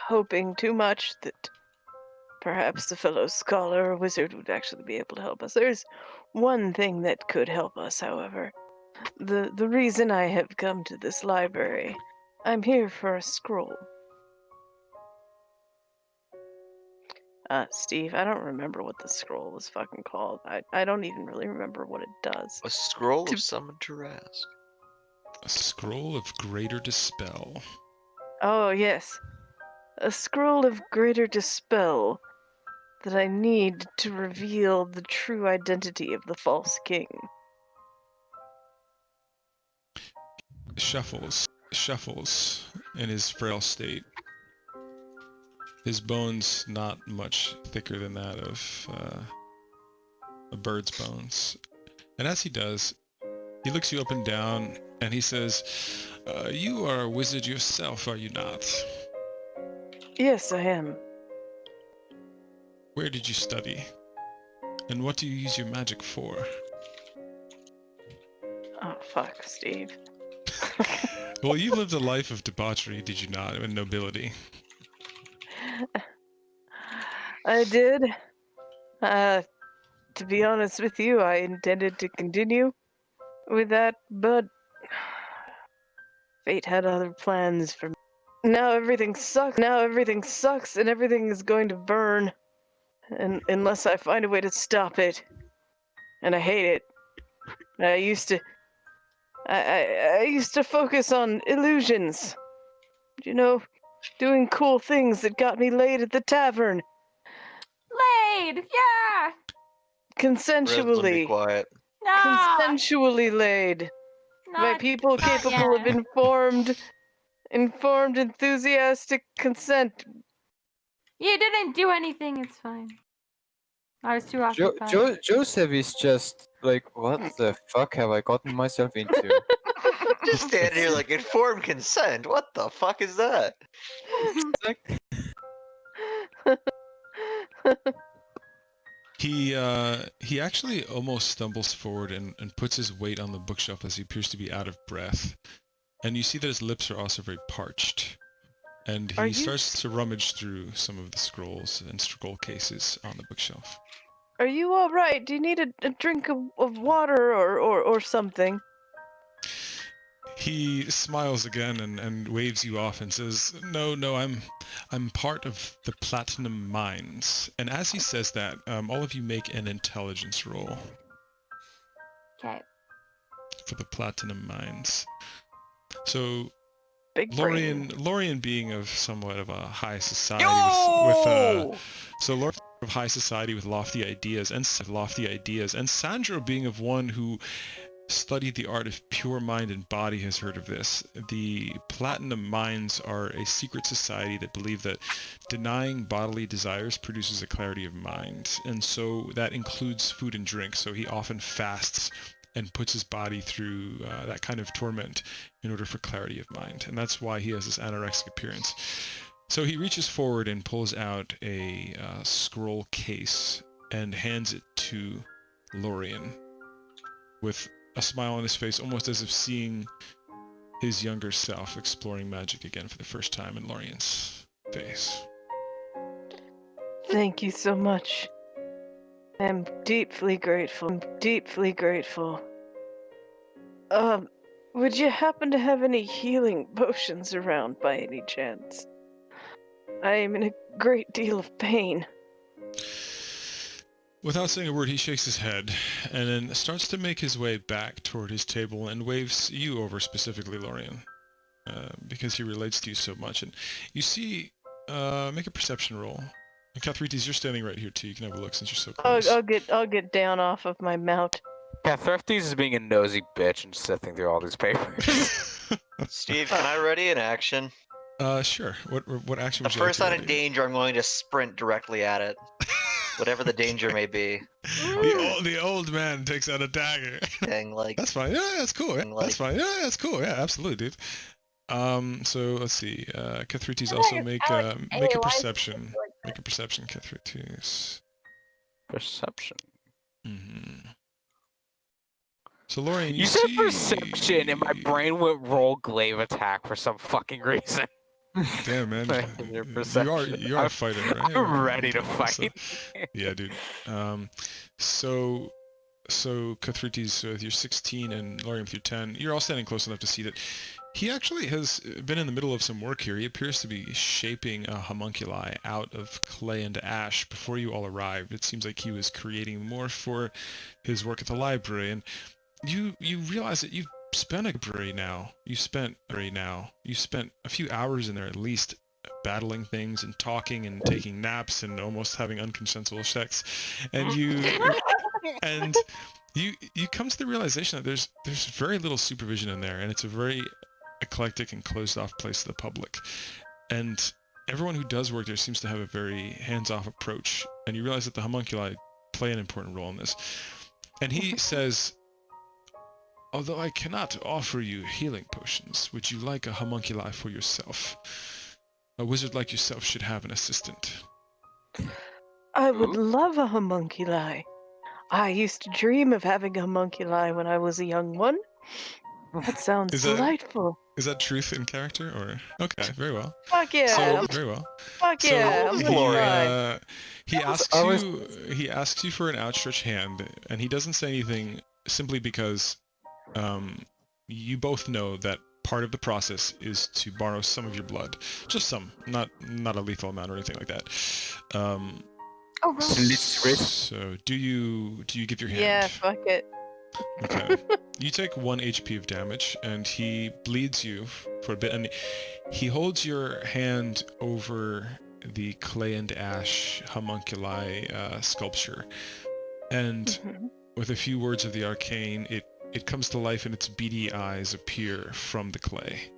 hoping too much that perhaps the fellow scholar or wizard would actually be able to help us. There's one thing that could help us, however. The reason I have come to this library, I'm here for a scroll. Steve, I don't remember what the scroll was fucking called. I don't even really remember what it does. A scroll of summon to ask. A scroll of greater dispel. Oh, yes. A scroll of greater dispel that I need to reveal the true identity of the false king. Shuffles in his frail state. His bones not much thicker than that of a bird's bones. And as he does, he looks you up and down, and he says, you are a wizard yourself, are you not? Yes, I am. Where did you study? And what do you use your magic for? Oh, fuck, Steve. Well, you lived a life of debauchery, did you not, and nobility? I did. To be honest with you, I intended to continue with that, but fate had other plans for me. Now everything sucks, and everything is going to burn. And unless I find a way to stop it. And I hate it. I used to focus on illusions. You know, doing cool things that got me laid at the tavern. Laid! Yeah! Consensually. Be quiet. No! Consensually laid. By Not, people capable of informed, enthusiastic consent. You didn't do anything, it's fine. I was too occupied. Joseph is just like, what the fuck have I gotten myself into? Just standing here like informed consent. What the fuck is that? He actually almost stumbles forward and puts his weight on the bookshelf as he appears to be out of breath. And you see that his lips are also very parched. And he starts to rummage through some of the scrolls and scroll cases on the bookshelf. Are you all right? Do you need a drink of water or something? He smiles again and waves you off and says, "No, no, I'm part of the Platinum Mines." And as he says that, all of you make an intelligence roll Okay. for the Platinum Mines. So Big brain. Lorien being of somewhat of a high society Yo! so Lorien of high society with lofty ideas, and Sandro being of one who studied the art of pure mind and body has heard of this. The Platinum Mines are a secret society that believe that denying bodily desires produces a clarity of mind, and so that includes food and drink. So he often fasts and puts his body through that kind of torment in order for clarity of mind, and that's why he has this anorexic appearance. So he reaches forward and pulls out a scroll case and hands it to Lorien with a smile on his face, almost as if seeing his younger self exploring magic again for the first time in Lorien's face. Thank you so much. I'm deeply grateful. Would you happen to have any healing potions around by any chance? I am in a great deal of pain. Without saying a word, he shakes his head and then starts to make his way back toward his table and waves you over, specifically Lorien, because he relates to you so much. And you see, make a perception roll. And Kathritis, you're standing right here too. You can have a look since you're so close. I'll get down off of my mount. Yeah, Thrifties is being a nosy bitch and sifting through all these papers. Steve, can I ready an action? Sure. What action would The you like first to sign of ready? danger, I'm going to sprint directly at it. Whatever the danger may be. The old man takes out a dagger. Thing, like, That's fine. Yeah, that's cool. Yeah, Like- that's fine. Yeah, that's cool. Yeah, absolutely, dude. So let's see. Kathritis also make a perception. Make a perception, Kathritis. Perception. Mm-hmm. So Lorien, You said perception, and my brain went roll glaive attack for some fucking reason. Damn, man. Your You perception. are fighting, right? I'm ready to So- fight. yeah, dude. So Kathritis with your 16 and Lorien with your 10, you're all standing close enough to see that he actually has been in the middle of some work here. He appears to be shaping a homunculi out of clay and ash before you all arrived. It seems like he was creating more for his work at the library, and you realize that you've spent You spent a few hours in there at least, battling things and talking and taking naps and almost having unconsensual sex, and you come to the realization that there's very little supervision in there, and it's a very eclectic and closed off place to the public, and everyone who does work there seems to have a very hands-off approach, and you realize that the homunculi play an important role in this. And he says, "Although I cannot offer you healing potions, would you like a homunculi for yourself? A wizard like yourself should have an assistant." I would love a homunculi. I used to dream of having a homunculi when I was a young one. That sounds Is that- delightful. Is that truth in character, or okay? Very well. Fuck yeah! So very well. Fuck yeah! So homunculi. he asks you for an outstretched hand, and he doesn't say anything simply because you both know that part of the process is to borrow some of your blood, just some, not a lethal amount or anything like that. Oh, really? So do you give your hand? Yeah, fuck it. Okay. You take 1 HP of damage, and he bleeds you for a bit, and he holds your hand over the clay and ash homunculi sculpture, and Mhm. with a few words of the arcane, it comes to life, and its beady eyes appear from the clay.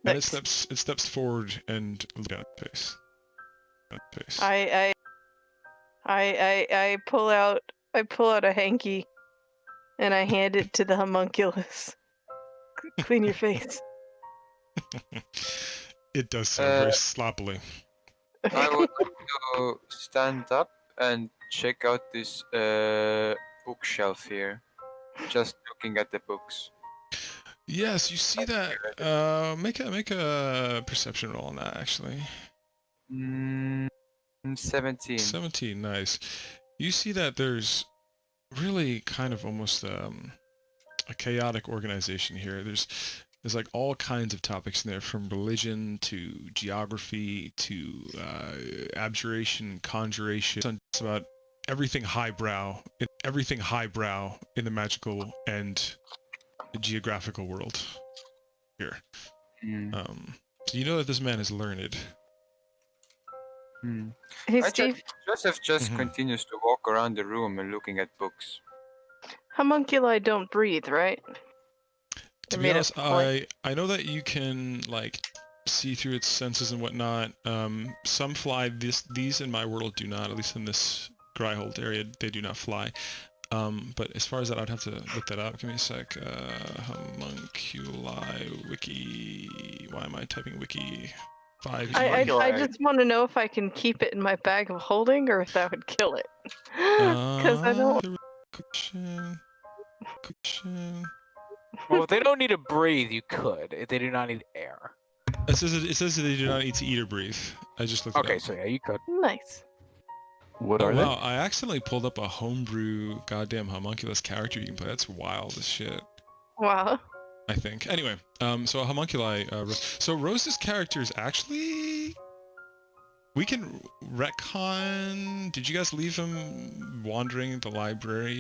And Nice. it steps forward and looks down at face. I pull out a hanky, and I hand it to the homunculus. Clean your face. It does so very sloppily. I would like to stand up and check out this bookshelf here. Just looking at the books. Yes, you see that. Make a perception roll on that, actually. 17. 17, nice. you see that there's really kind of almost a chaotic organization here. There's like all kinds of topics in there, from religion to geography to abjuration, conjuration. It's about everything highbrow in the magical and the geographical world here. So you know that this man is learned. Hey, Steve. Joseph just Mhm. continues to walk around the room and looking at books. Homunculi don't breathe, right? To I be made a honest, point. I know that you can like see through its senses and whatnot. Some fly. These in my world do not. At least in this Gryhold area, they do not fly. But as far as that, I'd have to look that up. Give me a sec. Homunculi wiki. Why am I typing wiki? 5. I just want to know if I can keep it in my bag of holding or if that would kill it. Because I don't. Question. Well, if they don't need to breathe, you could. If they do not need air. It says that they do not need to eat or breathe. I just looked it Okay, up. so yeah, you could. Nice. What Oh are wow, I accidentally pulled up a homebrew goddamn homunculus character you can play. That's wild as shit, Wow. I think. Anyway, so a homunculi, so Rose's character is actually... We can retcon... Did you guys leave him wandering the library?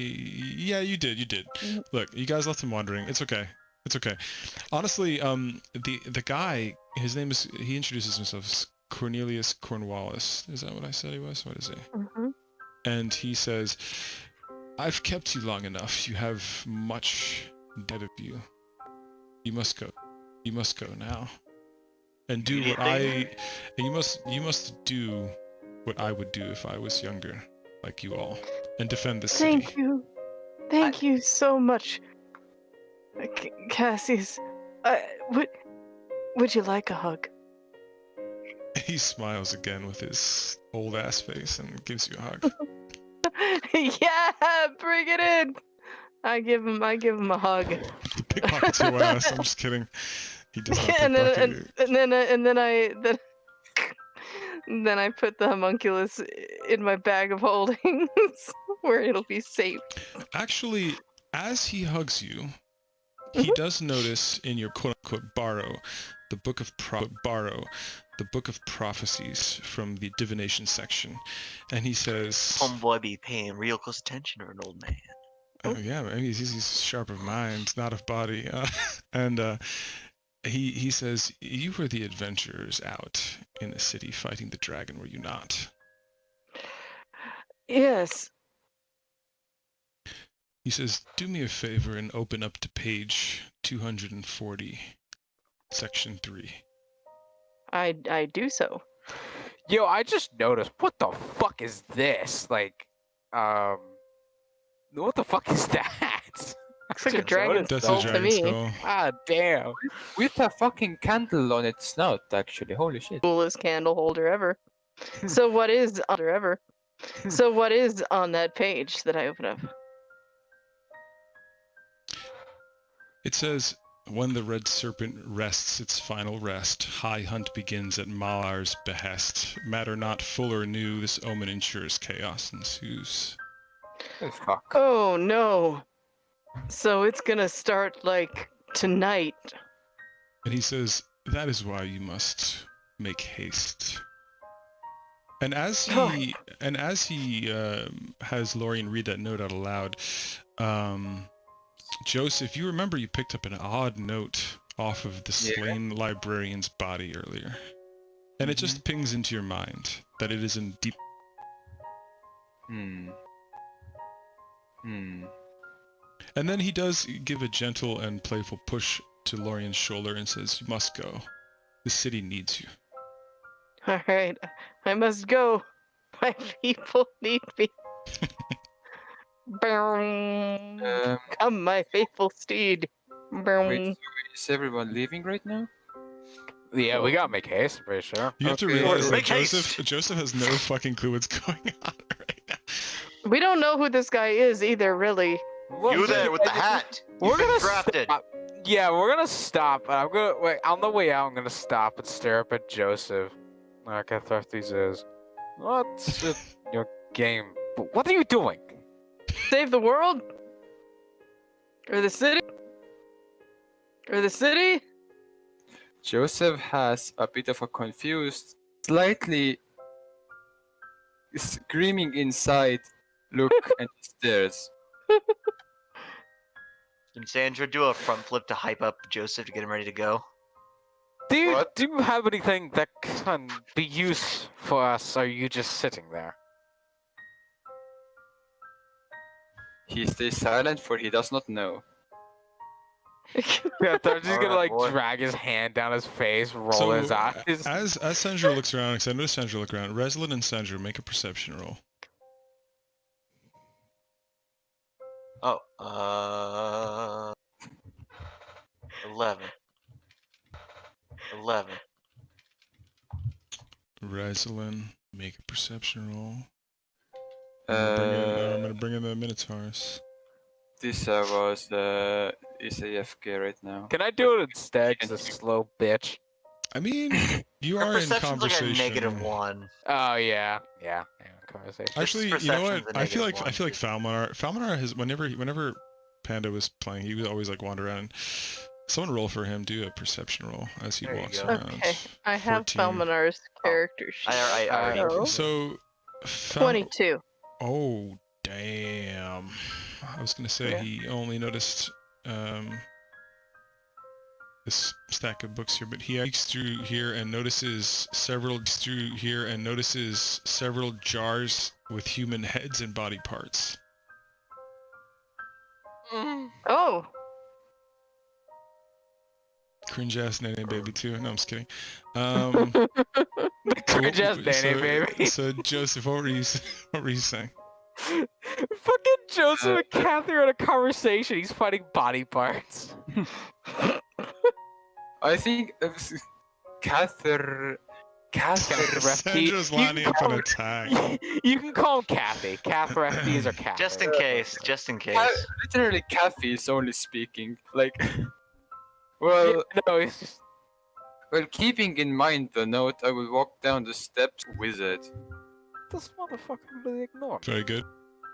Yeah, you did. Look, you guys left him wandering. It's okay. Honestly, the guy, his name is... He introduces himself as Cornelius Cornwallis. Is that what I said he was? What is he? Mm-hmm. And he says, I've kept you long enough. You have much debt of you. You must go. You must go now. And do what I... And you must do what I would do if I was younger, like you all. And defend the city. Thank you. Thank you so much, Cassius. Would you like a hug? He smiles again with his old-ass face and gives you a hug. Yeah, bring it in. I give him a hug. He pickpockets your ass. I'm just kidding. He does not and pickpocket you. then I put the homunculus in my bag of holdings where it'll be safe. Actually, as he hugs you, he does notice in your quote-unquote borrow, the book of prophecies from the divination section, and he says, Homeboy be paying real close attention or an old man. oh yeah, man, he's sharp of mind, not of body. And he says, you were the adventurers out in the city fighting the dragon, were you not? Yes. He says, do me a favor and open up to page 240, section 3. I do so. Yo, I just noticed. What the fuck is this? Like, what the fuck is that? Looks like a Just dragon noticed That's skull a to dragon me. skull. Ah, damn. With a fucking candle on its snout, actually. Holy shit. Coolest candle holder ever. So what is on that page that I open up? It says, when the red serpent rests its final rest, high hunt begins at Malar's behest. Matter not full or new, this omen ensures chaos ensues. Oh, fuck. Oh no. So it's gonna start like tonight. And he says, that is why you must make haste. And as he has Lorien read that note out aloud, Joseph, you remember you picked up an odd note off of the slain librarian's body earlier. And it just pings into your mind that it is in deep... And then he does give a gentle and playful push to Lorien's shoulder and says, you must go. The city needs you. Alright, I must go. My people need me. Come, my faithful steed. Wait, so is everyone leaving right now? Yeah, we gotta make haste, I'm pretty sure. You have to Okay. realize that Make haste! Joseph has no fucking clue what's going on right now. We don't know who this guy is either, really. You there with the hat. We're You've been gonna drafted. stop. Yeah, we're gonna stop. I'm gonna wait on the way out. I'm gonna stop and stare up at Joseph. Okay, theft these is. What's your game What are you doing? Save the world? Or the city? Or the city? Joseph has a bit of a confused, slightly screaming inside look and stares. Can Sandra do a front flip to hype up Joseph to get him ready to go? Do What? you have anything that can be used for us, or are you just sitting there? He stays silent, for he does not know. Yeah, they're just gonna Alright, like boy. drag his hand down his face, roll So his eyes. as Sandra looks around, because I noticed Sandra look around, Reslin and Sandra make a perception roll. Oh, 11. 11. Reslin, make a perception roll. Uh, I'm gonna bring in the Minotaurs. This was is AFK right now. Can I do it instead? Cause a slow bitch. I mean, you Her are in perception's like conversation. a -1. Oh yeah. Conversation. Actually, you know what? perception's a I feel like -1. Falmanar has whenever Panda was playing, he would always like wander around. Someone roll for him. Do a perception roll as he There you walks go. around. Okay, I have 14. Felminar's character sheet. I already. so- So, 22. Oh damn! I was gonna say Yeah. he only noticed this stack of books here, but he peeks through here and notices several jars with human heads and body parts. Oh, Cringe ass Nene baby too. No, I'm just kidding. Cringe ass Nene baby. So Joseph, what were you saying? Fucking Joseph and Kathy are in a conversation. He's fighting body parts. I think Cather. Sandra's lining up an attack. You can call him Kathy. Catherine or Kathy. Just in case. Just in case. Literally, Kathy is only speaking. Like, well, No, it's just. well, keeping in mind the note, I will walk down the steps with it. This motherfucker really ignored me. Very good.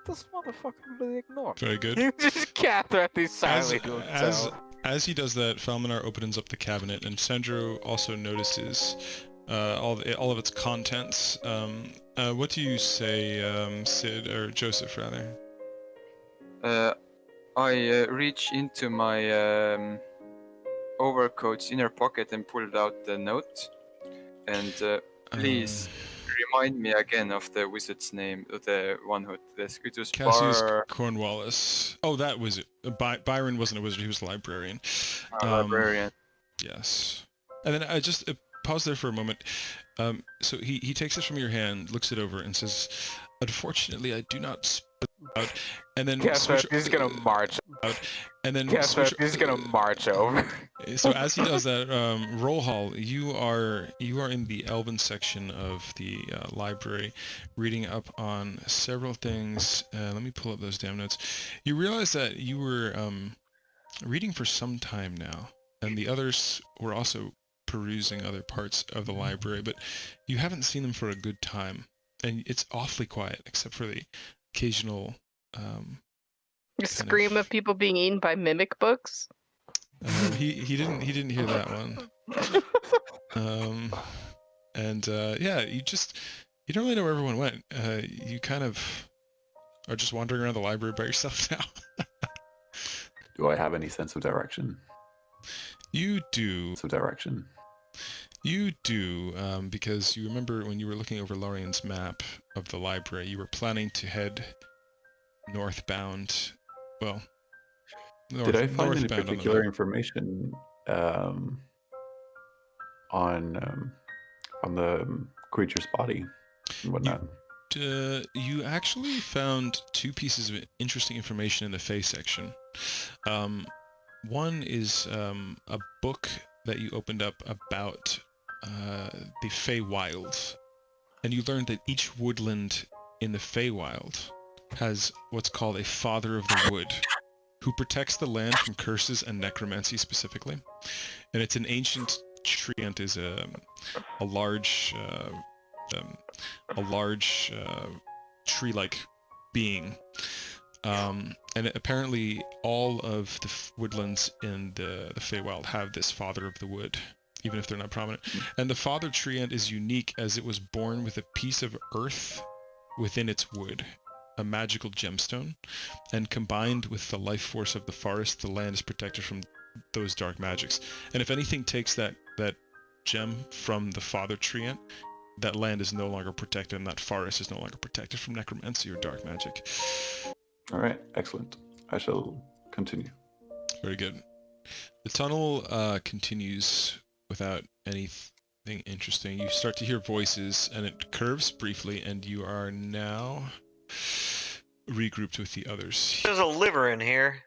This motherfucker really ignored me. Very good. You just Catherine silently to himself. As he does that, Falmanar opens up the cabinet, and Sandro also notices all of its contents. What do you say, Sid, or Joseph rather? I reach into my overcoat's inner pocket and pulled out the note. And please remind me again of the wizard's name, the one who it was Cassius Cornwallis. Oh, that wizard. Byron wasn't a wizard; he was a librarian. Librarian. Yes. And then I just pause there for a moment. So he takes it from your hand, looks it over, and says, "Unfortunately, I do not spell out." And then He's gonna march. And then He's gonna march over. So as he does that, roll hall, you are in the Elven section of the library, reading up on several things. Let me pull up those damn notes. You realize that you were reading for some time now, and the others were also perusing other parts of the library, but you haven't seen them for a good time, and it's awfully quiet except for the occasional scream of people being eaten by mimic books. he didn't hear that one. Yeah, you don't really know where everyone went. You kind of are just wandering around the library by yourself now. Do I have any sense of direction? You do. You do, because you remember when you were looking over Lorian's map of the library, you were planning to head northbound. Well, Did I find any northbound on the particular map. information on the creature's body and whatnot? You actually found two pieces of interesting information in the Fey section. One is a book that you opened up about the Feywild, and you learned that each woodland in the Feywild has what's called a Father of the Wood, who protects the land from curses and necromancy specifically. And it's an ancient tree, and is a large tree-like being. And apparently all of the woodlands in the Feywild have this Father of the Wood, even if they're not prominent. And the Father Treant is unique as it was born with a piece of earth within its wood, a magical gemstone, and combined with the life force of the forest, the land is protected from those dark magics. And if anything takes that gem from the Father Treant, that land is no longer protected, and that forest is no longer protected from necromancy or dark magic. All right, excellent. I shall continue. Very good. The tunnel continues without anything interesting. You start to hear voices, and it curves briefly, and you are now regrouped with the others. There's a liver in here.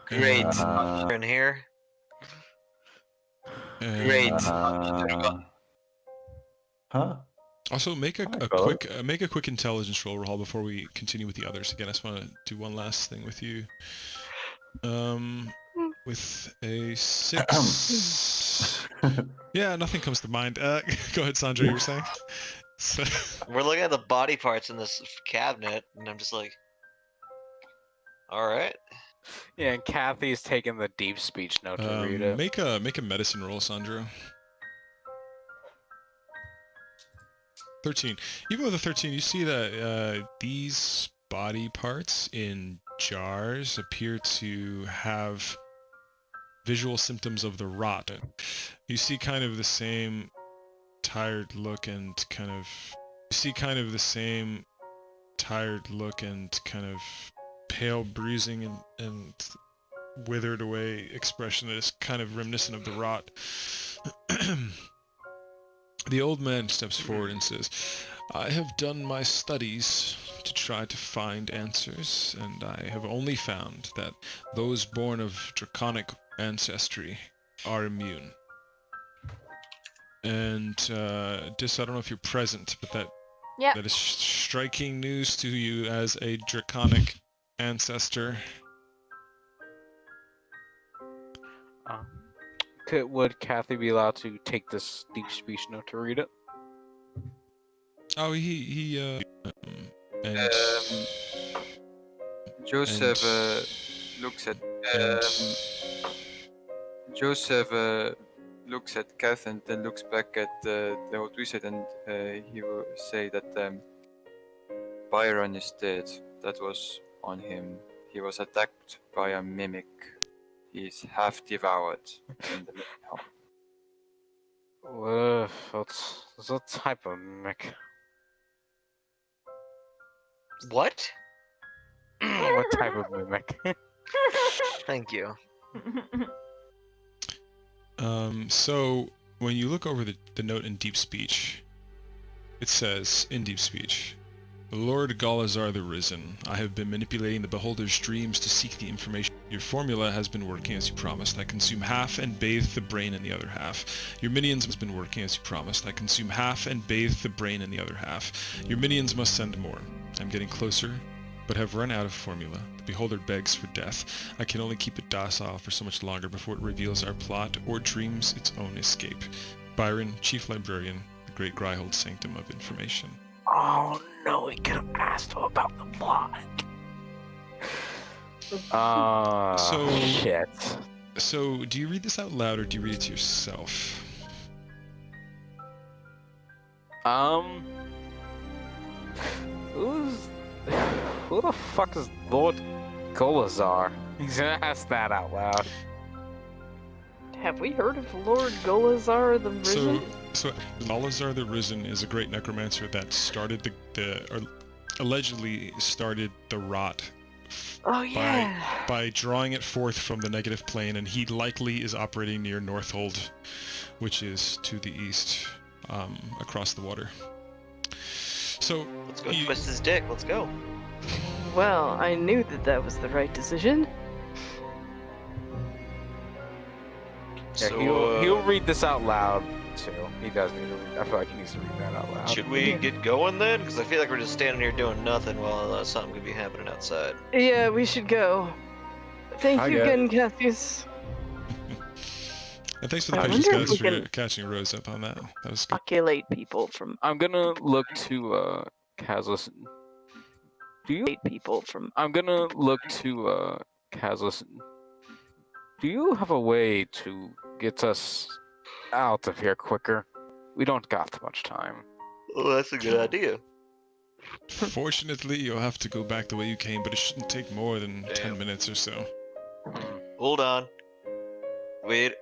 Great. In here. Great. Huh? Also, make a fellas. quick intelligence roll, Rahul, before we continue with the others. Again, I just want to do one last thing with you. With a 6. Yeah, nothing comes to mind. Go ahead, Sandra. You were saying. So... We're looking at the body parts in this cabinet, and I'm just like, all right. Yeah, and Kathy's taking the deep speech note to read it. Make a medicine roll, Sandra. 13. Even with a 13, you see that these body parts in jars appear to have visual symptoms of the rot. You see kind of the same tired look and kind of pale bruising and withered away expression that is kind of reminiscent of the rot. The old man steps forward and says, I have done my studies to try to find answers, and I have only found that those born of draconic ancestry are immune. And, Dis, I don't know if you're present, but that is striking news to you as a draconic ancestor. Would Kathy be allowed to take this deep speech note to read it? Oh, and Joseph looks at looks at Kath and then looks back at the old wizard, and he will say that Byron is dead. That was on him. He was attacked by a mimic. He's half devoured in the middle. What type of mimic? What? What type of mimic? Thank you. So when you look over the note in Deep Speech, it says, in Deep Speech, Lord Galazar the Risen, I have been manipulating the beholder's dreams to seek the information. Your formula has been working as you promised. I consume half and bathe the brain in the other half. Your minions has been working as you promised. I consume half and bathe the brain in the other half. Your minions must send more. I'm getting closer, but have run out of formula. The beholder begs for death. I can only keep it docile for so much longer before it reveals our plot or dreams its own escape. Byron, Chief Librarian, the Great Gryhold Sanctum of Information. Oh no, we could have asked him about the plot. Shit. So, do you read this out loud or do you read it to yourself? Who the fuck is Lord Golazar? He's gonna ask that out loud. Have we heard of Lord Golazar the Risen? So Golazar the Risen is a great necromancer that started or allegedly started the rot. Oh yeah. By drawing it forth from the negative plane, and he likely is operating near Northold, which is to the east, across the water. So let's go twist his dick. Let's go. Well, I knew that was the right decision. Yeah, So, he'll read this out loud too. He does need to read. I feel like he needs to read that out loud. should we get going then? Because I feel like we're just standing here doing nothing while something could be happening outside. Yeah, we should go. Thank you Okay. again, Cassius. And thanks for the I patience, wonder if guys, we for can catching Rose up on that. That was good. Oculate people from. I'm gonna look to Kaz, listen. Do you? 8 people from. I'm gonna look to Kaz, listen. Do you have a way to get us out of here quicker? We don't got much time. Oh, that's a good idea. Fortunately, you'll have to go back the way you came, but it shouldn't take more than 10 minutes or so. Hold on. Wait,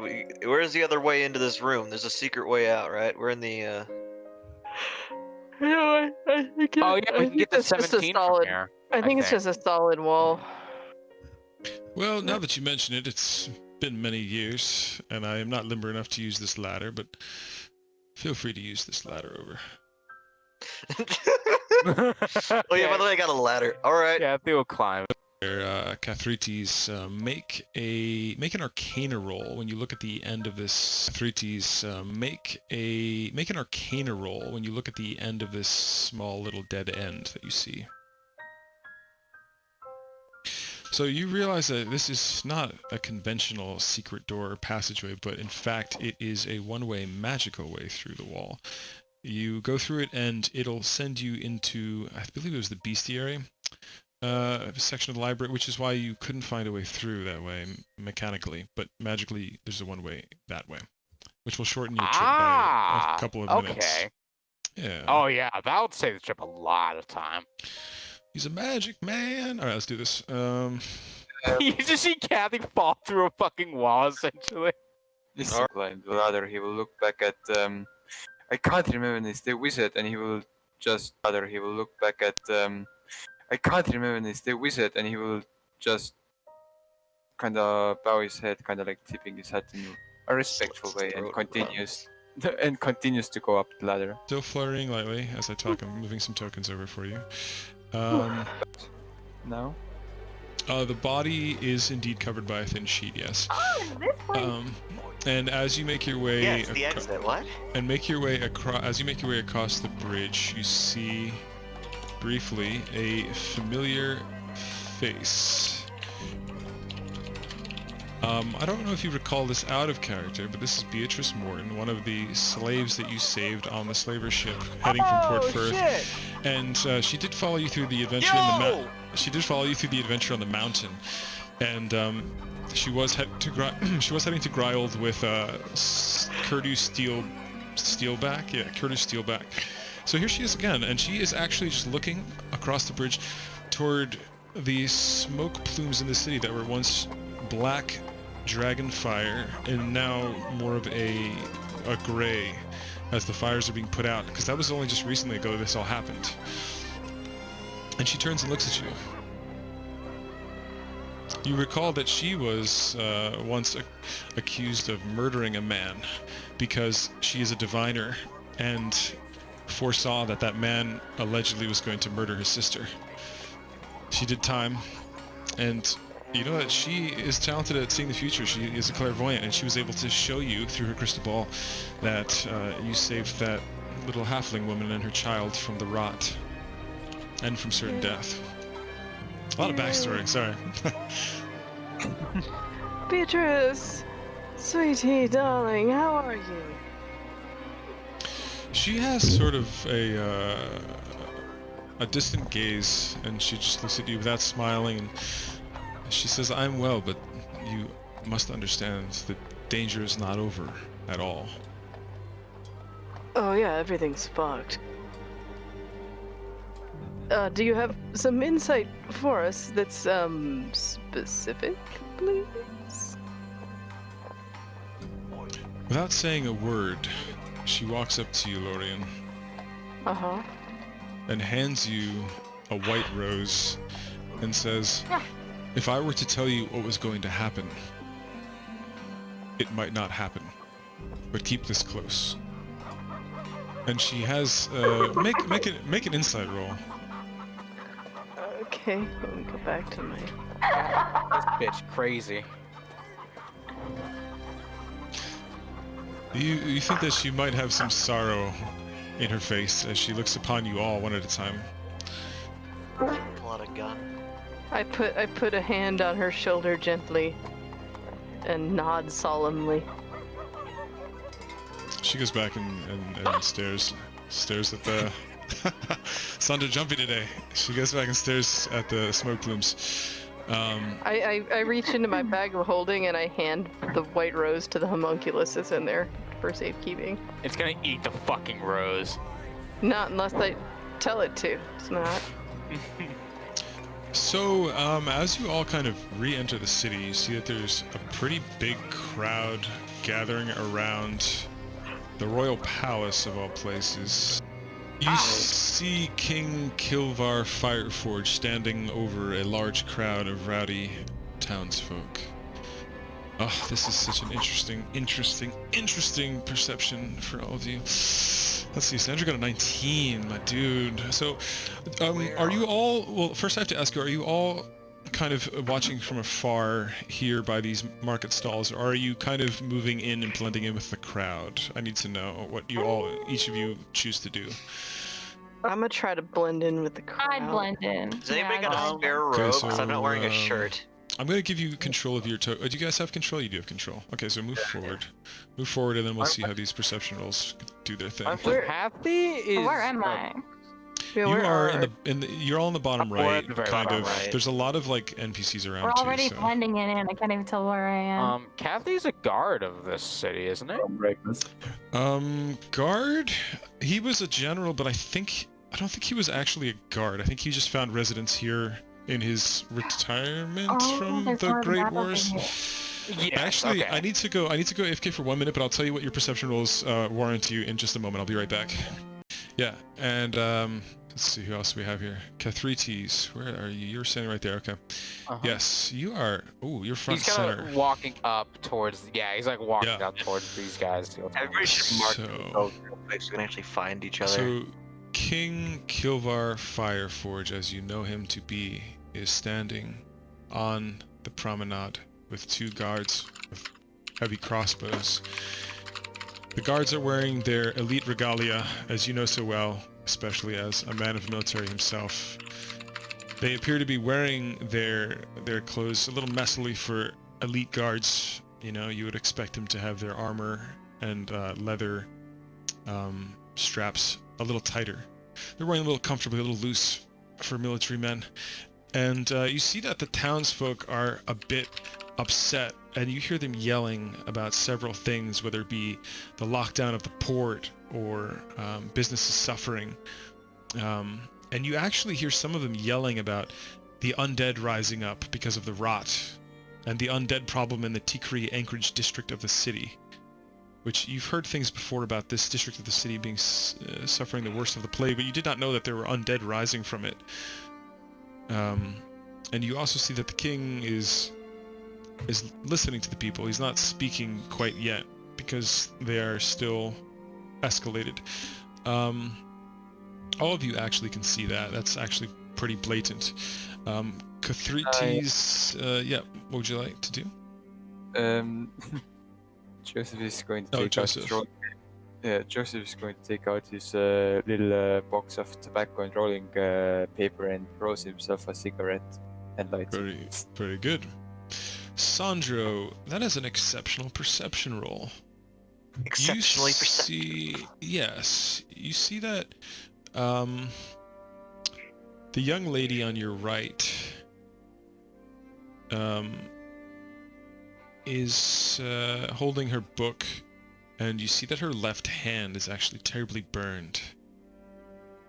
where's the other way into this room? There's a secret way out, right? We're in the, No, I think Oh yeah, we can get the that's just a 17 from solid. here. I think it's just a solid wall. Well, now that you mention it, it's been many years, and I am not limber enough to use this ladder, but feel free to use this ladder over. Oh yeah, by the way, I got a ladder. Alright. Yeah, they will climb. Cathrites, make an Arcana roll when you look at the end of this. Cathrites, make an Arcana roll when you look at the end of this small little dead end that you see. So you realize that this is not a conventional secret door or passageway, but in fact it is a one-way magical way through the wall. You go through it and it'll send you into, I believe it was the bestiary section of the library, which is why you couldn't find a way through that way mechanically, but magically there's a one-way that way, which will shorten your trip by a couple of minutes. Okay. Yeah. Oh yeah, that would save the trip a lot of time. He's a magic man. All right, let's do this. You just see Kathy fall through a fucking wall, essentially. This is blind. Rather, he will look back at. I can't remember this. The wizard, and he will just. Rather, he will look back at. I can't remember this. The wizard, and he will just. Kind of bow his head, kind of like tipping his hat in a respectful way, and continues. And continues to go up the ladder. Still flurrying lightly as I talk. I'm moving some tokens over for you. No. The body is indeed covered by a thin sheet, yes. Oh, is this way? And as you make your way, yes, the exit. What? And make your way across. As you make your way across the bridge, you see briefly a familiar face. I don't know if you recall this out of character, but this is Beatrice Morton, one of the slaves that you saved on the slaver ship heading from Port Firth. Shit. And she did follow you through the adventure in the She did follow you through the adventure on the mountain, and she was heading to Gryold with Curtis Steelback. Yeah, Curtis Steelback. So here she is again, and she is actually just looking across the bridge toward the smoke plumes in the city that were once black dragon fire and now more of a gray as the fires are being put out, because that was only just recently ago this all happened. And she turns and looks at you. You recall that she was once accused of murdering a man because she is a diviner and foresaw that that man allegedly was going to murder his sister. She did time, and you know that she is talented at seeing the future. She is a clairvoyant, and she was able to show you through her crystal ball that you saved that little halfling woman and her child from the rot and from certain death. A lot of backstory, sorry. Beatrice, sweetie, darling, how are you? She has sort of a distant gaze, and she just looks at you without smiling, and she says, "I'm well, but you must understand that danger is not over at all." Oh yeah, everything's fucked. Do you have some insight for us that's, specific, please? Without saying a word, she walks up to you, Lorien. Uh-huh. And hands you a white rose and says, "If I were to tell you what was going to happen, it might not happen, but keep this close." And she has, make an insight roll. Okay, let me go back to my... This bitch crazy. You think that she might have some sorrow in her face as she looks upon you all one at a time. Pull out a gun. I put a hand on her shoulder gently and nod solemnly. She goes back and stares at the Sandra jumpy today. She goes back and stares at the smoke plumes. I reach into my bag of holding and I hand the white rose to the homunculus that's in there for safekeeping. It's gonna eat the fucking rose. Not unless I tell it to. It's not. So, as you all kind of re-enter the city, you see that there's a pretty big crowd gathering around the royal palace of all places. You see King Kilvar Fireforge standing over a large crowd of rowdy townsfolk. Oh, this is such an interesting perception for all of you. Let's see, Sandra got a 19, my dude. So, are you all, well, first I have to ask you, are you all kind of watching from afar here by these market stalls, or are you kind of moving in and blending in with the crowd? I need to know what you all, each of you, choose to do. I'm gonna try to blend in with the crowd. I'd blend in. Does anybody Yeah, got I'd a spare Okay, robe? so, 'Cause I'm not wearing a shirt. I'm going to give you control of your do you guys have control? You do have control. Okay, so move forward. Move forward, and then we'll see how these perception rolls do their thing. Kathy is. Where am I? Yeah, You where are you're all in the bottom We're right, at the very kind bottom of. right. There's a lot of like NPCs around We're already too. So. blending it in. I can't even tell where I am. Kathy's a guard of this city, isn't it? Guard. He was a general, but I don't think he was actually a guard. I think he just found residence here in his retirement from there's the more Great battles Wars. in here. Yeah. Actually, okay. I need to go AFK for 1 minute, but I'll tell you what your perception rolls warrant you in just a moment. I'll be right back. Yeah, and let's see who else we have here. Cathrites, where are you? You're standing right there. Okay. Uh-huh. Yes, you are. Oh, you're front He's kind center. of walking up towards. Yeah, he's like walking Yeah. up towards these guys. Everybody should mark So- themselves real quick so we can actually find each other. So, King Kilvar Fireforge, as you know him to be, is standing on the promenade with 2 guards with heavy crossbows. The guards are wearing their elite regalia, as you know so well, especially as a man of military himself. They appear to be wearing their clothes a little messily for elite guards. You know, you would expect them to have their armor and leather straps a little tighter. They're wearing a little comfortably, a little loose for military men. And you see that the townsfolk are a bit upset, and you hear them yelling about several things, whether it be the lockdown of the port or businesses suffering. And you actually hear some of them yelling about the undead rising up because of the rot, and the undead problem in the Tikri Anchorage district of the city. Which you've heard things before about this district of the city being suffering the worst of the plague, but you did not know that there were undead rising from it. And you also see that the king is listening to the people. He's not speaking quite yet because they are still escalated. All of you actually can see that. That's actually pretty blatant. Cathrites, yeah, what would you like to do? Joseph is going to Oh, take Joseph. out his Joseph is going to take out his little box of tobacco and rolling paper and rolls himself a cigarette and lights it. Very good. Sandro, that is an exceptional perception roll. Exceptionally you perceptive. Yes, you see that the young lady on your right is holding her book, and you see that her left hand is actually terribly burned.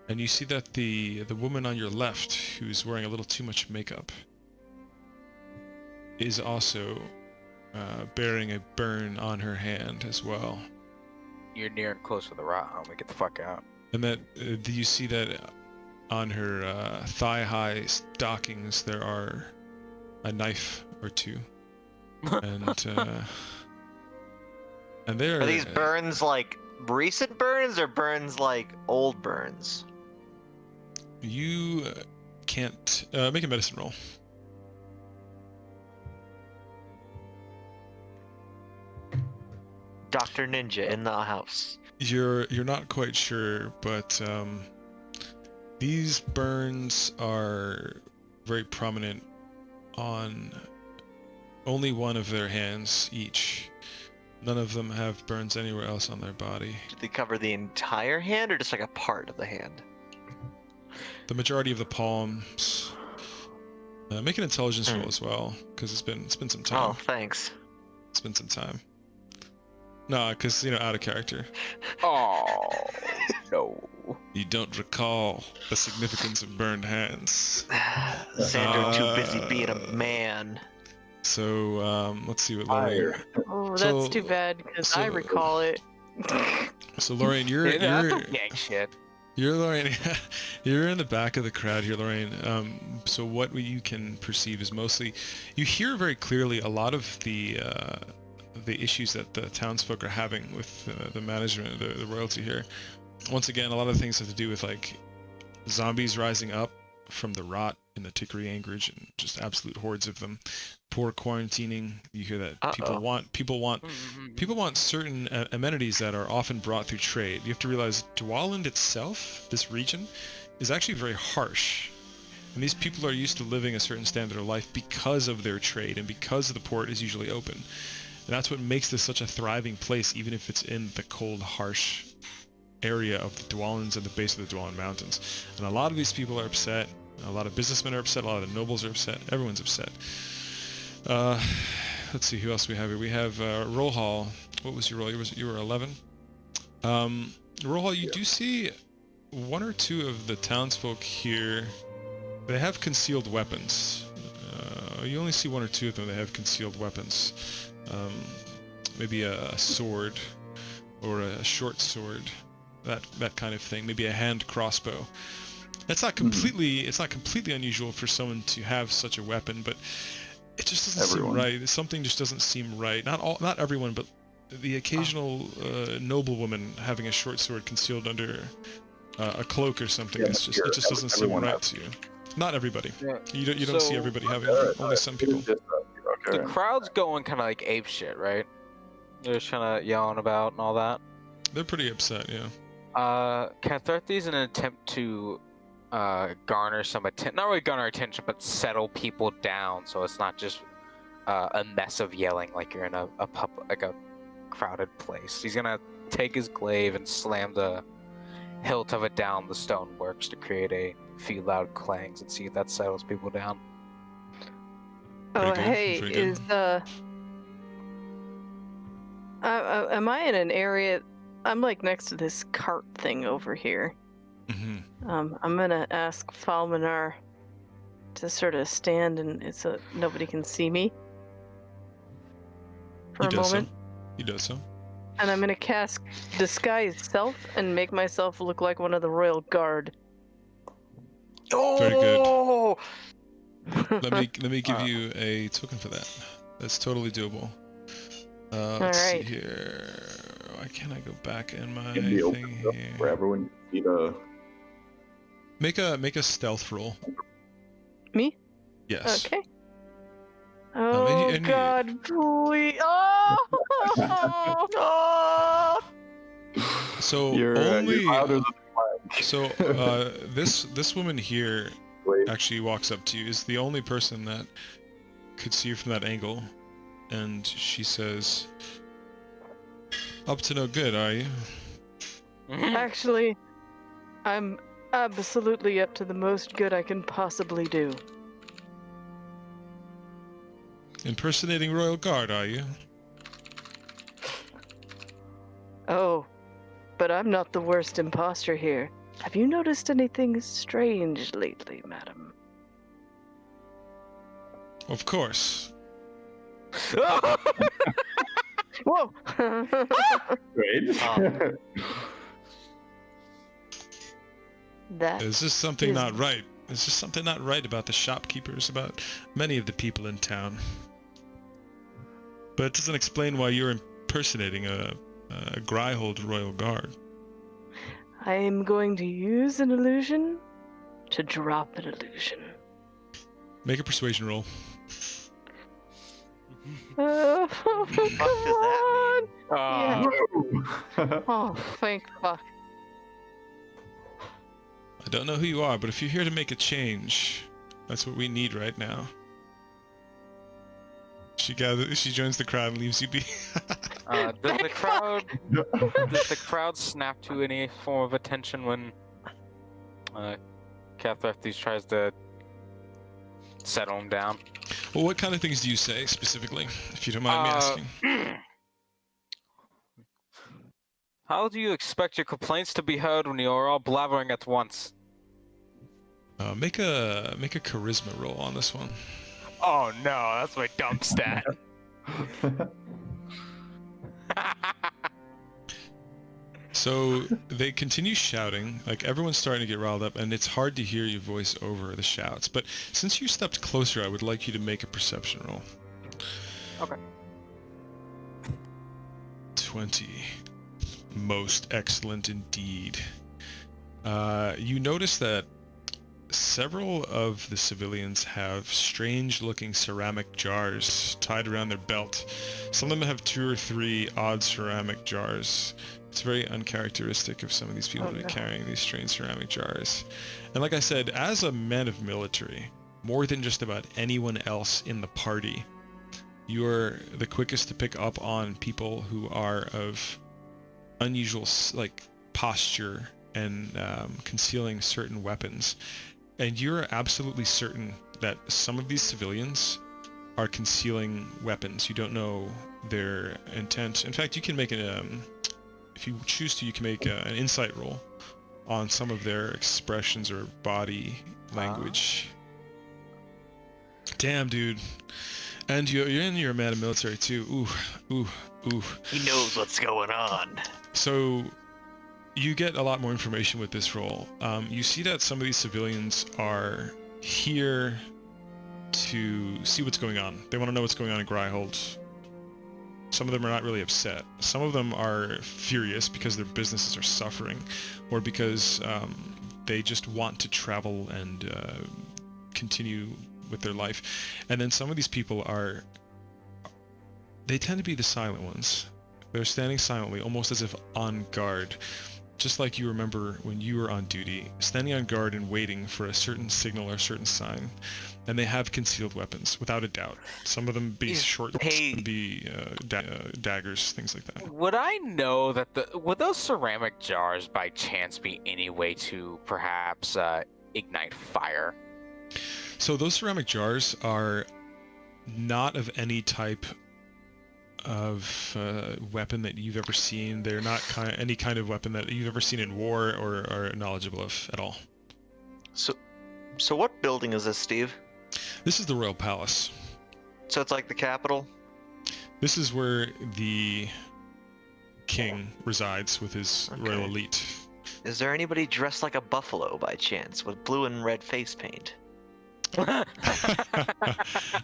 And you see that the woman on your left, who's wearing a little too much makeup, is also bearing a burn on her hand as well. You're near and close to the rot. Let me get the fuck out. And that you see that on her thigh-high stockings there are a knife or two, and they're Are these burns like recent burns or burns like old burns? You can't make a medicine roll. Dr. Ninja in the house. You're not quite sure, but these burns are very prominent on only one of their hands each. None of them have burns anywhere else on their body. Did they cover the entire hand or just like a part of the hand? the majority of the palms. Make an intelligence roll as well, because it's been some time. Oh, thanks. It's been some time. No, because out of character. Oh no. You don't recall the significance of burned hands. Xander too busy being a man. So let's see what Lorraine. Oh, that's So- too bad because I so- recall it. So Lorraine, you're Gang shit. You're Lorraine. You're in the back of the crowd here, Lorraine. So what you can perceive is mostly, you hear very clearly a lot of the issues that the townsfolk are having with the management, the royalty here. Once again, a lot of things have to do with like zombies rising up from the rot in the Tickery Anchorage, and just absolute hordes of them. Poor quarantining. You hear that people want certain amenities that are often brought through trade. You have to realize Dwaland itself, this region, is actually very harsh. And these people are used to living a certain standard of life because of their trade and because the port is usually open. And that's what makes this such a thriving place, even if it's in the cold, harsh area of the Dwalands at the base of the Dwalan Mountains. And a lot of these people are upset. A lot of businessmen are upset. A lot of the nobles are upset. Everyone's upset. Let's see who else we have here. We have Rohal. What was your roll? You were 11. Rohal, you do see one or two of the townsfolk here. They have concealed weapons. You only see one or two of them that have concealed weapons. Maybe a sword or a short sword, that kind of thing. Maybe a hand crossbow. That's not completely. It's not completely unusual for someone to have such a weapon, but it just doesn't seem right. Something just doesn't seem right. Not everyone, but the occasional noblewoman having a short sword concealed under a cloak or something. It just doesn't seem right to you. Not everybody. Yeah. You don't see everybody having it. Only some people. The crowd's going kind of like ape shit, right? They're just kind of yelling about and all that. They're pretty upset, yeah. Cathartes in an attempt to garner some attention, not really garner attention, but settle people down, so it's not just a mess of yelling like you're in a crowded place. He's gonna take his glaive and slam the hilt of it down the stoneworks to create a few loud clangs and see if that settles people down. Oh, Pretty good, hey, pretty good. is am I in an area? I'm like next to this cart thing over here. Mm-hmm. I'm gonna ask Falmanar to sort of stand and so nobody can see me for a moment. He does so. And I'm gonna cast Disguise Self and make myself look like one of the Royal Guard. Very good. Oh! Let me give you a token for that. That's totally doable. Let's see Alright. here. Why can't I go back in my In the open thing stuff here? where everyone can see the. Make a stealth roll. Me? Yes. Okay. and Oh you- God, please! Oh! So You're only louder than the flag. so this woman here Wait, actually walks up to you. Is the only person that could see you from that angle, and she says, "Up to no good, are you?" Actually, I'm absolutely up to the most good I can possibly do. Impersonating Royal Guard, are you? Oh, but I'm not the worst imposter here. Have you noticed anything strange lately, madam? Of course. Whoa! great. That Is this something is- not right? Is there something not right about the shopkeepers, about many of the people in town? But it doesn't explain why you're impersonating a Gryhold Royal Guard. I am going to use an illusion to drop an illusion. Make a persuasion roll. Oh, What does that mean? Yeah. Oh, thank fuck. I don't know who you are, but if you're here to make a change, that's what we need right now. She joins the crowd and leaves you be. Does the crowd snap to any form of attention when Cathartes tries to settle him down. Well, what kind of things do you say specifically, if you don't mind me asking? How do you expect your complaints to be heard when you are all blabbering at once? Make a charisma roll on this one. Oh no, that's my dumb stat. So they continue shouting, like everyone's starting to get riled up, and it's hard to hear your voice over the shouts. But since you stepped closer, I would like you to make a perception roll. Okay. 20. Most excellent indeed. You notice that several of the civilians have strange-looking ceramic jars tied around their belt. Some of them have 2 or 3 odd ceramic jars. It's very uncharacteristic of some of these people to be carrying these strange ceramic jars. And like I said, as a man of military, more than just about anyone else in the party, you are the quickest to pick up on people who are of unusual posture and concealing certain weapons. And you're absolutely certain that some of these civilians are concealing weapons. You don't know their intent. In fact, you can make if you choose to, you can make an insight roll on some of their expressions or body language. Damn, dude. And you're a man of military too. Ooh. He knows what's going on. So you get a lot more information with this roll. You see that some of these civilians are here to see what's going on. They want to know what's going on in Gryhold. Some of them are not really upset. Some of them are furious because their businesses are suffering, or because they just want to travel and continue with their life. And then some of these people they tend to be the silent ones. They're standing silently, almost as if on guard. Just like you remember when you were on duty, standing on guard and waiting for a certain signal or a certain sign. And they have concealed weapons, without a doubt. Some of them be short, some be daggers, things like that. Would I know that would those ceramic jars by chance be any way to perhaps ignite fire? So those ceramic jars are not of any type of weapon that you've ever seen. They're not any kind of weapon that you've ever seen in war or are knowledgeable of at all. So what building is this, Steve? This is the Royal Palace. So it's like the capital? This is where the king resides with his royal elite. Is there anybody dressed like a buffalo by chance with blue and red face paint?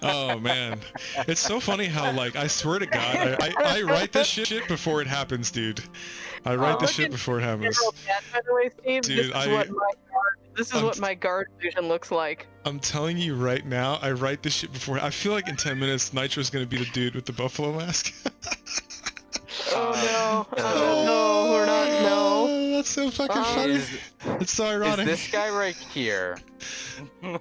Oh man, it's so funny how, like, I swear to God, I write this shit before it happens, dude. I write this shit before it happens. By the way, Steve, Dude, this is what my guard vision looks like. I'm telling you right now, I write this shit before. I feel like in 10 minutes, Nitro's gonna be the dude with the buffalo mask. Oh no! No, we're not. No. That's so fucking funny. It's so ironic. Is this guy right here?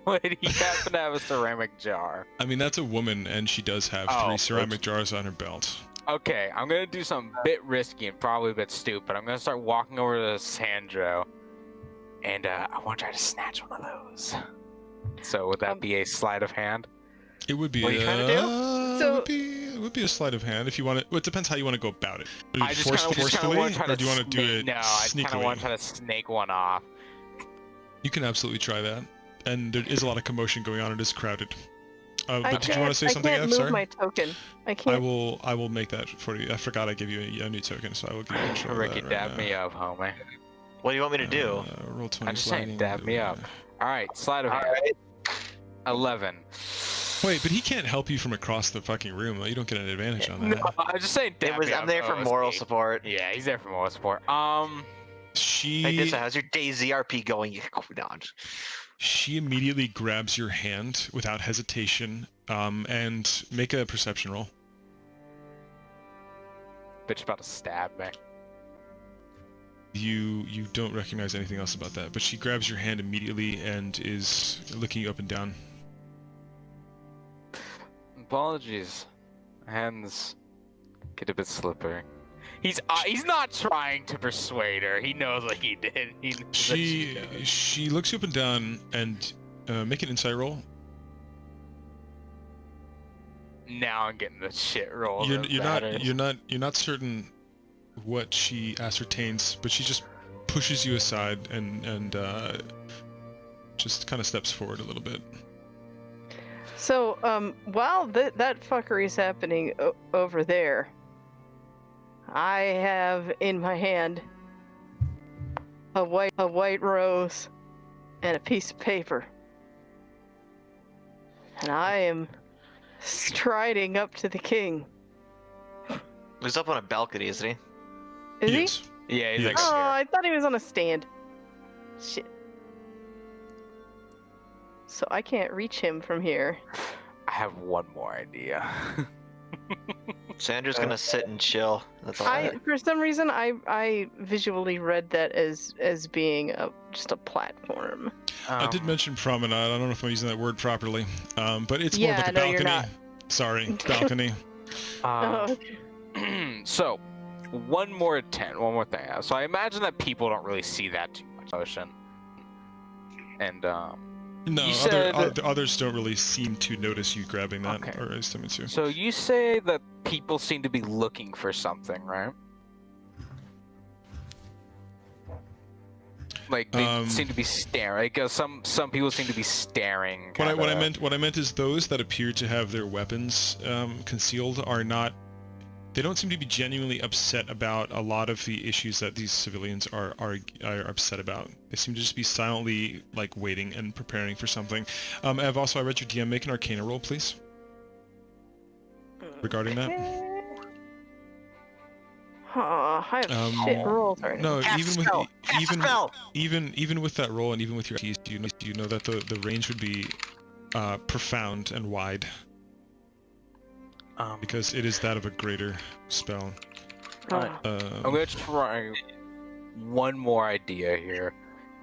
Would he happen to have a ceramic jar? I mean, that's a woman, and she does have 3 ceramic jars on her belt. Okay, I'm gonna do something a bit risky and probably a bit stupid. I'm gonna start walking over to Sandro, and I want to try to snatch one of those. So would that be a sleight of hand? It would be. What are you trying to do? It would be a sleight of hand if you want it. Well, it depends how you want to go about it. I just kind of want to try to. Or do you want to do it No, I sneakily? kind of want to try to snake one off. You can absolutely try that. And there is a lot of commotion going on. It is crowded. But did you want to say something? I can't move my token. I can't. I will make that for you. I forgot I gave you a new token, so I will give you control Ricky, of that dab right me up, homie. What do you want me to do? Roll 20 I'm just saying, sliding. dab me up. All right, sleight of hand. 11. Wait, but he can't help you from across the fucking room. You don't get an advantage on that. No, I'm just saying. Dab me I'm up, there for OSP. moral support. Yeah, he's there for moral support. Hey, how's your day ZRP going? She immediately grabs your hand without hesitation, and make a perception roll. Bitch about to stab me. You don't recognize anything else about that, but she grabs your hand immediately and is looking you up and down. Apologies. Hands get a bit slippery. He's not trying to persuade her. He knows what he did. He knows that she knows. She looks you up and down and make an insight roll. Now I'm getting the shit rolled. You're not certain what she ascertains, but she just pushes you aside and just kind of steps forward a little bit. So, while that fuckery is happening over there, I have in my hand a white rose and a piece of paper, and I am striding up to the king. He's up on a balcony, isn't he? Is he? Yes. Yeah, he's Yes. like, Oh, here. I thought he was on a stand. Shit. So I can't reach him from here. I have one more idea. Sandra's gonna sit and chill. That's all. For some reason, I visually read that as being just a platform. I did mention promenade. I don't know if I'm using that word properly, but it's more like a no, balcony. you're not. Sorry, balcony. Oh, So, one more thing. So I imagine that people don't really see that too much ocean. And No, you said others don't really seem to notice you grabbing that, Okay. or something too. so you say that people seem to be looking for something, right? Like they seem to be staring. Like some people seem to be staring. What I kinda- meant is those that appear to have their weapons concealed are not. They don't seem to be genuinely upset about a lot of the issues that these civilians are upset about. They seem to just be silently like waiting and preparing for something. Ev, also I read your DM. Make an Arcana roll, please. Regarding that. I have shit rolls right now. No, Cast spell! Cast spell! even with that roll and even with your keys, you know that the range would be profound and wide because it is that of a greater spell. I'm gonna try one more idea here,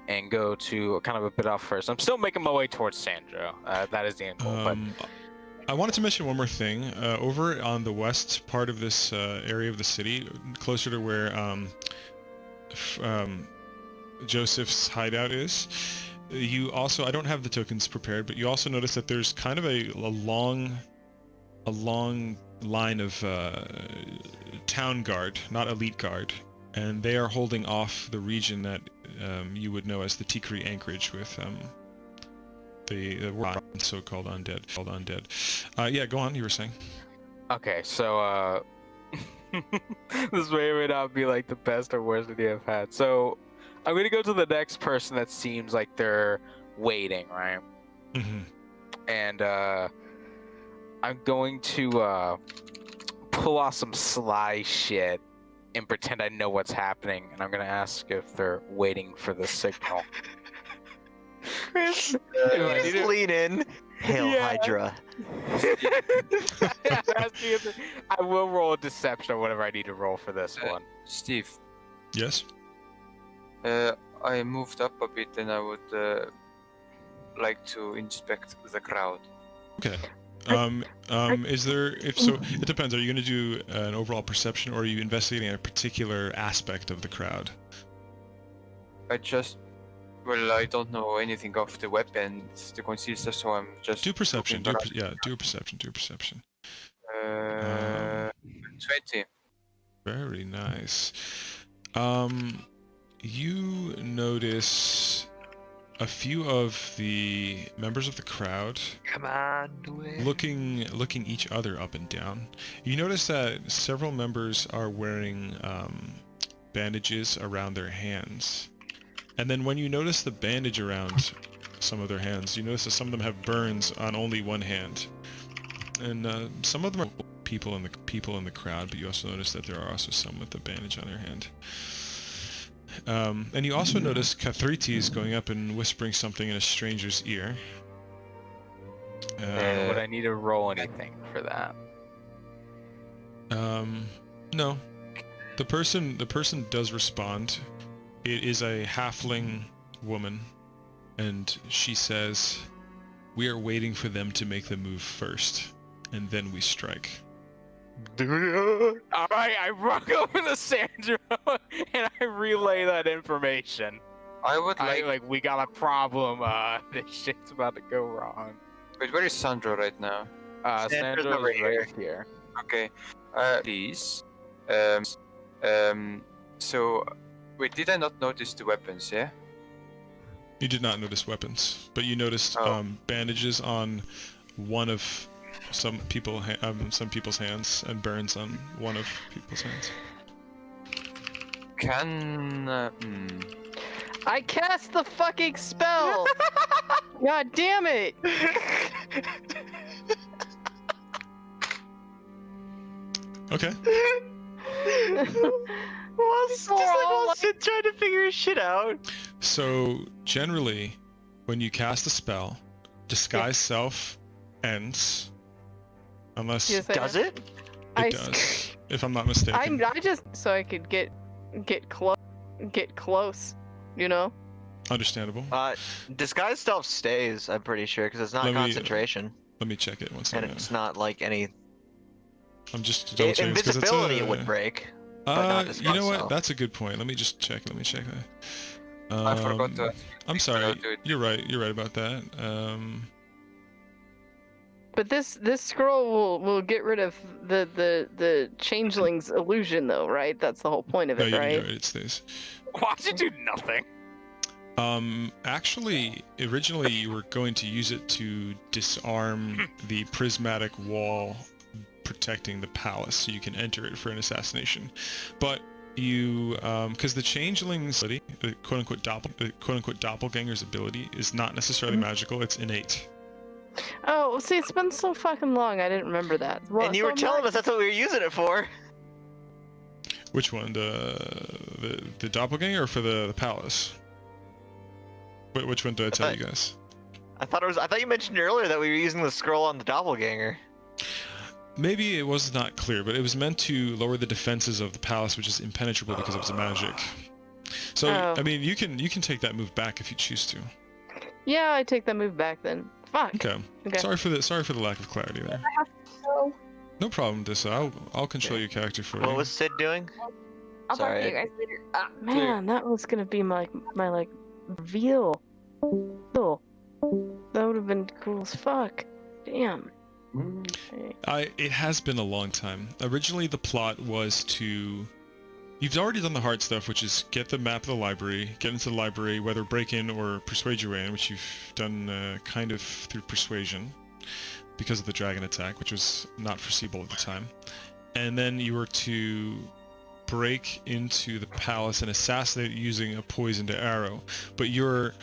and go to kind of a bit off first. I'm still making my way towards Sandro. That is the end goal. But I wanted to mention one more thing. Over on the west part of this area of the city, closer to where Joseph's hideout is, you also, I don't have the tokens prepared, but you also notice that there's kind of a long line of town guard, not elite guard, and they are holding off the region that you would know as the Tikri Anchorage with the so-called undead. Yeah, go on. You were saying. okay, so this may or may not be like the best or worst idea I've had. So I'm gonna go to the next person that seems like they're waiting, right? Mm-hmm. And I'm going to pull off some sly shit and pretend I know what's happening, and I'm gonna ask if they're waiting for the signal. Chris, I just need to- lean in. Hail Yeah. Hydra. I will roll a deception or whatever I need to roll for this one. Steve, Yes. I moved up a bit and I would like to inspect the crowd. Okay. Is there, if so, it depends. Are you going to do an overall perception, or are you investigating a particular aspect of the crowd? I don't know anything of the weapons, the concealed stuff, so I'm just... Do perception. Do looking around. a perception. 20. Very nice. You notice a few of the members of the crowd Come on, do it. looking each other up and down. You notice that several members are wearing bandages around their hands. And then when you notice the bandage around some of their hands, you notice that some of them have burns on only one hand. And some of them are people in the crowd, but you also notice that there are also some with the bandage on their hand. And you also notice Kathritis going up and whispering something in a stranger's ear. Would I need to roll anything for that? No. The person does respond. It is a halfling woman, and she says, "We are waiting for them to make the move first, and then we strike." All right, I broke open the Sandro and I relay that information. I would like. We got a problem. This shit's about to go wrong. Wait, where is Sandro right now? Sandro's Sandro's over right here. Okay. Please. So, wait, did I not notice the weapons? Yeah. You did not notice weapons, but you noticed bandages on one of some people's hands and burns on one of people's hands. I cast the fucking spell! God damn it! Okay. Whilst trying to figure his shit out. So generally, when you cast a spell, disguise self ends, unless Yes, Does it? it does, if I'm not mistaken. I just so I could get close, you know. Understandable. Disguise self stays, I'm pretty sure, because it's not Let me- concentration. Let me check it one And second. it's not like any... I'm just double checking this 'cause it's Invisibility it would break. but not you disguise know what? self. That's a good point. Let me just check. Let me check that. I forgot to. I'm sorry. do it. You're right. You're right about that. But this scroll will get rid of the changeling's illusion, though, right? That's the whole point of No, it, you can right? do it. It stays. Why'd you do nothing? Actually, originally you were going to use it to disarm the prismatic wall protecting the palace, so you can enter it for an assassination. But you, because the changeling's ability, the quote-unquote doppelganger's ability, is not necessarily magical. It's innate. Oh, see, it's been so fucking long. I didn't remember that. Well, And you so were telling us that's what we were using it for. Which one? The doppelganger or for the palace? Which one did I tell you guys? I thought you mentioned earlier that we were using the scroll on the doppelganger. Maybe it was not clear, but it was meant to lower the defenses of the palace, which is impenetrable because it was a magic. So Oh. I mean, you can take that move back if you choose to. Yeah, I take that move back then. Fuck. Okay. Okay. Sorry for the lack of clarity there. So, No problem, Dissa. I'll control your character for What you. was Sid doing? I'll talk to Sorry. you guys later. Man, that was gonna be my reveal. Oh, that would have been cool as fuck. Damn. It has been a long time. Originally, the plot was to... You've already done the hard stuff, which is get the map of the library, get into the library, whether break in or persuade your way in, which you've done kind of through persuasion because of the dragon attack, which was not foreseeable at the time. And then you were to break into the palace and assassinate using a poisoned arrow. But your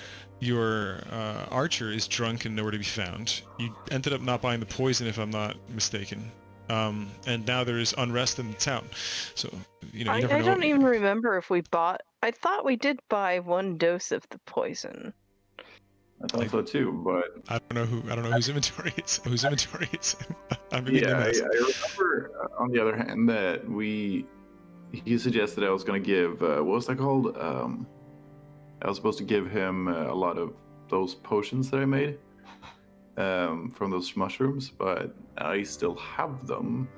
archer is drunk and nowhere to be found. You ended up not buying the poison, if I'm not mistaken. And now there is unrest in the town. So, you know, you never I know. don't even remember if we bought. I thought we did buy one dose of the poison. I thought so too, but I don't know whose inventory it's. Whose inventory it's. I'm yeah, I remember on the other hand that he suggested I was going to give what was that called? I was supposed to give him a lot of those potions that I made from those mushrooms, but I still have them.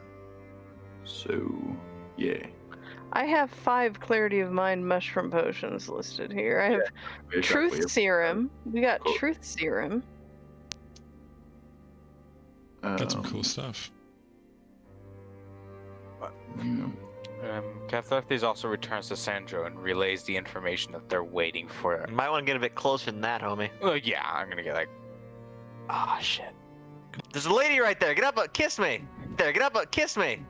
So, yeah. I have 5 clarity of mind mushroom potions listed here. I have Exactly. truth serum. We got Cool. truth serum. Got some cool stuff. Yeah. Cathartes also returns to Sandro and relays the information that they're waiting for. You might want to get a bit closer than that, homie. Well, yeah, I'm gonna get like, ah, shit. There's a lady right there. Get up, kiss me. There, get up, kiss me.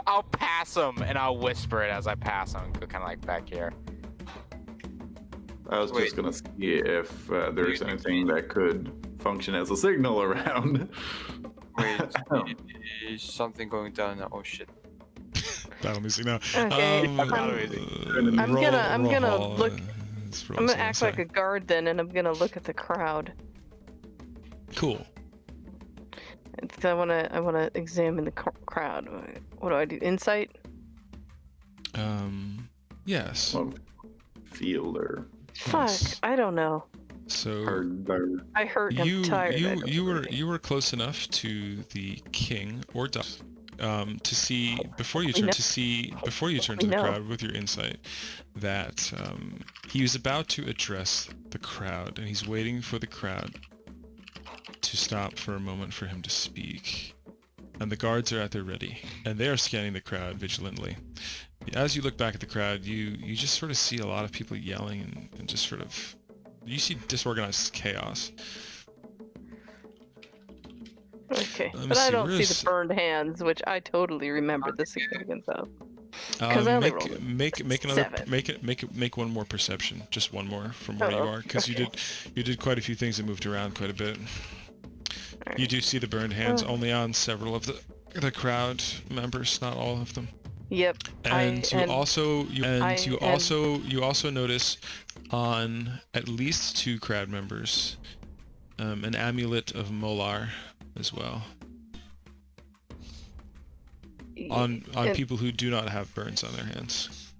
I'll pass him and I'll whisper it as I pass him. Go kind of like back here. I was Wait. just gonna see if there's anything that could function as a signal around. Wait, is something going down now? Oh shit. Battle music now. Okay, Um, I'm roll- gonna roll, look- let's roll I'm gonna some act like a insight. guard then, and I'm gonna look at the crowd. Cool. It's- I wanna examine the crowd. What do I do? Insight? Yes. Well, field or Fuck, Yes. I don't know. So hard or I hurt. I'm tired. I don't you remember. were close enough to the king or to see before you turn to the crowd with your insight that he was about to address the crowd, and he's waiting for the crowd to stop for a moment for him to speak. And the guards are at their ready, and they are scanning the crowd vigilantly. As you look back at the crowd, you just sort of see a lot of people yelling and just sort of, you see disorganized chaos. Okay, but I don't see the burned hands, which I totally remember the significance of. Because I only rolled make one more perception, just one more from where you are, because you did quite a few things and moved around quite a bit. Right. You do see the burned hands only on several of the crowd members, not all of them. Yep. And you also notice on at least 2 crowd members an amulet of Molar as well. On people who do not have burns on their hands.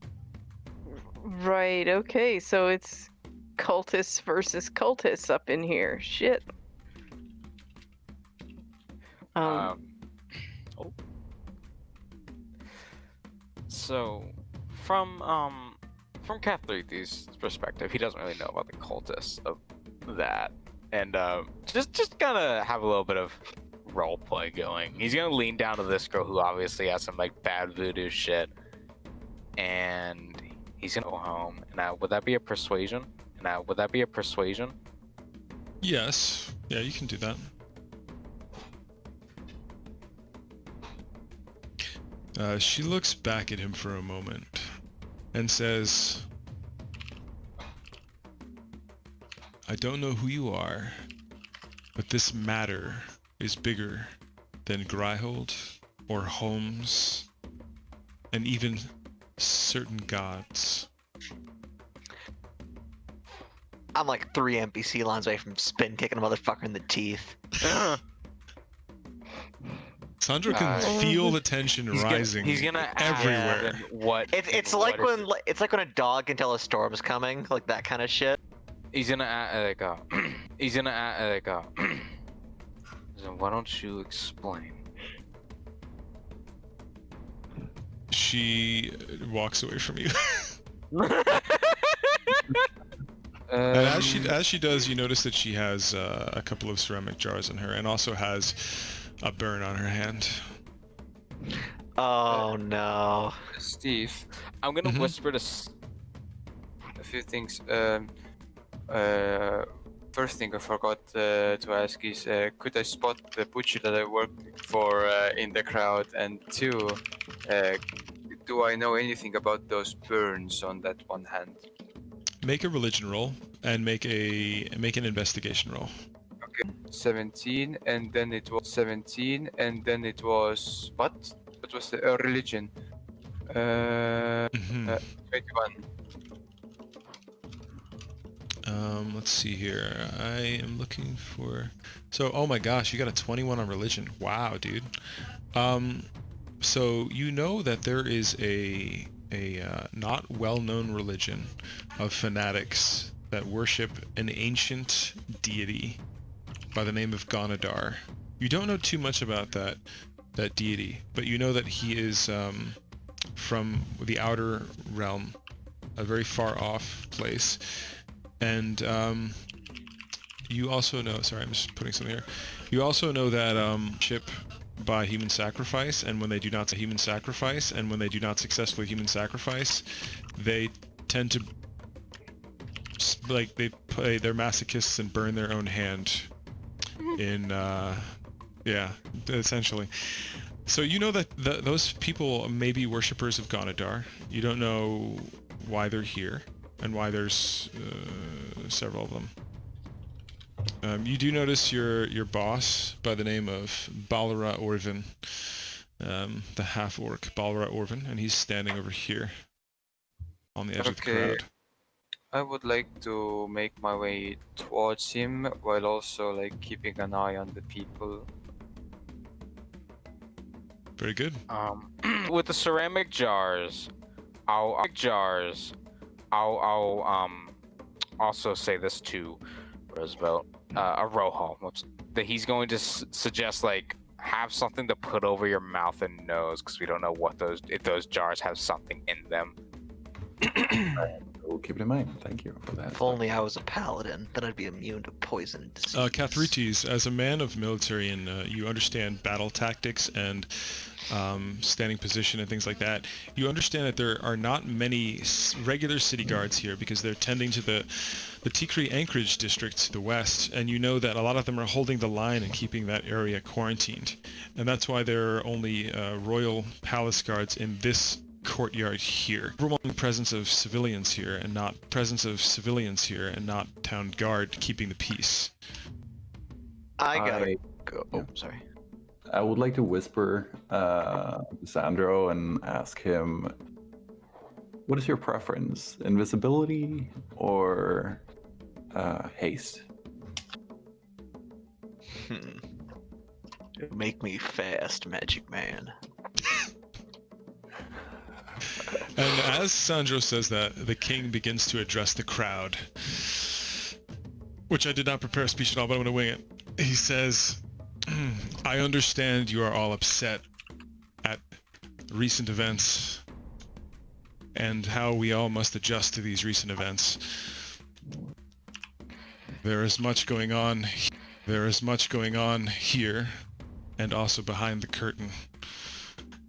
Right, okay, so it's cultists versus cultists up in here. Shit. So, from Catherine's perspective, he doesn't really know about the cultists of that, and just gonna have a little bit of role play going. He's gonna lean down to this girl who obviously has some like bad voodoo shit, and he's gonna go home. And would that be a persuasion? Yes. Yeah, you can do that. She looks back at him for a moment and says, I don't know who you are, but this matter is bigger than Gryhold or Holmes and even certain gods. I'm like 3 NPC lines away from spin kicking a motherfucker in the teeth. Sandra can feel the tension rising. He's gonna everywhere. It's like when a dog can tell a storm's coming, like that kind of shit. He's gonna so why don't you explain? She walks away from you. And as she does, you notice that she has a couple of ceramic jars in her, and also has a burn on her hand. Oh no. Steve, I'm gonna whisper a few things. First thing I forgot to ask is, could I spot the butcher that I worked for in the crowd? And 2, do I know anything about those burns on that one hand? Make a religion roll and make an investigation roll. Okay, 17, and then it was 17, and then it was what? What was the religion? 21. Let's see here. I am looking for. So, oh my gosh, you got a 21 on religion. Wow, dude. So you know that there is a not well-known religion of fanatics that worship an ancient deity by the name of Gonadar. You don't know too much about that deity, but you know that he is from the outer realm, a very far off place. And you also know, sorry, I'm just putting something here. You also know that worship by human sacrifice, and when they do not successfully human sacrifice, they tend to, like, they're masochists and burn their own hand in, yeah, essentially. So you know that those people may be worshippers of Gonadar. You don't know why they're here and why there's several of them. You do notice your boss by the name of Balara Orvin, the half-orc Balara Orvin, and he's standing over here on the edge of the crowd. I would like to make my way towards him while also like keeping an eye on the people. Very good. With the ceramic jars, I'll also say this to Roosevelt, Rojo, that he's going to suggest like have something to put over your mouth and nose, because we don't know what if those jars have something in them. We'll keep it in mind. Thank you for that. If only I was a paladin, then I'd be immune to poison and disease. Kathrites, as a man of military and you understand battle tactics and standing position and things like that, you understand that there are not many regular city guards here because they're tending to the Tikri Anchorage district to the west, and you know that a lot of them are holding the line and keeping that area quarantined. And that's why there are only royal palace guards in this courtyard here. Overwhelming presence of civilians here and not town guard keeping the peace. I gotta go. yeah. Oh, sorry. I would like to whisper to Sandro and ask him, what is your preference? Invisibility or haste? Make me fast, magic man. And as Sandro says that, the king begins to address the crowd, which I did not prepare a speech at all, but I'm going to wing it. He says, I understand you are all upset at recent events and how we all must adjust to these recent events. There is much going on here and also behind the curtain.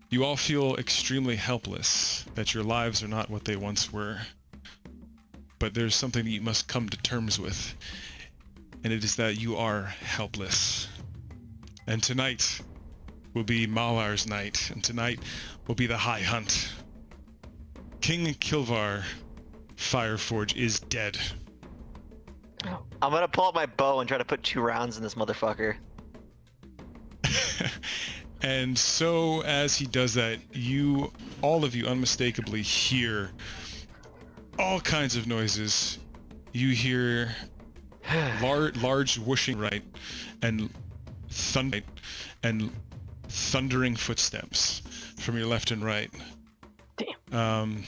You all feel extremely helpless, that your lives are not what they once were. But there's something that you must come to terms with, and it is that you are helpless. And tonight will be Malar's night, and tonight will be the High Hunt. King Kilvar Fireforge is dead. I'm gonna pull out my bow and try to put 2 rounds in this motherfucker. And so as he does that, all of you unmistakably hear all kinds of noises. You hear large whooshing right and thundering footsteps from your left and right. Damn.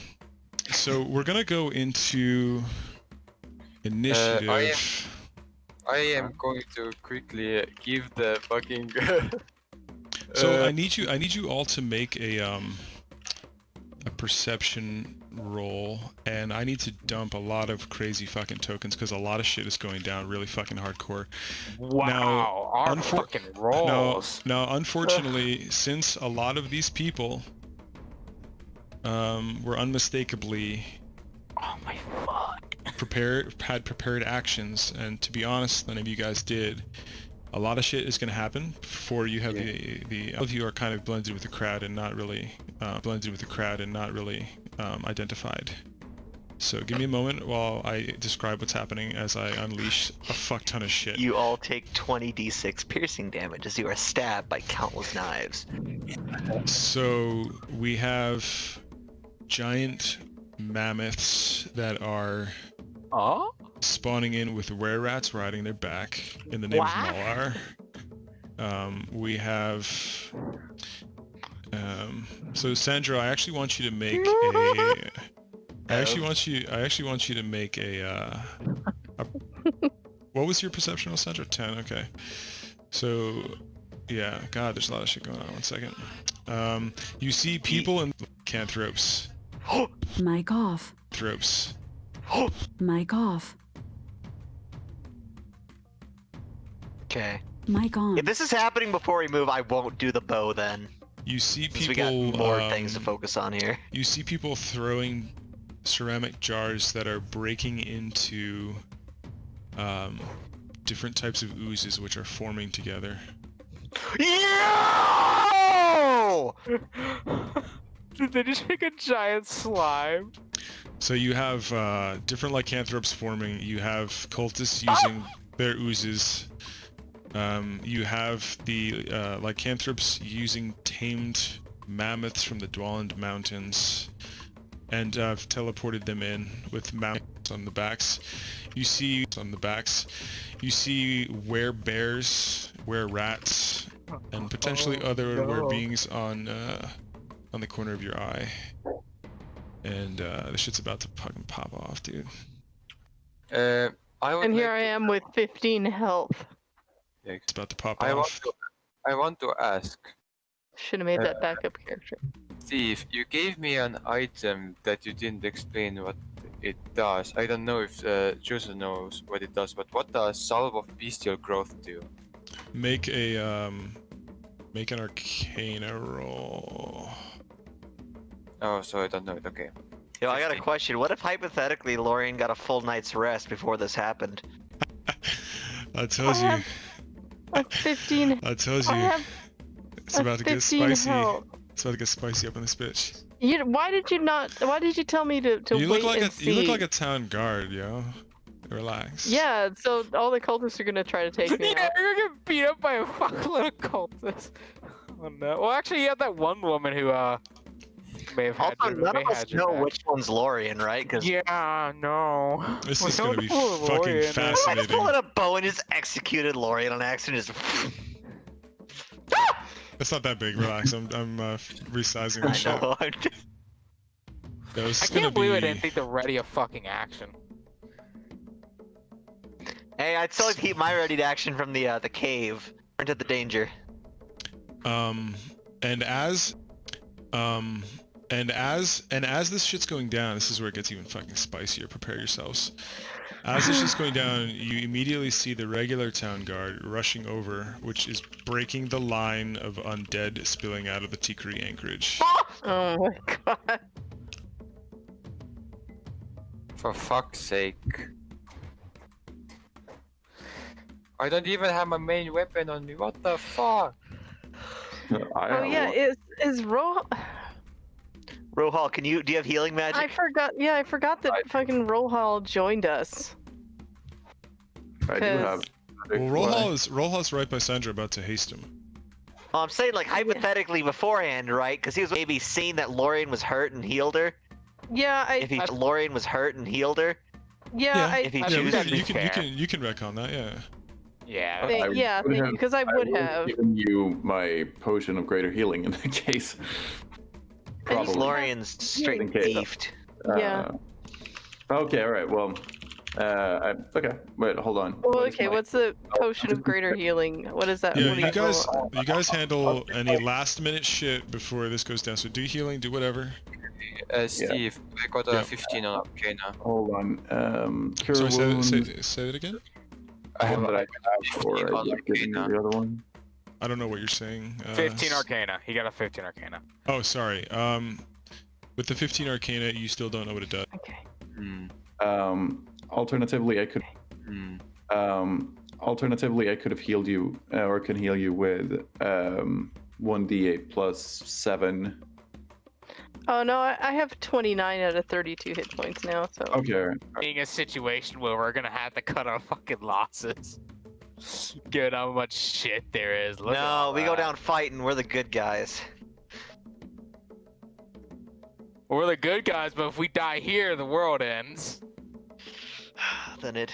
So we're gonna go into initiative. I am going to quickly give the fucking. So I need you all to make a perception roll, and I need to dump a lot of crazy fucking tokens because a lot of shit is going down really fucking hardcore. Wow, our fucking rolls. Now, unfortunately, since a lot of these people were unmistakably Oh my fuck. had prepared actions, and to be honest, none of you guys did. A lot of shit is going to happen before you have all of you are kind of blended with the crowd and not really identified. So give me a moment while I describe what's happening as I unleash a fuck ton of shit. You all take 20d6 piercing damage as you are stabbed by countless knives. So we have giant mammoths that are spawning in with were-rats riding their back in the name of Malar. We have so Sandra, I actually want you to make a what was your perception of Sandra? 10, okay. So yeah, god, there's a lot of shit going on. 1 second. You see people and lycanthropes. Mic off. Thropes. Mic off. Okay. Mic on. If this is happening before we move, I won't do the bow then. You see Since people. we got more things to focus on here. You see people throwing ceramic jars that are breaking into different types of oozes which are forming together. Yo! Did they just make a giant slime? So you have different lycanthropes forming. You have cultists using their oozes. You have the lycanthropes using tamed mammoths from the Dwalland Mountains, and I've teleported them in with mammoths on the backs. You see were-bears, were-rats, and potentially other were-beings on the corner of your eye. And this shit's about to fucking pop off, dude. And here I am with 15 health. It's about to pop I want off. to I want to ask, Should have made that backup character. Steve, you gave me an item that you didn't explain what it does. I don't know if Joseph knows what it does, but what does Salve of Bestial Growth do? Make a make an Arcana roll. Oh, so I don't know it. Okay. Yo, I got a 15. question. What if hypothetically Lorian got a full night's rest before this happened? I told you. A 15. I told I you. have It's about to get 15 spicy. health. It's about to get spicy up in this bitch. Why did you not? Why did you tell me to You wait look like and a see? you look like a town guard, yo. Relax. Yeah, so all the cultists are gonna try to take me Yeah, out. you're gonna get beat up by a fuckload of cultists. Oh no. Well, actually, you have that one woman who may have had Also, your, none may of us had your know back. which one's Lorian, right? Because Yeah, no. This We is gonna don't be know who fucking Lorian is. I just fascinating. pulled a bow and just executed Lorian on accident. Just... It's not that big. Relax. I'm resizing this shit. I know. I'm just... Yeah, this I is gonna can't believe be. I didn't think they're ready of fucking action. Hey, I'd still like to keep my ready to action from the cave into the danger. And as this shit's going down, this is where it gets even fucking spicier. Prepare yourselves. As this shit's going down, you immediately see the regular town guard rushing over, which is breaking the line of undead spilling out of the Tikri anchorage. Oh my god. For fuck's sake. I don't even have my main weapon on me. What the fuck? Oh yeah, is Roll? Rohal, do you have healing magic? I forgot. Yeah, I forgot that fucking Roll joined us. I do have. Well, Rollhall's right by Sandra, about to haste him. Well, I'm saying like hypothetically beforehand, right? Because he was maybe seeing that Lorian was hurt and healed her. Yeah, Lorian was hurt and healed her. yeah, if he I Yeah, think we that'd can, be fair. you can retcon that, yeah. Yeah. thank you, because I would have. given you my potion of greater healing in that case. And you Probably. Lorian's straight in case. beefed. Yeah. Okay, all right. Well, okay. Wait, hold on. Well, What is okay, my- what's the potion of greater healing? What is that? Yeah, What do roll? you guys handle any last minute shit before this goes down. So do healing, do whatever. Steve, I got a Yeah. 15 on Arcana. Hold on. Cure Sorry, wound. say that again? I have One that I a can ask for. 15 I on just given you Arcana. the other one. I don't know what you're saying. 15 Arcana. He got a 15 Arcana. Oh, sorry. With the 15 Arcana, you still don't know what it does. Okay. Hmm. Alternatively, I could. Hmm. Alternatively, I could have healed you, or can heal you with 1d8 plus 7. Oh no, I have 29 out of 32 hit points now. So. Okay, all right. Being a situation where we're gonna have to cut our fucking losses. Given how much shit there is. Look at No, all we go that. down fighting. We're the good guys. We're the good guys, but if we die here, the world ends. Then it